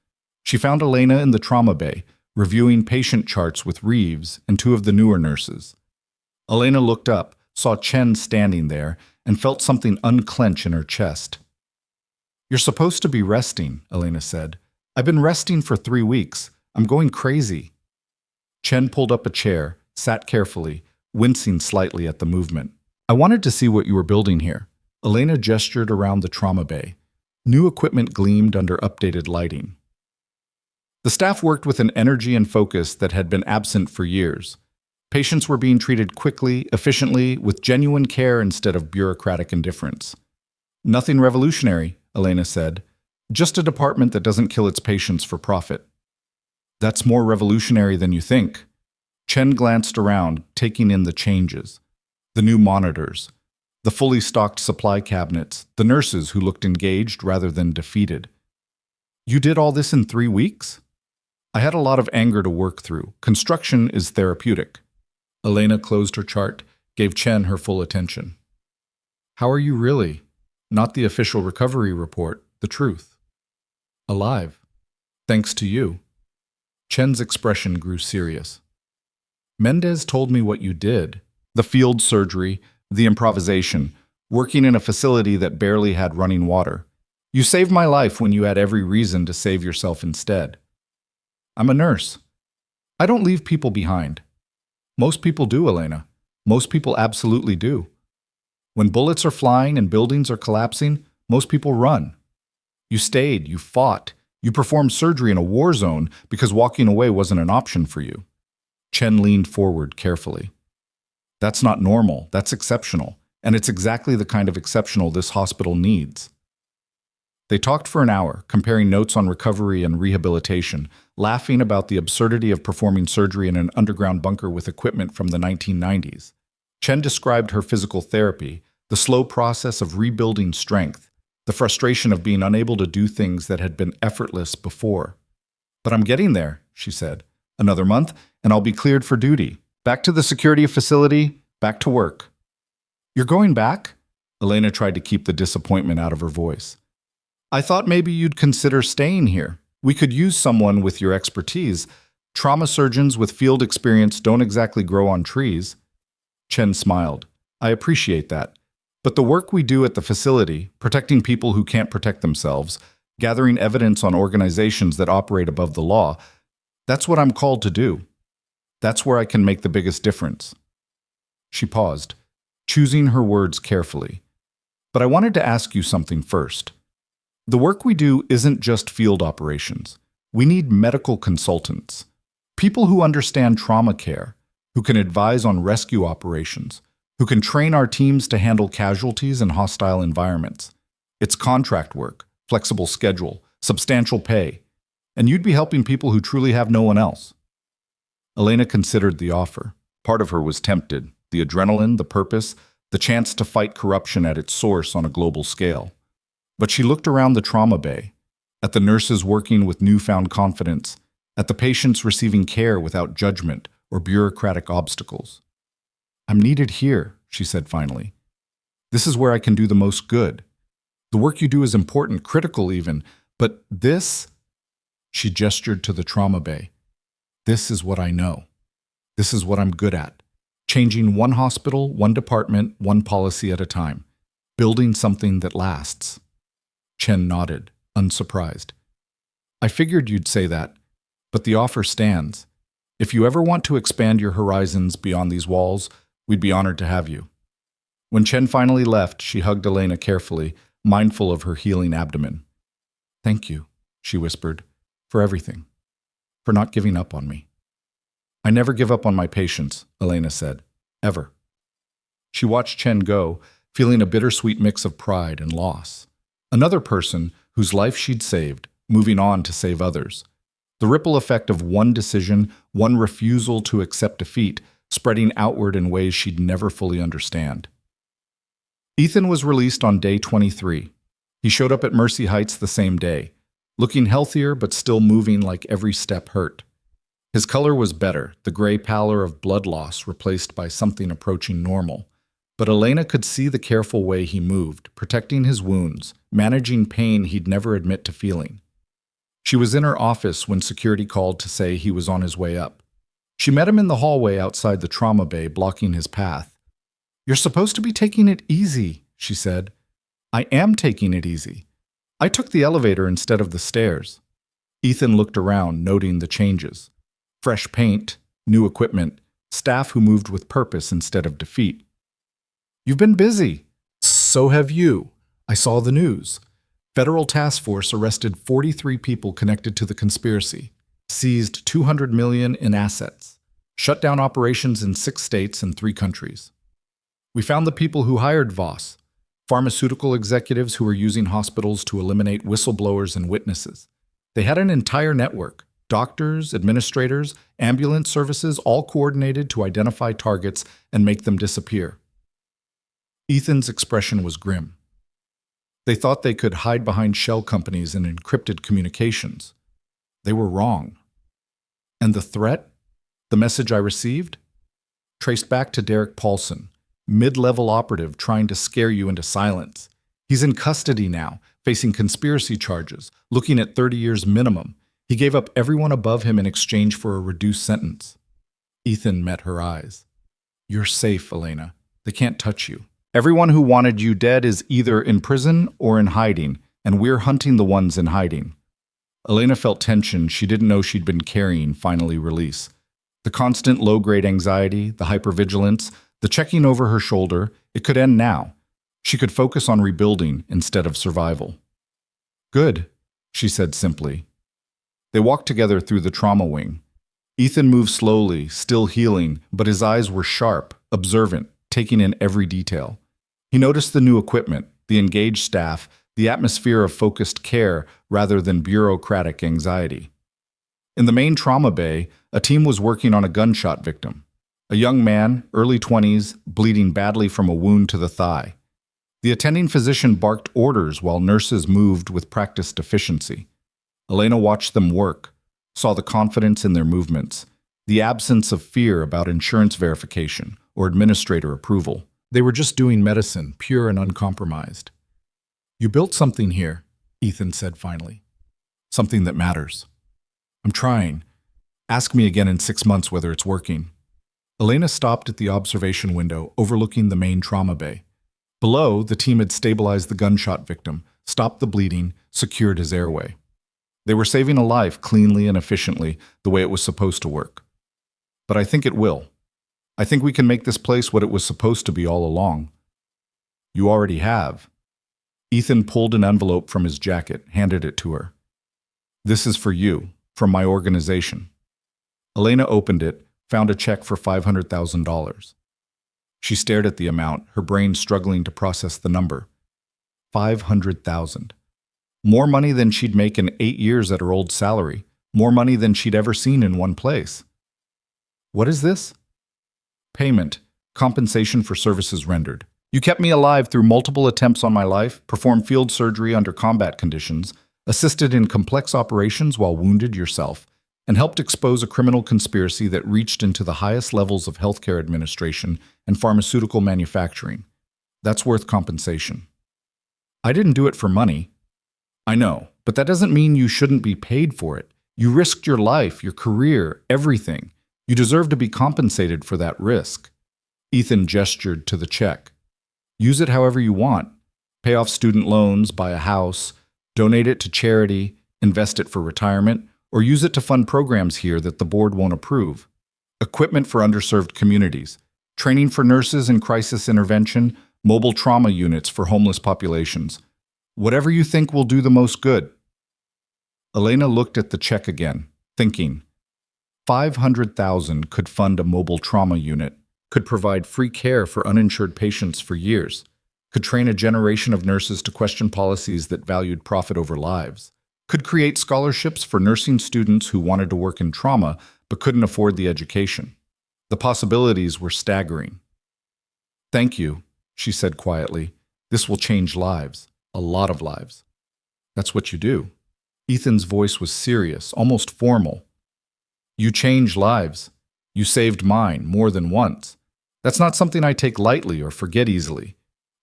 She found Elena in the trauma bay, reviewing patient charts with Reeves and 2 of the newer nurses. Elena looked up, saw Chen standing there, and felt something unclench in her chest. "You're supposed to be resting," Elena said. "I've been resting for 3 weeks. I'm going crazy." Chen pulled up a chair, sat carefully, wincing slightly at the movement. I wanted to see what you were building here. Elena gestured around the trauma bay. New equipment gleamed under updated lighting. The staff worked with an energy and focus that had been absent for years. Patients were being treated quickly, efficiently, with genuine care instead of bureaucratic indifference. Nothing revolutionary, Elena said. Just a department that doesn't kill its patients for profit. That's more revolutionary than you think. Chen glanced around, taking in the changes. The new monitors, the fully stocked supply cabinets, the nurses who looked engaged rather than defeated. You did all this in 3 weeks? I had a lot of anger to work through. Construction is therapeutic. Elena closed her chart, gave Chen her full attention. How are you really? Not the official recovery report, the truth. Alive. Thanks to you. Chen's expression grew serious. Mendez told me what you did. The field surgery, the improvisation, working in a facility that barely had running water. You saved my life when you had every reason to save yourself instead. I'm a nurse. I don't leave people behind. Most people do, Elena. Most people absolutely do. When bullets are flying and buildings are collapsing, most people run. You stayed, you fought, you performed surgery in a war zone because walking away wasn't an option for you. Chen leaned forward carefully. That's not normal, that's exceptional, and it's exactly the kind of exceptional this hospital needs. They talked for an hour, comparing notes on recovery and rehabilitation, laughing about the absurdity of performing surgery in an underground bunker with equipment from the 1990s. Chen described her physical therapy, the slow process of rebuilding strength, the frustration of being unable to do things that had been effortless before. But I'm getting there, she said. Another month, and I'll be cleared for duty. Back to the security facility, back to work. You're going back? Elena tried to keep the disappointment out of her voice. I thought maybe you'd consider staying here. We could use someone with your expertise. Trauma surgeons with field experience don't exactly grow on trees. Chen smiled. I appreciate that. But the work we do at the facility, protecting people who can't protect themselves, gathering evidence on organizations that operate above the law, that's what I'm called to do. That's where I can make the biggest difference. She paused, choosing her words carefully. But I wanted to ask you something first. The work we do isn't just field operations. We need medical consultants, people who understand trauma care, who can advise on rescue operations, who can train our teams to handle casualties in hostile environments. It's contract work, flexible schedule, substantial pay, and you'd be helping people who truly have no one else. Elena considered the offer. Part of her was tempted, the adrenaline, the purpose, the chance to fight corruption at its source on a global scale. But she looked around the trauma bay, at the nurses working with newfound confidence, at the patients receiving care without judgment or bureaucratic obstacles. I'm needed here, she said finally. This is where I can do the most good. The work you do is important, critical even, but this, she gestured to the trauma bay, this is what I know. This is what I'm good at. Changing one hospital, one department, one policy at a time. Building something that lasts. Chen nodded, unsurprised. I figured you'd say that, but the offer stands. If you ever want to expand your horizons beyond these walls, we'd be honored to have you. When Chen finally left, she hugged Elena carefully, mindful of her healing abdomen. Thank you, she whispered, for everything, for not giving up on me. I never give up on my patients, Elena said, ever. She watched Chen go, feeling a bittersweet mix of pride and loss. Another person whose life she'd saved, moving on to save others. The ripple effect of one decision, one refusal to accept defeat, spreading outward in ways she'd never fully understand. Ethan was released on day 23. He showed up at Mercy Heights the same day, looking healthier but still moving like every step hurt. His color was better, the gray pallor of blood loss replaced by something approaching normal. But Elena could see the careful way he moved, protecting his wounds, managing pain he'd never admit to feeling. She was in her office when security called to say he was on his way up. She met him in the hallway outside the trauma bay, blocking his path. You're supposed to be taking it easy, she said. I am taking it easy. I took the elevator instead of the stairs. Ethan looked around, noting the changes. Fresh paint, new equipment, staff who moved with purpose instead of defeat. You've been busy. So have you. I saw the news. Federal task force arrested 43 people connected to the conspiracy, seized $200 million in assets, shut down operations in 6 states and 3 countries. We found the people who hired Voss, pharmaceutical executives who were using hospitals to eliminate whistleblowers and witnesses. They had an entire network, doctors, administrators, ambulance services, all coordinated to identify targets and make them disappear. Ethan's expression was grim. They thought they could hide behind shell companies and encrypted communications. They were wrong. And the threat? The message I received? Traced back to Derek Paulson, mid-level operative trying to scare you into silence. He's in custody now, facing conspiracy charges, looking at 30 years minimum. He gave up everyone above him in exchange for a reduced sentence. Ethan met her eyes. You're safe, Elena. They can't touch you. Everyone who wanted you dead is either in prison or in hiding, and we're hunting the ones in hiding. Elena felt tension she didn't know she'd been carrying finally release. The constant low-grade anxiety, the hypervigilance, the checking over her shoulder, it could end now. She could focus on rebuilding instead of survival. Good, she said simply. They walked together through the trauma wing. Ethan moved slowly, still healing, but his eyes were sharp, observant, taking in every detail. He noticed the new equipment, the engaged staff, the atmosphere of focused care rather than bureaucratic anxiety. In the main trauma bay, a team was working on a gunshot victim. A young man, early 20s, bleeding badly from a wound to the thigh. The attending physician barked orders while nurses moved with practiced efficiency. Elena watched them work, saw the confidence in their movements, the absence of fear about insurance verification or administrator approval. They were just doing medicine, pure and uncompromised. You built something here, Ethan said finally. Something that matters. I'm trying. Ask me again in 6 months whether it's working. Elena stopped at the observation window overlooking the main trauma bay. Below, the team had stabilized the gunshot victim, stopped the bleeding, secured his airway. They were saving a life cleanly and efficiently, the way it was supposed to work. But I think it will. I think we can make this place what it was supposed to be all along. You already have. Ethan pulled an envelope from his jacket, handed it to her. This is for you, from my organization. Elena opened it, found a check for $500,000. She stared at the amount, her brain struggling to process the number. $500,000. More money than she'd make in 8 years at her old salary. More money than she'd ever seen in one place. What is this? Payment. Compensation for services rendered. You kept me alive through multiple attempts on my life, performed field surgery under combat conditions, assisted in complex operations while wounded yourself, and helped expose a criminal conspiracy that reached into the highest levels of healthcare administration and pharmaceutical manufacturing. That's worth compensation. I didn't do it for money. I know, but that doesn't mean you shouldn't be paid for it. You risked your life, your career, everything. You deserve to be compensated for that risk. Ethan gestured to the check. Use it however you want. Pay off student loans, buy a house, donate it to charity, invest it for retirement, or use it to fund programs here that the board won't approve. Equipment for underserved communities, training for nurses in crisis intervention, mobile trauma units for homeless populations. Whatever you think will do the most good. Elena looked at the check again, thinking, $500,000 could fund a mobile trauma unit, could provide free care for uninsured patients for years, could train a generation of nurses to question policies that valued profit over lives, could create scholarships for nursing students who wanted to work in trauma but couldn't afford the education. The possibilities were staggering. Thank you, she said quietly. This will change lives, a lot of lives. That's what you do. Ethan's voice was serious, almost formal. You change lives. You saved mine more than once. That's not something I take lightly or forget easily.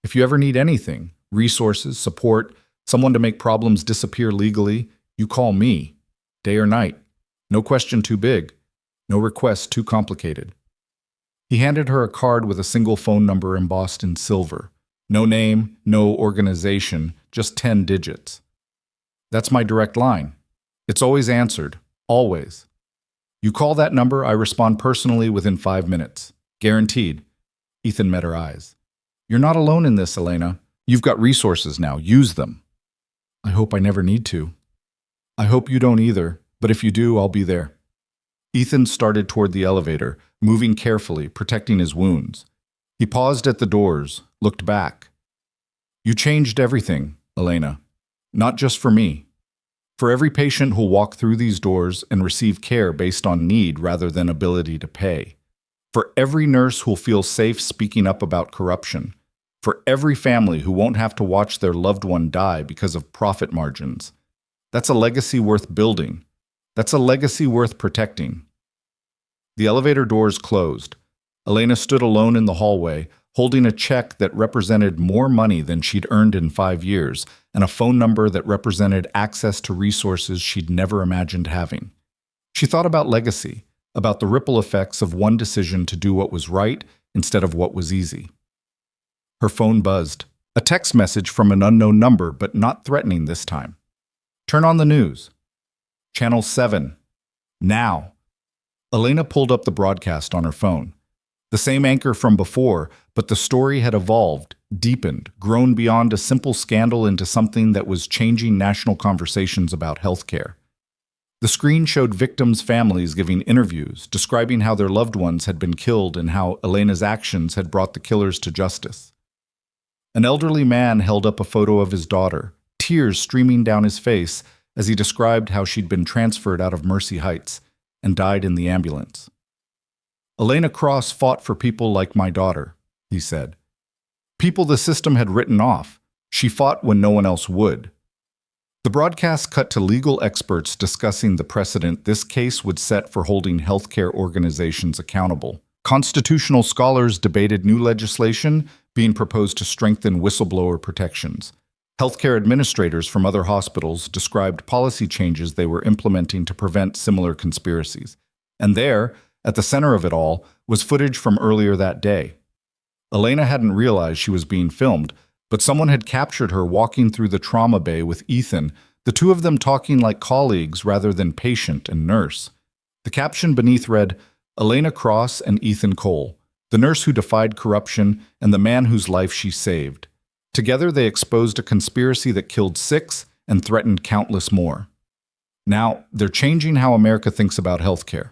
If you ever need anything, resources, support, someone to make problems disappear legally, you call me, day or night. No question too big, no request too complicated. He handed her a card with a single phone number embossed in silver. No name, no organization, just 10 digits. That's my direct line. It's always answered, always. You call that number, I respond personally within 5 minutes. Guaranteed. Ethan met her eyes. You're not alone in this, Elena. You've got resources now. Use them. I hope I never need to. I hope you don't either, but if you do, I'll be there. Ethan started toward the elevator, moving carefully, protecting his wounds. He paused at the doors, looked back. You changed everything, Elena. Not just for me. For every patient who'll walk through these doors and receive care based on need rather than ability to pay. For every nurse who'll feel safe speaking up about corruption. For every family who won't have to watch their loved one die because of profit margins. That's a legacy worth building. That's a legacy worth protecting. The elevator doors closed. Elena stood alone in the hallway, holding a check that represented more money than she'd earned in 5 years, and a phone number that represented access to resources she'd never imagined having. She thought about legacy, about the ripple effects of one decision to do what was right instead of what was easy. Her phone buzzed. A text message from an unknown number, but not threatening this time. Turn on the news. Channel 7. Now. Elena pulled up the broadcast on her phone. The same anchor from before, but the story had evolved, deepened, grown beyond a simple scandal into something that was changing national conversations about healthcare. The screen showed victims' families giving interviews, describing how their loved ones had been killed and how Elena's actions had brought the killers to justice. An elderly man held up a photo of his daughter, tears streaming down his face as he described how she'd been transferred out of Mercy Heights and died in the ambulance. Elena Cross fought for people like my daughter, he said. People the system had written off. She fought when no one else would. The broadcast cut to legal experts discussing the precedent this case would set for holding healthcare organizations accountable. Constitutional scholars debated new legislation being proposed to strengthen whistleblower protections. Healthcare administrators from other hospitals described policy changes they were implementing to prevent similar conspiracies. And there, at the center of it all, was footage from earlier that day. Elena hadn't realized she was being filmed, but someone had captured her walking through the trauma bay with Ethan, the two of them talking like colleagues rather than patient and nurse. The caption beneath read, Elena Cross and Ethan Cole, the nurse who defied corruption and the man whose life she saved. Together they exposed a conspiracy that killed 6 and threatened countless more. Now, they're changing how America thinks about healthcare.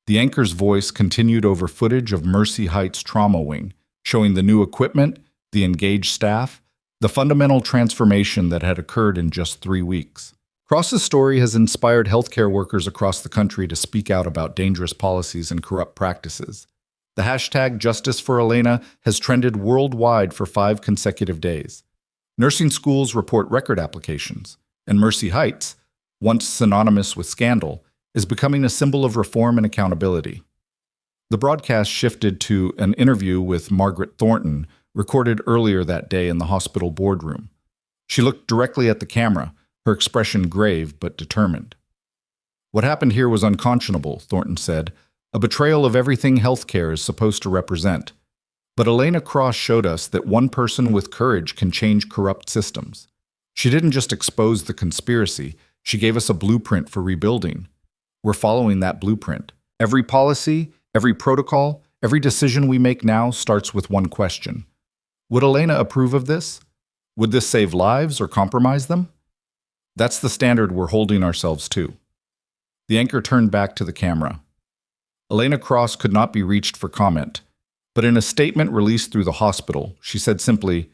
The anchor's voice continued over footage of Mercy Heights Trauma Wing, showing the new equipment, the engaged staff, the fundamental transformation that had occurred in just 3 weeks. Cross's story has inspired healthcare workers across the country to speak out about dangerous policies and corrupt practices. The hashtag Justice for Elena has trended worldwide for 5 consecutive days. Nursing schools report record applications, and Mercy Heights, once synonymous with scandal, is becoming a symbol of reform and accountability. The broadcast shifted to an interview with Margaret Thornton, recorded earlier that day in the hospital boardroom. She looked directly at the camera, her expression grave but determined. What happened here was unconscionable, Thornton said, a betrayal of everything healthcare is supposed to represent. But Elena Cross showed us that one person with courage can change corrupt systems. She didn't just expose the conspiracy, she gave us a blueprint for rebuilding. We're following that blueprint. Every policy, every protocol, every decision we make now starts with one question. Would Elena approve of this? Would this save lives or compromise them? That's the standard we're holding ourselves to. The anchor turned back to the camera. Elena Cross could not be reached for comment, but in a statement released through the hospital, she said simply,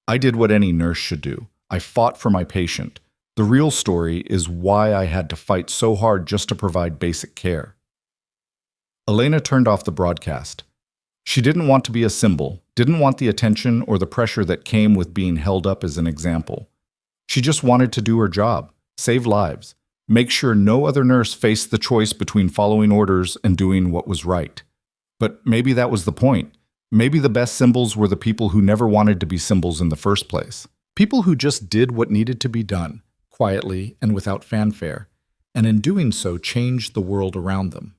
I did what any nurse should do. I fought for my patient. The real story is why I had to fight so hard just to provide basic care. Elena turned off the broadcast. She didn't want to be a symbol, didn't want the attention or the pressure that came with being held up as an example. She just wanted to do her job, save lives, make sure no other nurse faced the choice between following orders and doing what was right. But maybe that was the point. Maybe the best symbols were the people who never wanted to be symbols in the first place. People who just did what needed to be done, quietly and without fanfare, and in doing so changed the world around them.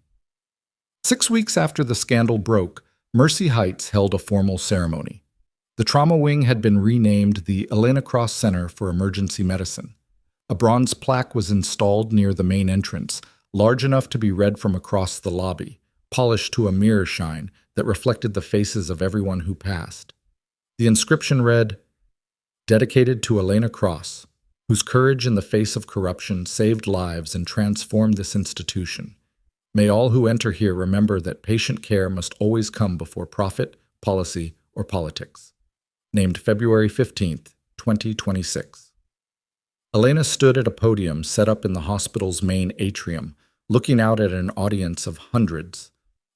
6 weeks after the scandal broke, Mercy Heights held a formal ceremony. The trauma wing had been renamed the Elena Cross Center for Emergency Medicine. A bronze plaque was installed near the main entrance, large enough to be read from across the lobby, polished to a mirror shine that reflected the faces of everyone who passed. The inscription read, "Dedicated to Elena Cross, whose courage in the face of corruption saved lives and transformed this institution. May all who enter here remember that patient care must always come before profit, policy, or politics." Named February 15th, 2026. Elena stood at a podium set up in the hospital's main atrium, looking out at an audience of hundreds.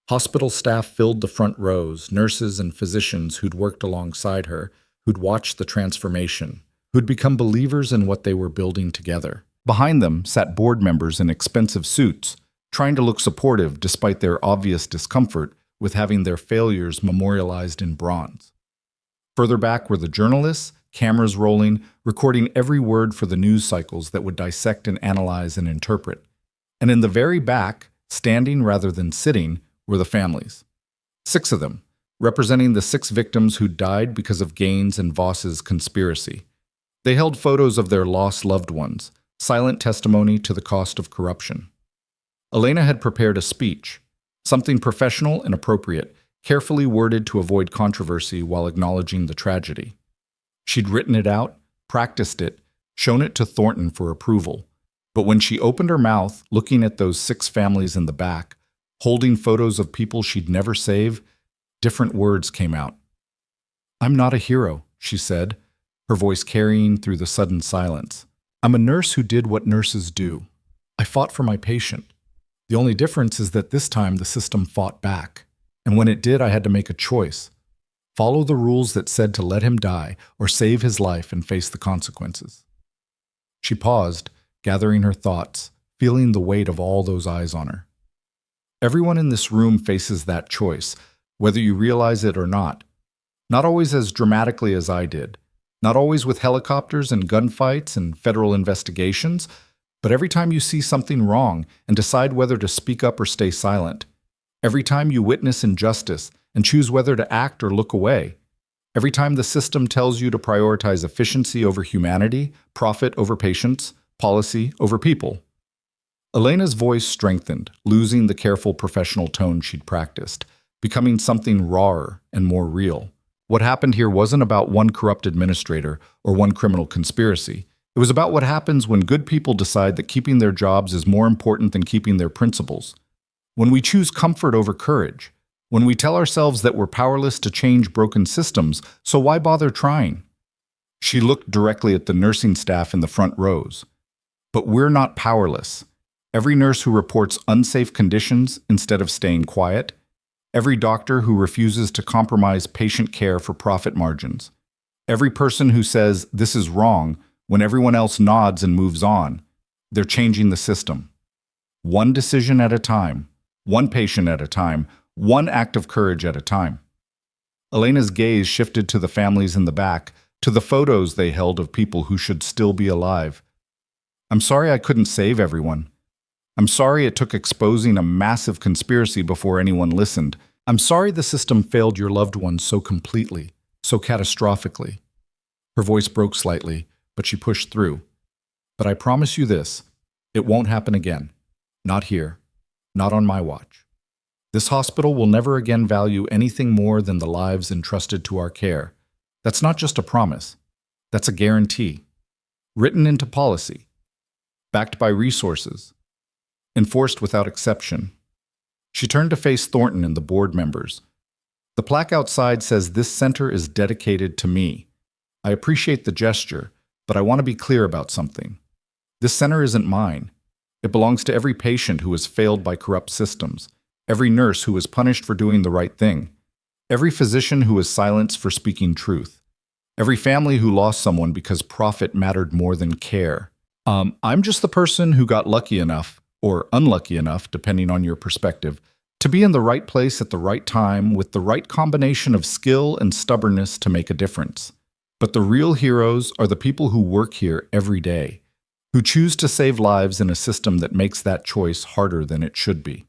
Hospital staff filled the front rows, nurses and physicians who'd worked alongside her, who'd watched the transformation, who'd become believers in what they were building together. Behind them sat board members in expensive suits, trying to look supportive despite their obvious discomfort with having their failures memorialized in bronze. Further back were the journalists, cameras rolling, recording every word for the news cycles that would dissect and analyze and interpret. And in the very back, standing rather than sitting, were the families. 6 of them, representing the 6 victims who died because of Gaines and Voss's conspiracy. They held photos of their lost loved ones, silent testimony to the cost of corruption. Elena had prepared a speech, something professional and appropriate, carefully worded to avoid controversy while acknowledging the tragedy. She'd written it out, practiced it, shown it to Thornton for approval. But when she opened her mouth, looking at those 6 families in the back, holding photos of people she'd never save, different words came out. "I'm not a hero," she said, her voice carrying through the sudden silence. "I'm a nurse who did what nurses do. I fought for my patient. The only difference is that this time the system fought back. And when it did, I had to make a choice. Follow the rules that said to let him die or save his life and face the consequences." She paused, gathering her thoughts, feeling the weight of all those eyes on her. Everyone in this room faces that choice, whether you realize it or not. Not always as dramatically as I did. Not always with helicopters and gunfights and federal investigations, but every time you see something wrong and decide whether to speak up or stay silent. Every time you witness injustice and choose whether to act or look away. Every time the system tells you to prioritize efficiency over humanity, profit over patients, policy over people. Elena's voice strengthened, losing the careful professional tone she'd practiced, becoming something rawer and more real. What happened here wasn't about one corrupt administrator or one criminal conspiracy. It was about what happens when good people decide that keeping their jobs is more important than keeping their principles. When we choose comfort over courage. When we tell ourselves that we're powerless to change broken systems, so why bother trying? She looked directly at the nursing staff in the front rows. But we're not powerless. Every nurse who reports unsafe conditions instead of staying quiet. Every doctor who refuses to compromise patient care for profit margins. Every person who says this is wrong when everyone else nods and moves on. They're changing the system. One decision at a time, one patient at a time, one act of courage at a time. Elena's gaze shifted to the families in the back, to the photos they held of people who should still be alive. "I'm sorry I couldn't save everyone. I'm sorry it took exposing a massive conspiracy before anyone listened. I'm sorry the system failed your loved ones so completely, so catastrophically." Her voice broke slightly, but she pushed through. "But I promise you this, it won't happen again. Not here. Not on my watch. This hospital will never again value anything more than the lives entrusted to our care. That's not just a promise. That's a guarantee. Written into policy. Backed by resources. Enforced without exception." She turned to face Thornton and the board members. "The plaque outside says this center is dedicated to me. I appreciate the gesture, but I want to be clear about something. This center isn't mine. It belongs to every patient who has failed by corrupt systems, every nurse who was punished for doing the right thing, every physician who was silenced for speaking truth, every family who lost someone because profit mattered more than care. I'm just the person who got lucky enough, or unlucky enough, depending on your perspective, to be in the right place at the right time with the right combination of skill and stubbornness to make a difference. But the real heroes are the people who work here every day, who choose to save lives in a system that makes that choice harder than it should be.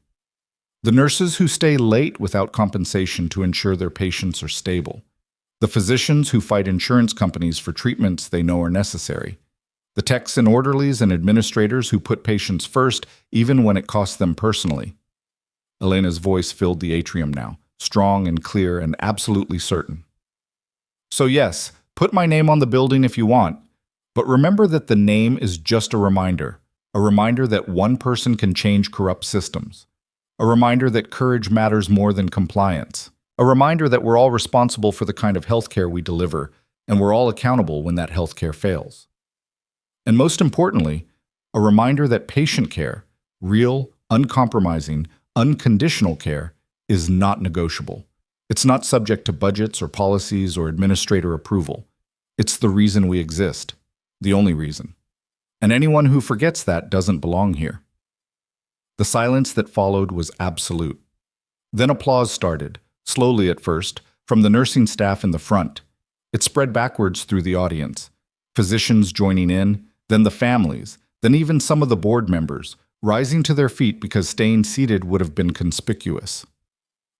The nurses who stay late without compensation to ensure their patients are stable. The physicians who fight insurance companies for treatments they know are necessary. The techs and orderlies and administrators who put patients first, even when it cost them personally. Elena's voice filled the atrium now, strong and clear and absolutely certain. So yes, put my name on the building if you want, but remember that the name is just a reminder that one person can change corrupt systems, a reminder that courage matters more than compliance, a reminder that we're all responsible for the kind of healthcare we deliver, and we're all accountable when that healthcare fails. And most importantly, a reminder that patient care, real, uncompromising, unconditional care, is not negotiable. It's not subject to budgets or policies or administrator approval. It's the reason we exist, the only reason. And anyone who forgets that doesn't belong here. The silence that followed was absolute. Then applause started, slowly at first, from the nursing staff in the front. It spread backwards through the audience, physicians joining in, then the families, then even some of the board members, rising to their feet because staying seated would have been conspicuous.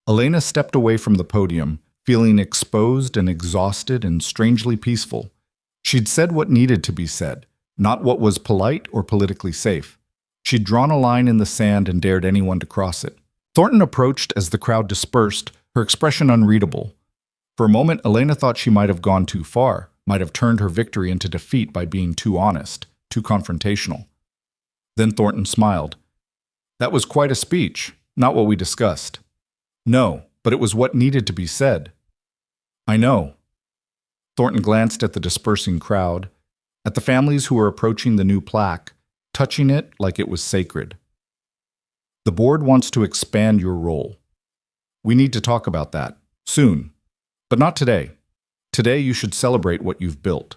Elena stepped away from the podium, feeling exposed and exhausted and strangely peaceful. She'd said what needed to be said, not what was polite or politically safe. She'd drawn a line in the sand and dared anyone to cross it. Thornton approached as the crowd dispersed, her expression unreadable. For a moment, Elena thought she might have gone too far, might have turned her victory into defeat by being too honest, too confrontational. Then Thornton smiled. That was quite a speech, not what we discussed. No, but it was what needed to be said. I know. Thornton glanced at the dispersing crowd, at the families who were approaching the new plaque, touching it like it was sacred. The board wants to expand your role. We need to talk about that, soon. But not today. Today you should celebrate what you've built.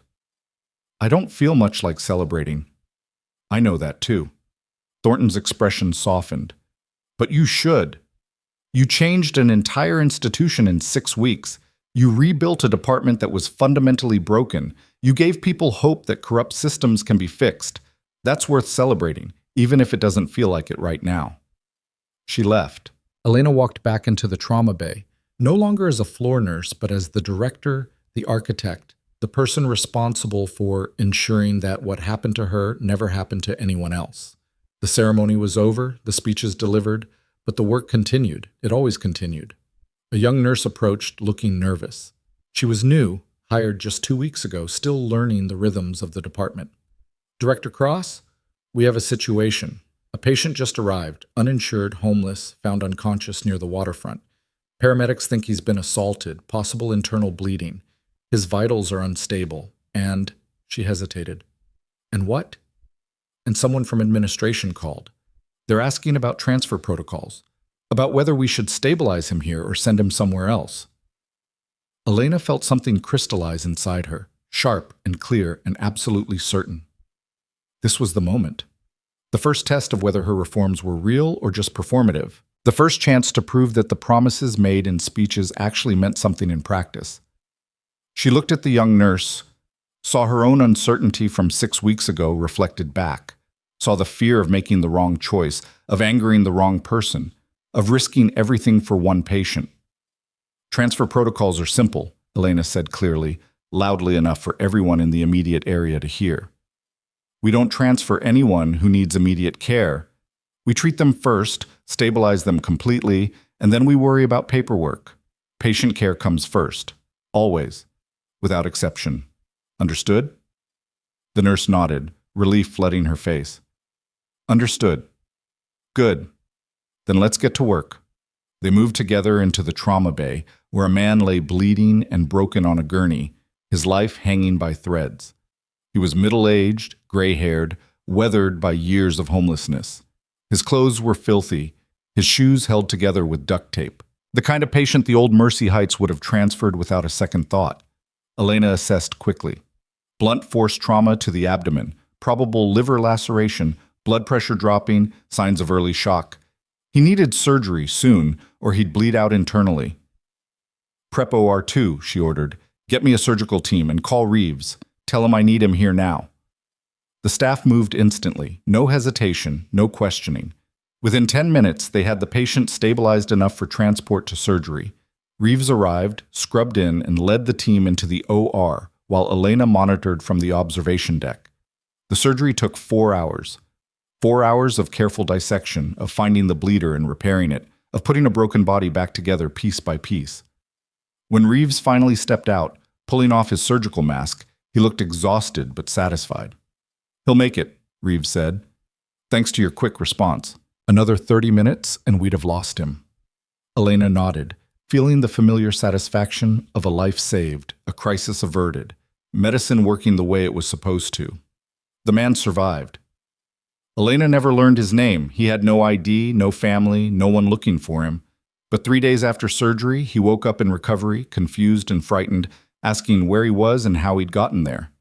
I don't feel much like celebrating. I know that too. Thornton's expression softened. But you should. You changed an entire institution in 6 weeks. You rebuilt a department that was fundamentally broken. You gave people hope that corrupt systems can be fixed. That's worth celebrating, even if it doesn't feel like it right now. She left. Elena walked back into the trauma bay, no longer as a floor nurse, but as the director, the architect, the person responsible for ensuring that what happened to her never happened to anyone else. The ceremony was over, the speeches delivered, but the work continued. It always continued. A young nurse approached, looking nervous. She was new, hired just 2 weeks ago, still learning the rhythms of the department. Director Cross, we have a situation. A patient just arrived, uninsured, homeless, found unconscious near the waterfront. Paramedics think he's been assaulted, possible internal bleeding. His vitals are unstable, and she hesitated. And what? And someone from administration called. They're asking about transfer protocols, about whether we should stabilize him here or send him somewhere else. Elena felt something crystallize inside her, sharp and clear and absolutely certain. This was the moment. The first test of whether her reforms were real or just performative. The first chance to prove that the promises made in speeches actually meant something in practice. She looked at the young nurse, saw her own uncertainty from 6 weeks ago reflected back, saw the fear of making the wrong choice, of angering the wrong person, of risking everything for one patient. Transfer protocols are simple, Elena said clearly, loudly enough for everyone in the immediate area to hear. We don't transfer anyone who needs immediate care. We treat them first, stabilize them completely, and then we worry about paperwork. Patient care comes first, always, without exception. Understood? The nurse nodded, relief flooding her face. Understood. Good. Then let's get to work. They moved together into the trauma bay, where a man lay bleeding and broken on a gurney, his life hanging by threads. He was middle-aged, gray-haired, weathered by years of homelessness. His clothes were filthy, his shoes held together with duct tape. The kind of patient the old Mercy Heights would have transferred without a second thought. Elena assessed quickly. Blunt force trauma to the abdomen, probable liver laceration, blood pressure dropping, signs of early shock. He needed surgery soon, or he'd bleed out internally. Prep OR2, she ordered. Get me a surgical team and call Reeves. Tell him I need him here now. The staff moved instantly, no hesitation, no questioning. Within 10 minutes, they had the patient stabilized enough for transport to surgery. Reeves arrived, scrubbed in, and led the team into the OR, while Elena monitored from the observation deck. The surgery took 4 hours. 4 hours of careful dissection, of finding the bleeder and repairing it, of putting a broken body back together piece by piece. When Reeves finally stepped out, pulling off his surgical mask, he looked exhausted but satisfied. "He'll make it," Reeves said. "Thanks to your quick response. Another 30 minutes and we'd have lost him." Elena nodded, feeling the familiar satisfaction of a life saved, a crisis averted, medicine working the way it was supposed to. The man survived. Elena never learned his name. He had no ID, no family, no one looking for him. But 3 days after surgery, he woke up in recovery, confused and frightened, asking where he was and how he'd gotten there.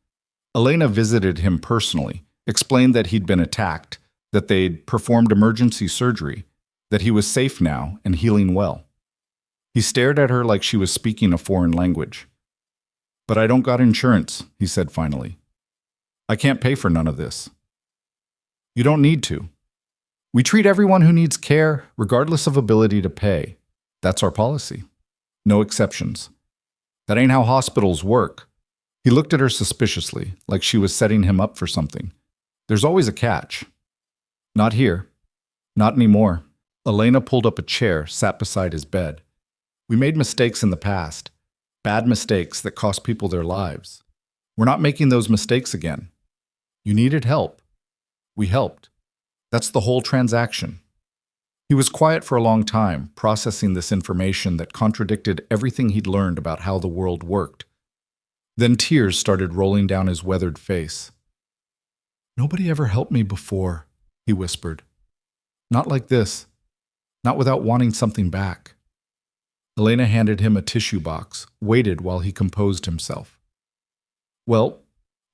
Elena visited him personally, explained that he'd been attacked, that they'd performed emergency surgery, that he was safe now and healing well. He stared at her like she was speaking a foreign language. "But I don't got insurance," he said finally. "I can't pay for none of this." "You don't need to. We treat everyone who needs care, regardless of ability to pay. That's our policy. No exceptions. That ain't how hospitals work." He looked at her suspiciously, like she was setting him up for something. "There's always a catch." "Not here. Not anymore." Elena pulled up a chair, sat beside his bed. "We made mistakes in the past. Bad mistakes that cost people their lives. We're not making those mistakes again. You needed help. We helped. That's the whole transaction." He was quiet for a long time, processing this information that contradicted everything he'd learned about how the world worked. Then tears started rolling down his weathered face. "Nobody ever helped me before," he whispered. "Not like this. Not without wanting something back." Elena handed him a tissue box, waited while he composed himself. "Well,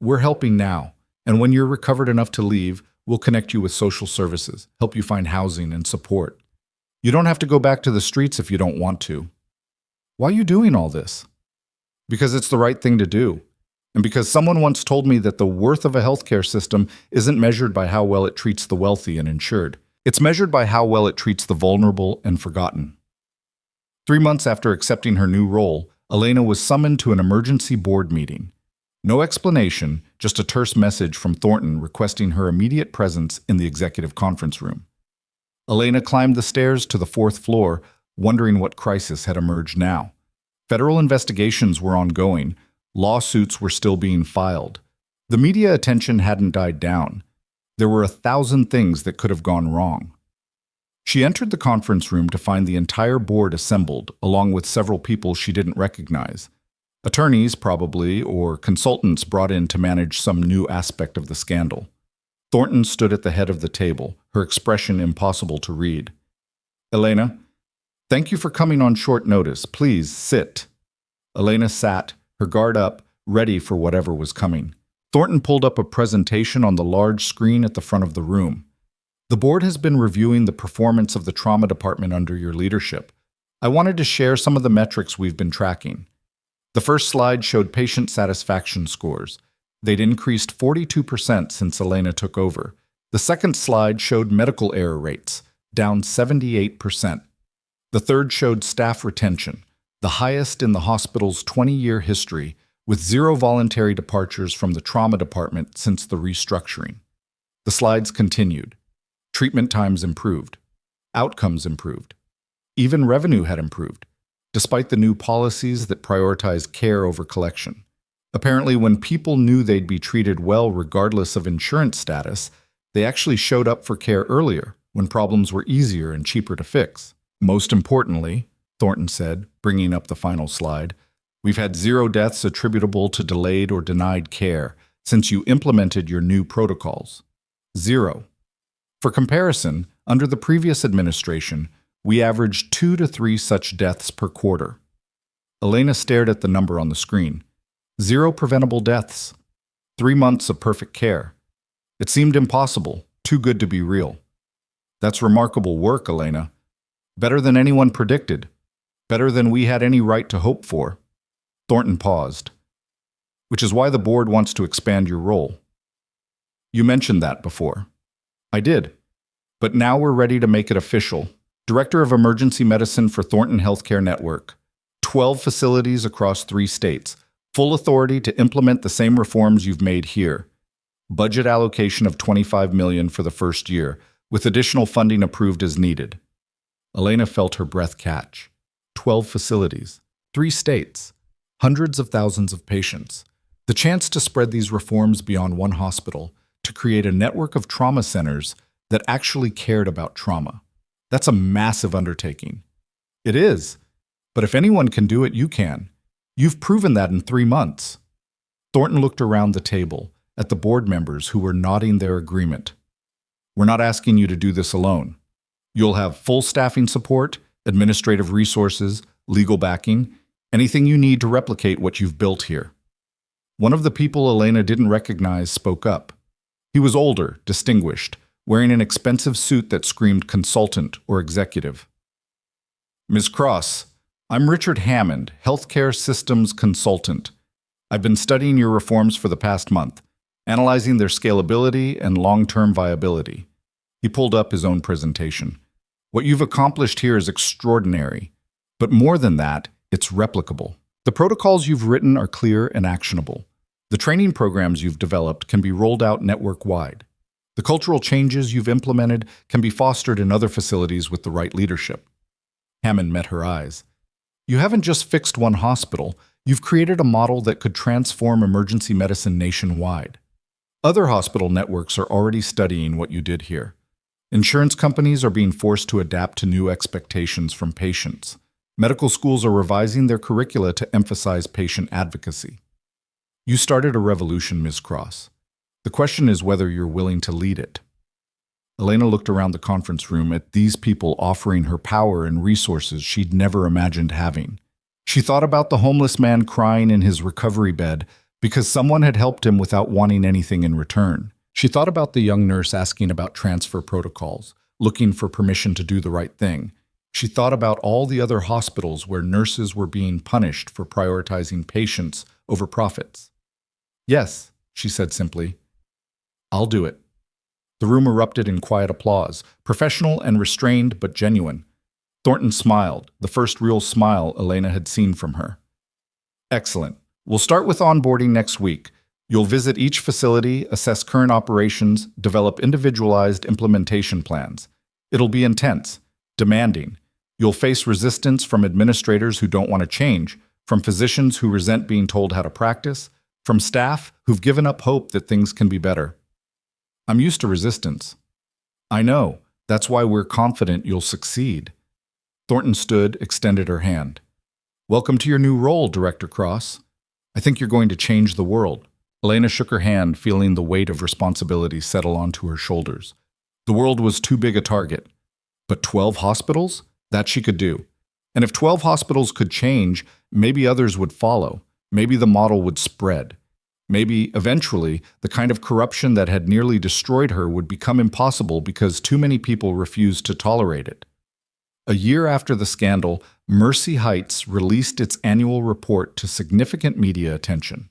we're helping now, and when you're recovered enough to leave, we'll connect you with social services, help you find housing and support. You don't have to go back to the streets if you don't want to." "Why are you doing all this?" "Because it's the right thing to do. And because someone once told me that the worth of a healthcare system isn't measured by how well it treats the wealthy and insured. It's measured by how well it treats the vulnerable and forgotten." 3 months after accepting her new role, Elena was summoned to an emergency board meeting. No explanation, just a terse message from Thornton requesting her immediate presence in the executive conference room. Elena climbed the stairs to the 4th floor, wondering what crisis had emerged now. Federal investigations were ongoing. Lawsuits were still being filed. The media attention hadn't died down. There were 1,000 things that could have gone wrong. She entered the conference room to find the entire board assembled, along with several people she didn't recognize. Attorneys, probably, or consultants brought in to manage some new aspect of the scandal. Thornton stood at the head of the table, her expression impossible to read. "Elena, thank you for coming on short notice. Please, sit." Elena sat, her guard up, ready for whatever was coming. Thornton pulled up a presentation on the large screen at the front of the room. "The board has been reviewing the performance of the trauma department under your leadership. I wanted to share some of the metrics we've been tracking." The first slide showed patient satisfaction scores. They'd increased 42% since Elena took over. The second slide showed medical error rates, down 78%. The third showed staff retention, the highest in the hospital's 20-year history, with 0 voluntary departures from the trauma department since the restructuring. The slides continued. Treatment times improved. Outcomes improved. Even revenue had improved, despite the new policies that prioritize care over collection. Apparently, when people knew they'd be treated well regardless of insurance status, they actually showed up for care earlier, when problems were easier and cheaper to fix. "Most importantly," Thornton said, bringing up the final slide, "we've had 0 deaths attributable to delayed or denied care since you implemented your new protocols. 0. For comparison, under the previous administration, we averaged 2 to 3 such deaths per quarter." Elena stared at the number on the screen. 0 preventable deaths. 3 months of perfect care. It seemed impossible, too good to be real. "That's remarkable work, Elena. Better than anyone predicted. Better than we had any right to hope for." Thornton paused. "Which is why the board wants to expand your role." "You mentioned that before." "I did. But now we're ready to make it official. Director of Emergency Medicine for Thornton Healthcare Network. 12 facilities across 3 states. Full authority to implement the same reforms you've made here. Budget allocation of $25 million for the first year, with additional funding approved as needed. Elena felt her breath catch. 12 facilities, 3 states, hundreds of thousands of patients. The chance to spread these reforms beyond one hospital, to create a network of trauma centers that actually cared about trauma. That's a massive undertaking. It is. But if anyone can do it, you can. You've proven that in 3 months. Thornton looked around the table at the board members who were nodding their agreement. We're not asking you to do this alone. You'll have full staffing support, administrative resources, legal backing, anything you need to replicate what you've built here. One of the people Elena didn't recognize spoke up. He was older, distinguished, wearing an expensive suit that screamed consultant or executive. Ms. Cross, I'm Richard Hammond, Healthcare Systems Consultant. I've been studying your reforms for the past month, analyzing their scalability and long-term viability. He pulled up his own presentation. What you've accomplished here is extraordinary, but more than that, it's replicable. The protocols you've written are clear and actionable. The training programs you've developed can be rolled out network-wide. The cultural changes you've implemented can be fostered in other facilities with the right leadership. Hammond met her eyes. You haven't just fixed one hospital, you've created a model that could transform emergency medicine nationwide. Other hospital networks are already studying what you did here. Insurance companies are being forced to adapt to new expectations from patients. Medical schools are revising their curricula to emphasize patient advocacy. You started a revolution, Ms. Cross. The question is whether you're willing to lead it. Elena looked around the conference room at these people offering her power and resources she'd never imagined having. She thought about the homeless man crying in his recovery bed because someone had helped him without wanting anything in return. She thought about the young nurse asking about transfer protocols, looking for permission to do the right thing. She thought about all the other hospitals where nurses were being punished for prioritizing patients over profits. Yes, she said simply. I'll do it. The room erupted in quiet applause, professional and restrained but genuine. Thornton smiled, the first real smile Elena had seen from her. Excellent. We'll start with onboarding next week. You'll visit each facility, assess current operations, develop individualized implementation plans. It'll be intense, demanding. You'll face resistance from administrators who don't want to change, from physicians who resent being told how to practice, from staff who've given up hope that things can be better. I'm used to resistance. I know. That's why we're confident you'll succeed. Thornton stood, extended her hand. Welcome to your new role, Director Cross. I think you're going to change the world. Elena shook her hand, feeling the weight of responsibility settle onto her shoulders. The world was too big a target. But 12 hospitals? That she could do. And if 12 hospitals could change, maybe others would follow. Maybe the model would spread. Maybe, eventually, the kind of corruption that had nearly destroyed her would become impossible because too many people refused to tolerate it. A year after the scandal, Mercy Heights released its annual report to significant media attention.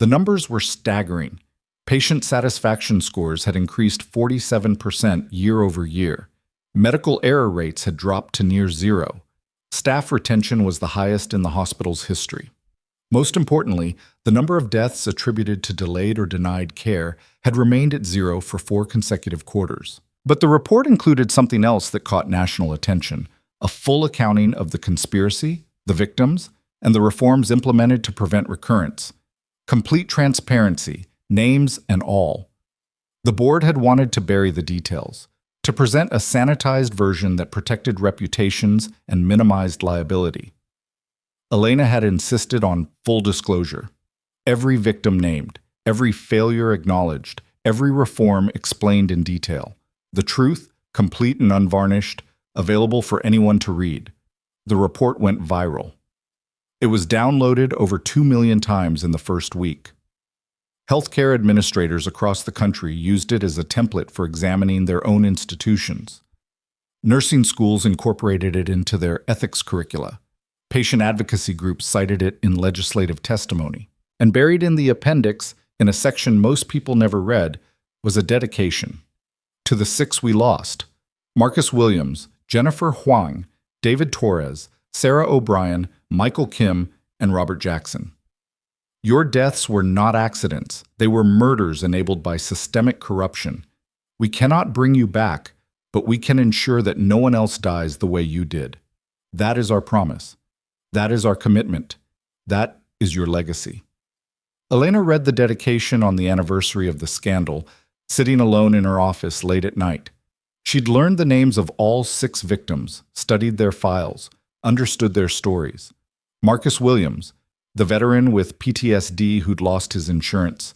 The numbers were staggering. Patient satisfaction scores had increased 47% year over year. Medical error rates had dropped to near zero. Staff retention was the highest in the hospital's history. Most importantly, the number of deaths attributed to delayed or denied care had remained at zero for 4 consecutive quarters. But the report included something else that caught national attention: a full accounting of the conspiracy, the victims, and the reforms implemented to prevent recurrence. Complete transparency, names and all. The board had wanted to bury the details, to present a sanitized version that protected reputations and minimized liability. Elena had insisted on full disclosure. Every victim named, every failure acknowledged, every reform explained in detail. The truth, complete and unvarnished, available for anyone to read. The report went viral. It was downloaded over 2 million times in the first week. Healthcare administrators across the country used it as a template for examining their own institutions. Nursing schools incorporated it into their ethics curricula. Patient advocacy groups cited it in legislative testimony. And buried in the appendix, in a section most people never read, was a dedication. To the 6 we lost: Marcus Williams, Jennifer Huang, David Torres, Sarah O'Brien, Michael Kim, and Robert Jackson. Your deaths were not accidents. They were murders enabled by systemic corruption. We cannot bring you back, but we can ensure that no one else dies the way you did. That is our promise. That is our commitment. That is your legacy. Elena read the dedication on the anniversary of the scandal, sitting alone in her office late at night. She'd learned the names of all 6 victims, studied their files, understood their stories. Marcus Williams, the veteran with PTSD who'd lost his insurance.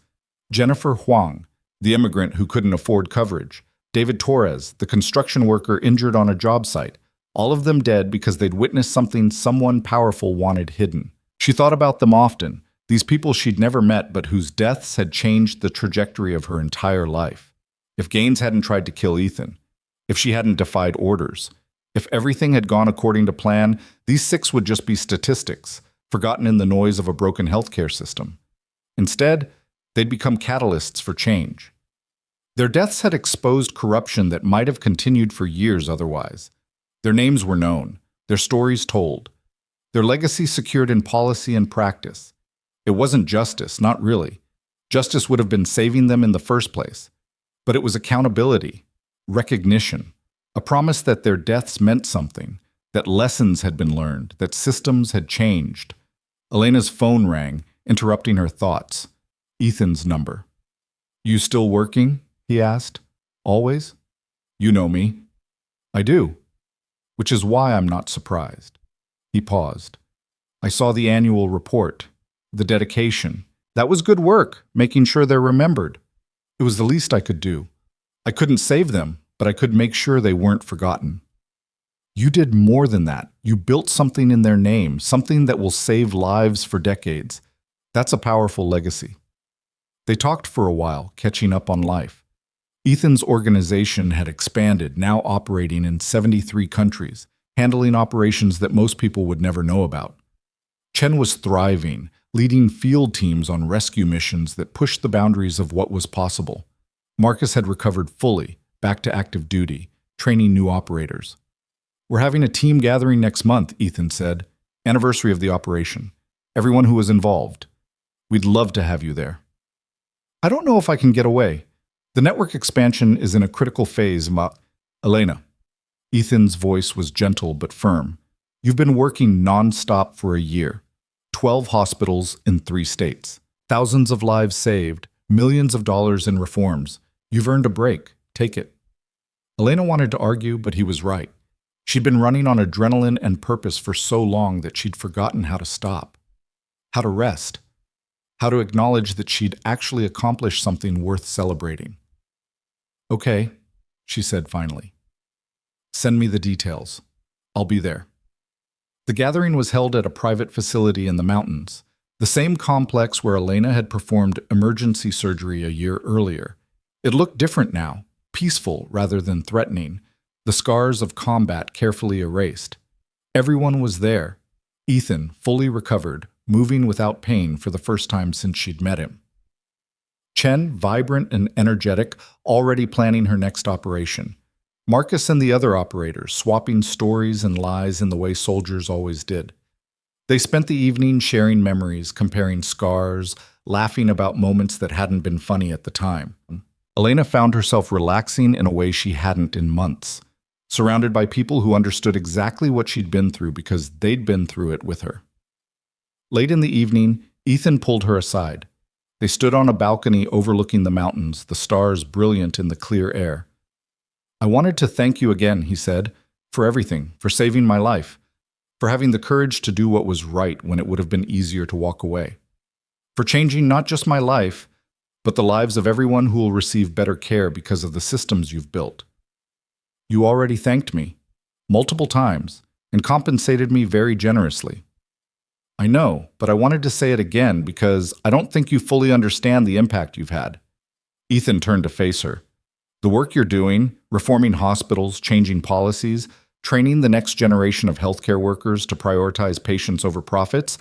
Jennifer Huang, the immigrant who couldn't afford coverage. David Torres, the construction worker injured on a job site. All of them dead because they'd witnessed something someone powerful wanted hidden. She thought about them often, these people she'd never met but whose deaths had changed the trajectory of her entire life. If Gaines hadn't tried to kill Ethan, if she hadn't defied orders, if everything had gone according to plan, these 6 would just be statistics, forgotten in the noise of a broken healthcare system. Instead, they'd become catalysts for change. Their deaths had exposed corruption that might have continued for years otherwise. Their names were known, their stories told, their legacy secured in policy and practice. It wasn't justice, not really. Justice would have been saving them in the first place. But it was accountability, recognition, a promise that their deaths meant something, that lessons had been learned, that systems had changed. Elena's phone rang, interrupting her thoughts. Ethan's number. "You still working?" he asked. "Always?" "You know me." "I do. Which is why I'm not surprised." He paused. "I saw the annual report, the dedication. That was good work, making sure they're remembered. It was the least I could do. I couldn't save them, but I could make sure they weren't forgotten." "You did more than that. You built something in their name, something that will save lives for decades. That's a powerful legacy." They talked for a while, catching up on life. Ethan's organization had expanded, now operating in 73 countries, handling operations that most people would never know about. Chen was thriving, leading field teams on rescue missions that pushed the boundaries of what was possible. Marcus had recovered fully, back to active duty, training new operators. "We're having a team gathering next month," Ethan said. "Anniversary of the operation. Everyone who was involved. We'd love to have you there." "I don't know if I can get away. The network expansion is in a critical phase, Elena." Ethan's voice was gentle but firm. "You've been working non-stop for a year. 12 hospitals in 3 states. Thousands of lives saved, millions of dollars in reforms. You've earned a break. Take it." Elena wanted to argue, but he was right. She'd been running on adrenaline and purpose for so long that she'd forgotten how to stop, how to rest, how to acknowledge that she'd actually accomplished something worth celebrating. "Okay," she said finally. "Send me the details. I'll be there." The gathering was held at a private facility in the mountains, the same complex where Elena had performed emergency surgery a year earlier. It looked different now, peaceful rather than threatening, the scars of combat carefully erased. Everyone was there. Ethan, fully recovered, moving without pain for the first time since she'd met him. Chen, vibrant and energetic, already planning her next operation. Marcus and the other operators, swapping stories and lies in the way soldiers always did. They spent the evening sharing memories, comparing scars, laughing about moments that hadn't been funny at the time. Elena found herself relaxing in a way she hadn't in months, surrounded by people who understood exactly what she'd been through because they'd been through it with her. Late in the evening, Ethan pulled her aside. They stood on a balcony overlooking the mountains, the stars brilliant in the clear air. "I wanted to thank you again," he said, "for everything, for saving my life, for having the courage to do what was right when it would have been easier to walk away, for changing not just my life, but the lives of everyone who will receive better care because of the systems you've built. You already thanked me, multiple times, and compensated me very generously. I know, but I wanted to say it again because I don't think you fully understand the impact you've had." Ethan turned to face her. "The work you're doing, reforming hospitals, changing policies, training the next generation of healthcare workers to prioritize patients over profits,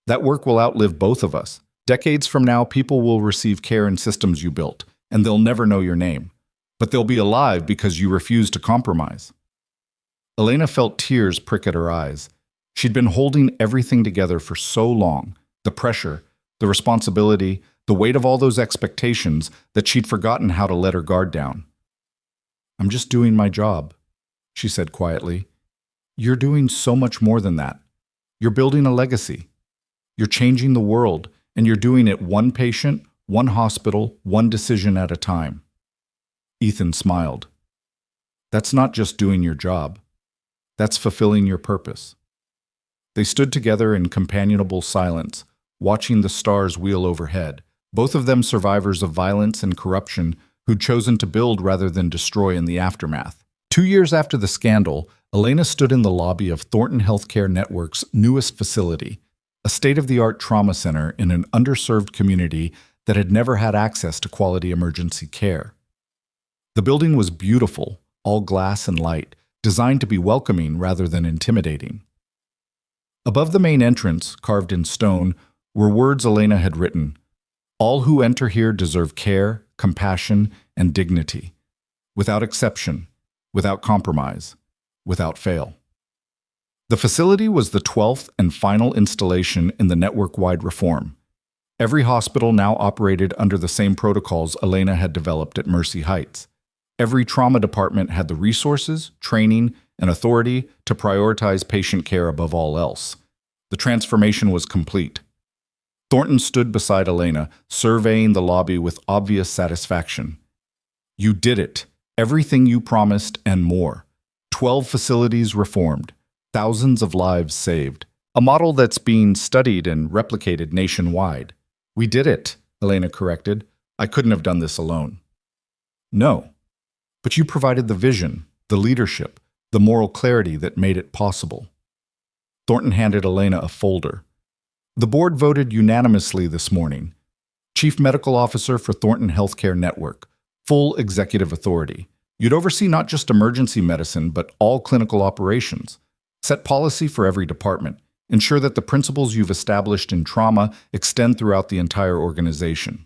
that work will outlive both of us. Decades from now, people will receive care in systems you built, and they'll never know your name. But they'll be alive because you refuse to compromise." Elena felt tears prick at her eyes. She'd been holding everything together for so long, the pressure, the responsibility, the weight of all those expectations that she'd forgotten how to let her guard down. "I'm just doing my job," she said quietly. "You're doing so much more than that. You're building a legacy. You're changing the world, and you're doing it one patient, one hospital, one decision at a time." Ethan smiled. "That's not just doing your job. That's fulfilling your purpose." They stood together in companionable silence, watching the stars wheel overhead, both of them survivors of violence and corruption who'd chosen to build rather than destroy in the aftermath. 2 years after the scandal, Elena stood in the lobby of Thornton Healthcare Network's newest facility, a state-of-the-art trauma center in an underserved community that had never had access to quality emergency care. The building was beautiful, all glass and light, designed to be welcoming rather than intimidating. Above the main entrance, carved in stone, were words Elena had written: "All who enter here deserve care, compassion, and dignity, without exception, without compromise, without fail." The facility was the 12th and final installation in the network-wide reform. Every hospital now operated under the same protocols Elena had developed at Mercy Heights. Every trauma department had the resources, training, and authority to prioritize patient care above all else. The transformation was complete. Thornton stood beside Elena, surveying the lobby with obvious satisfaction. "You did it. Everything you promised and more. 12 facilities reformed. Thousands of lives saved. A model that's being studied and replicated nationwide." "We did it," Elena corrected. "I couldn't have done this alone." "No. But you provided the vision, the leadership, the moral clarity that made it possible." Thornton handed Elena a folder. "The board voted unanimously this morning. Chief Medical Officer for Thornton Healthcare Network. Full executive authority. You'd oversee not just emergency medicine, but all clinical operations. Set policy for every department. Ensure that the principles you've established in trauma extend throughout the entire organization."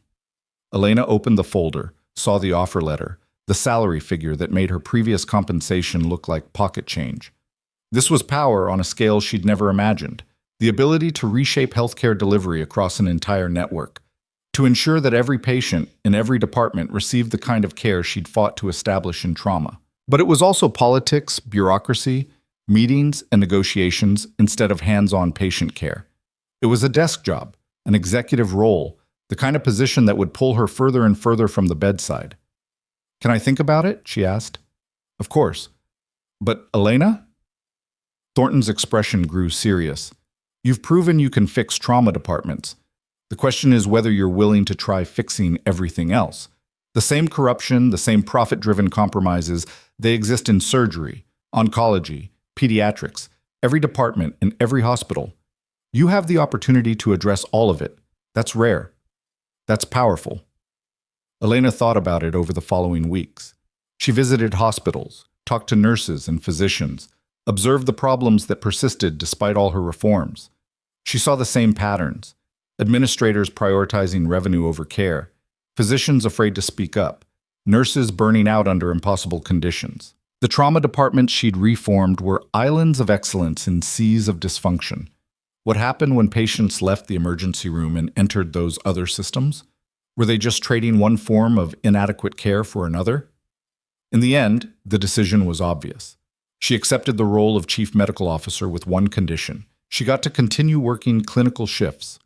Elena opened the folder, saw the offer letter, the salary figure that made her previous compensation look like pocket change. This was power on a scale she'd never imagined. The ability to reshape healthcare delivery across an entire network, to ensure that every patient in every department received the kind of care she'd fought to establish in trauma. But it was also politics, bureaucracy, meetings, and negotiations instead of hands-on patient care. It was a desk job, an executive role, the kind of position that would pull her further and further from the bedside. "Can I think about it?" she asked. "Of course. But Elena?" Thornton's expression grew serious. "You've proven you can fix trauma departments. The question is whether you're willing to try fixing everything else. The same corruption, the same profit-driven compromises, they exist in surgery, oncology, pediatrics, every department in every hospital. You have the opportunity to address all of it. That's rare. That's powerful." Elena thought about it over the following weeks. She visited hospitals, talked to nurses and physicians, observed the problems that persisted despite all her reforms. She saw the same patterns: administrators prioritizing revenue over care, physicians afraid to speak up, nurses burning out under impossible conditions. The trauma departments she'd reformed were islands of excellence in seas of dysfunction. What happened when patients left the emergency room and entered those other systems? Were they just trading one form of inadequate care for another? In the end, the decision was obvious. She accepted the role of chief medical officer with one condition. She got to continue working clinical shifts.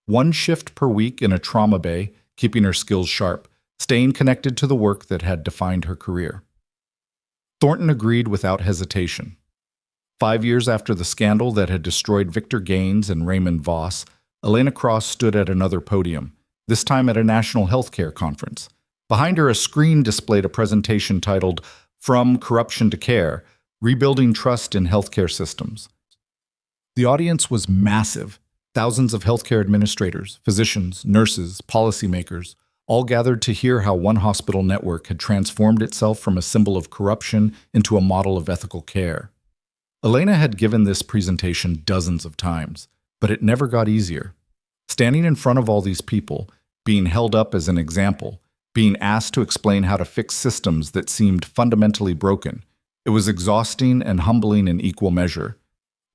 One shift per week in a trauma bay, keeping her skills sharp, staying connected to the work that had defined her career. Thornton agreed without hesitation. 5 years after the scandal that had destroyed Victor Gaines and Raymond Voss, Elena Cross stood at another podium, this time at a national healthcare conference. Behind her, a screen displayed a presentation titled "From Corruption to Care: Rebuilding Trust in Healthcare Systems." The audience was massive. Thousands of healthcare administrators, physicians, nurses, policymakers, all gathered to hear how one hospital network had transformed itself from a symbol of corruption into a model of ethical care. Elena had given this presentation dozens of times, but it never got easier. Standing in front of all these people, being held up as an example, being asked to explain how to fix systems that seemed fundamentally broken, it was exhausting and humbling in equal measure.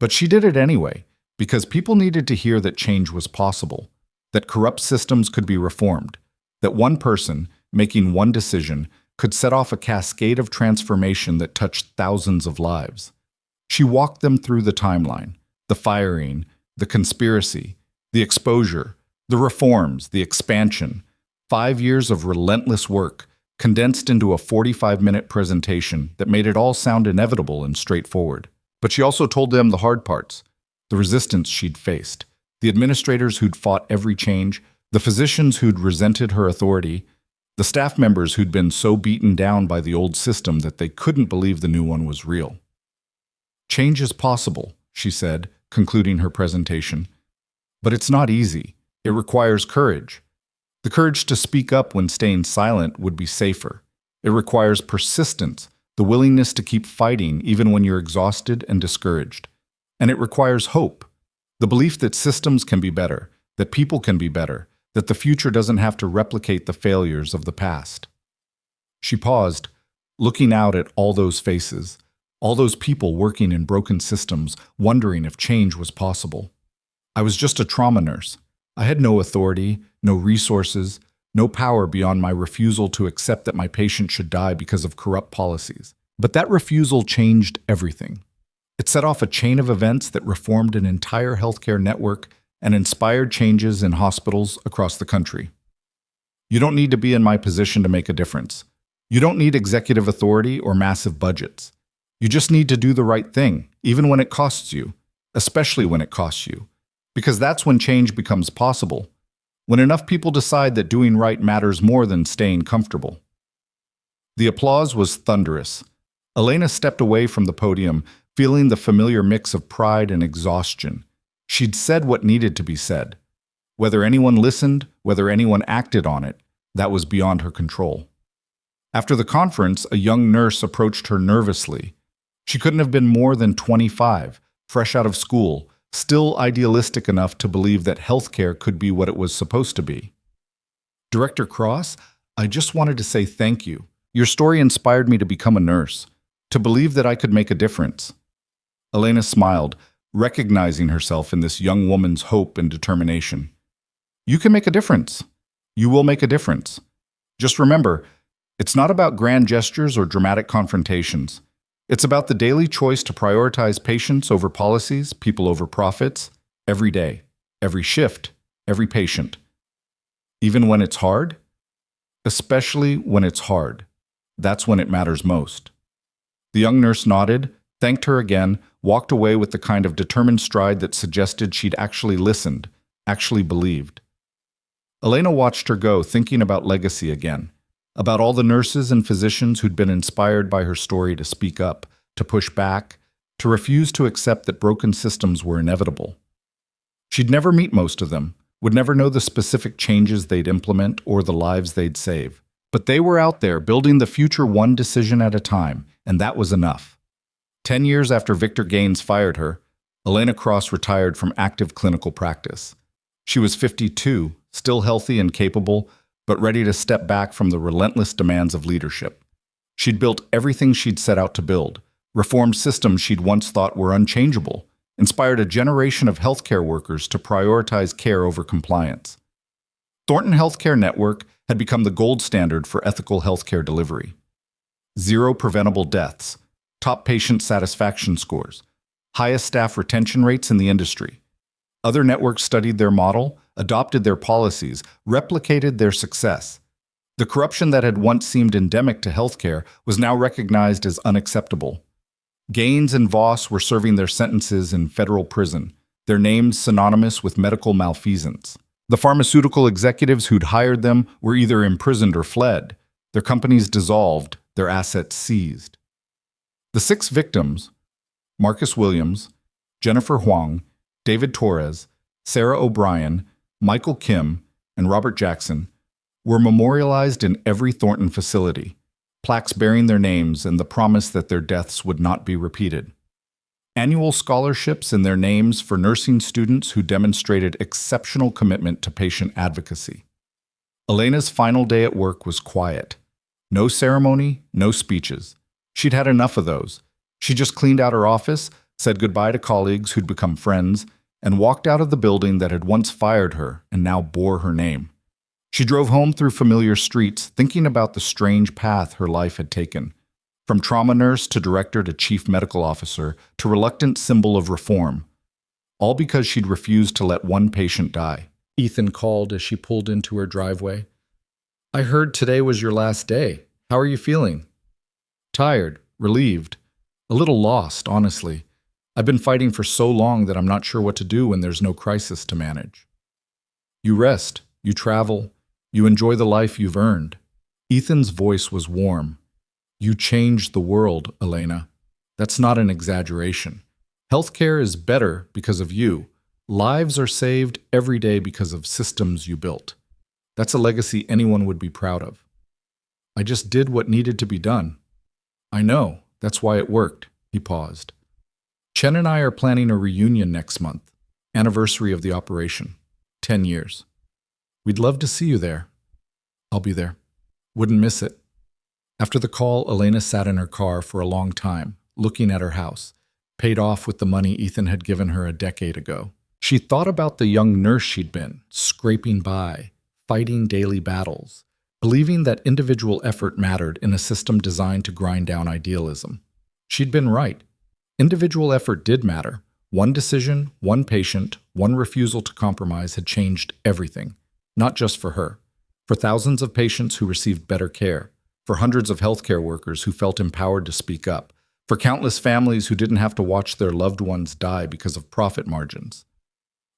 But she did it anyway, because people needed to hear that change was possible. that corrupt systems could be reformed, that one person, making one decision, could set off a cascade of transformation that touched thousands of lives. She walked them through the timeline, the firing, the conspiracy, the exposure, the reforms, the expansion. 5 years of relentless work, condensed into a 45-minute presentation that made it all sound inevitable and straightforward. But she also told them the hard parts, the resistance she'd faced, the administrators who'd fought every change, the physicians who'd resented her authority, the staff members who'd been so beaten down by the old system that they couldn't believe the new one was real. Change is possible, she said, concluding her presentation. But it's not easy. It requires courage. The courage to speak up when staying silent would be safer. It requires persistence, the willingness to keep fighting even when you're exhausted and discouraged. And it requires hope, the belief that systems can be better, that people can be better, that the future doesn't have to replicate the failures of the past. She paused, looking out at all those faces, all those people working in broken systems, wondering if change was possible. I was just a trauma nurse. I had no authority, no resources, no power beyond my refusal to accept that my patient should die because of corrupt policies. But that refusal changed everything. It set off a chain of events that reformed an entire healthcare network and inspired changes in hospitals across the country. You don't need to be in my position to make a difference. You don't need executive authority or massive budgets. You just need to do the right thing, even when it costs you, especially when it costs you. Because that's when change becomes possible, when enough people decide that doing right matters more than staying comfortable. The applause was thunderous. Elena stepped away from the podium, feeling the familiar mix of pride and exhaustion. She'd said what needed to be said. Whether anyone listened, whether anyone acted on it, that was beyond her control. After the conference, a young nurse approached her nervously. She couldn't have been more than 25, fresh out of school, still idealistic enough to believe that healthcare could be what it was supposed to be. Director Cross, I just wanted to say thank you. Your story inspired me to become a nurse, to believe that I could make a difference. Elena smiled, recognizing herself in this young woman's hope and determination. You can make a difference. You will make a difference. Just remember, it's not about grand gestures or dramatic confrontations. It's about the daily choice to prioritize patients over policies, people over profits, every day, every shift, every patient. Even when it's hard? Especially when it's hard. That's when it matters most. The young nurse nodded, thanked her again, walked away with the kind of determined stride that suggested she'd actually listened, actually believed. Elena watched her go, thinking about legacy again. About all the nurses and physicians who'd been inspired by her story to speak up, to push back, to refuse to accept that broken systems were inevitable. She'd never meet most of them, would never know the specific changes they'd implement or the lives they'd save. But they were out there building the future one decision at a time, and that was enough. 10 years after Victor Gaines fired her, Elena Cross retired from active clinical practice. She was 52, still healthy and capable, but ready to step back from the relentless demands of leadership. She'd built everything she'd set out to build, reformed systems she'd once thought were unchangeable, inspired a generation of healthcare workers to prioritize care over compliance. Thornton Healthcare Network had become the gold standard for ethical healthcare delivery. 0 preventable deaths, top patient satisfaction scores, highest staff retention rates in the industry. Other networks studied their model, adopted their policies, replicated their success. The corruption that had once seemed endemic to healthcare was now recognized as unacceptable. Gaines and Voss were serving their sentences in federal prison, their names synonymous with medical malfeasance. The pharmaceutical executives who'd hired them were either imprisoned or fled, their companies dissolved, their assets seized. The 6 victims, Marcus Williams, Jennifer Huang, David Torres, Sarah O'Brien, Michael Kim, and Robert Jackson, were memorialized in every Thornton facility, plaques bearing their names and the promise that their deaths would not be repeated. Annual scholarships in their names for nursing students who demonstrated exceptional commitment to patient advocacy. Elena's final day at work was quiet. No ceremony, no speeches. She'd had enough of those. She just cleaned out her office, said goodbye to colleagues who'd become friends, and walked out of the building that had once fired her and now bore her name. She drove home through familiar streets, thinking about the strange path her life had taken. From trauma nurse to director to chief medical officer to reluctant symbol of reform. All because she'd refused to let one patient die. Ethan called as she pulled into her driveway. "I heard today was your last day. How are you feeling?" "Tired, relieved, a little lost, honestly. I've been fighting for so long that I'm not sure what to do when there's no crisis to manage." "You rest, you travel, you enjoy the life you've earned." Ethan's voice was warm. "You changed the world, Elena. That's not an exaggeration. Healthcare is better because of you. Lives are saved every day because of systems you built. That's a legacy anyone would be proud of." "I just did what needed to be done." "I know. That's why it worked." He paused. "Chen and I are planning a reunion next month. Anniversary of the operation. 10 years. We'd love to see you there." "I'll be there. Wouldn't miss it." After the call, Elena sat in her car for a long time, looking at her house, paid off with the money Ethan had given her a decade ago. She thought about the young nurse she'd been, scraping by, fighting daily battles, believing that individual effort mattered in a system designed to grind down idealism. She'd been right. Individual effort did matter. One decision, one patient, one refusal to compromise had changed everything, not just for her, for thousands of patients who received better care, for hundreds of healthcare workers who felt empowered to speak up, for countless families who didn't have to watch their loved ones die because of profit margins.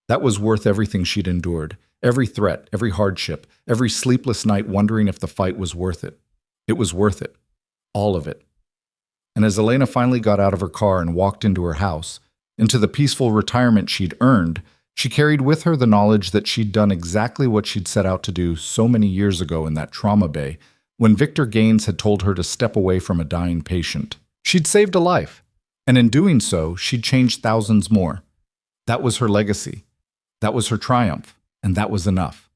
That was worth everything she'd endured, every threat, every hardship, every sleepless night wondering if the fight was worth it. It was worth it. All of it. And as Elena finally got out of her car and walked into her house, into the peaceful retirement she'd earned, she carried with her the knowledge that she'd done exactly what she'd set out to do so many years ago in that trauma bay, when Victor Gaines had told her to step away from a dying patient. She'd saved a life, and in doing so, she'd changed thousands more. That was her legacy. That was her triumph, and that was enough.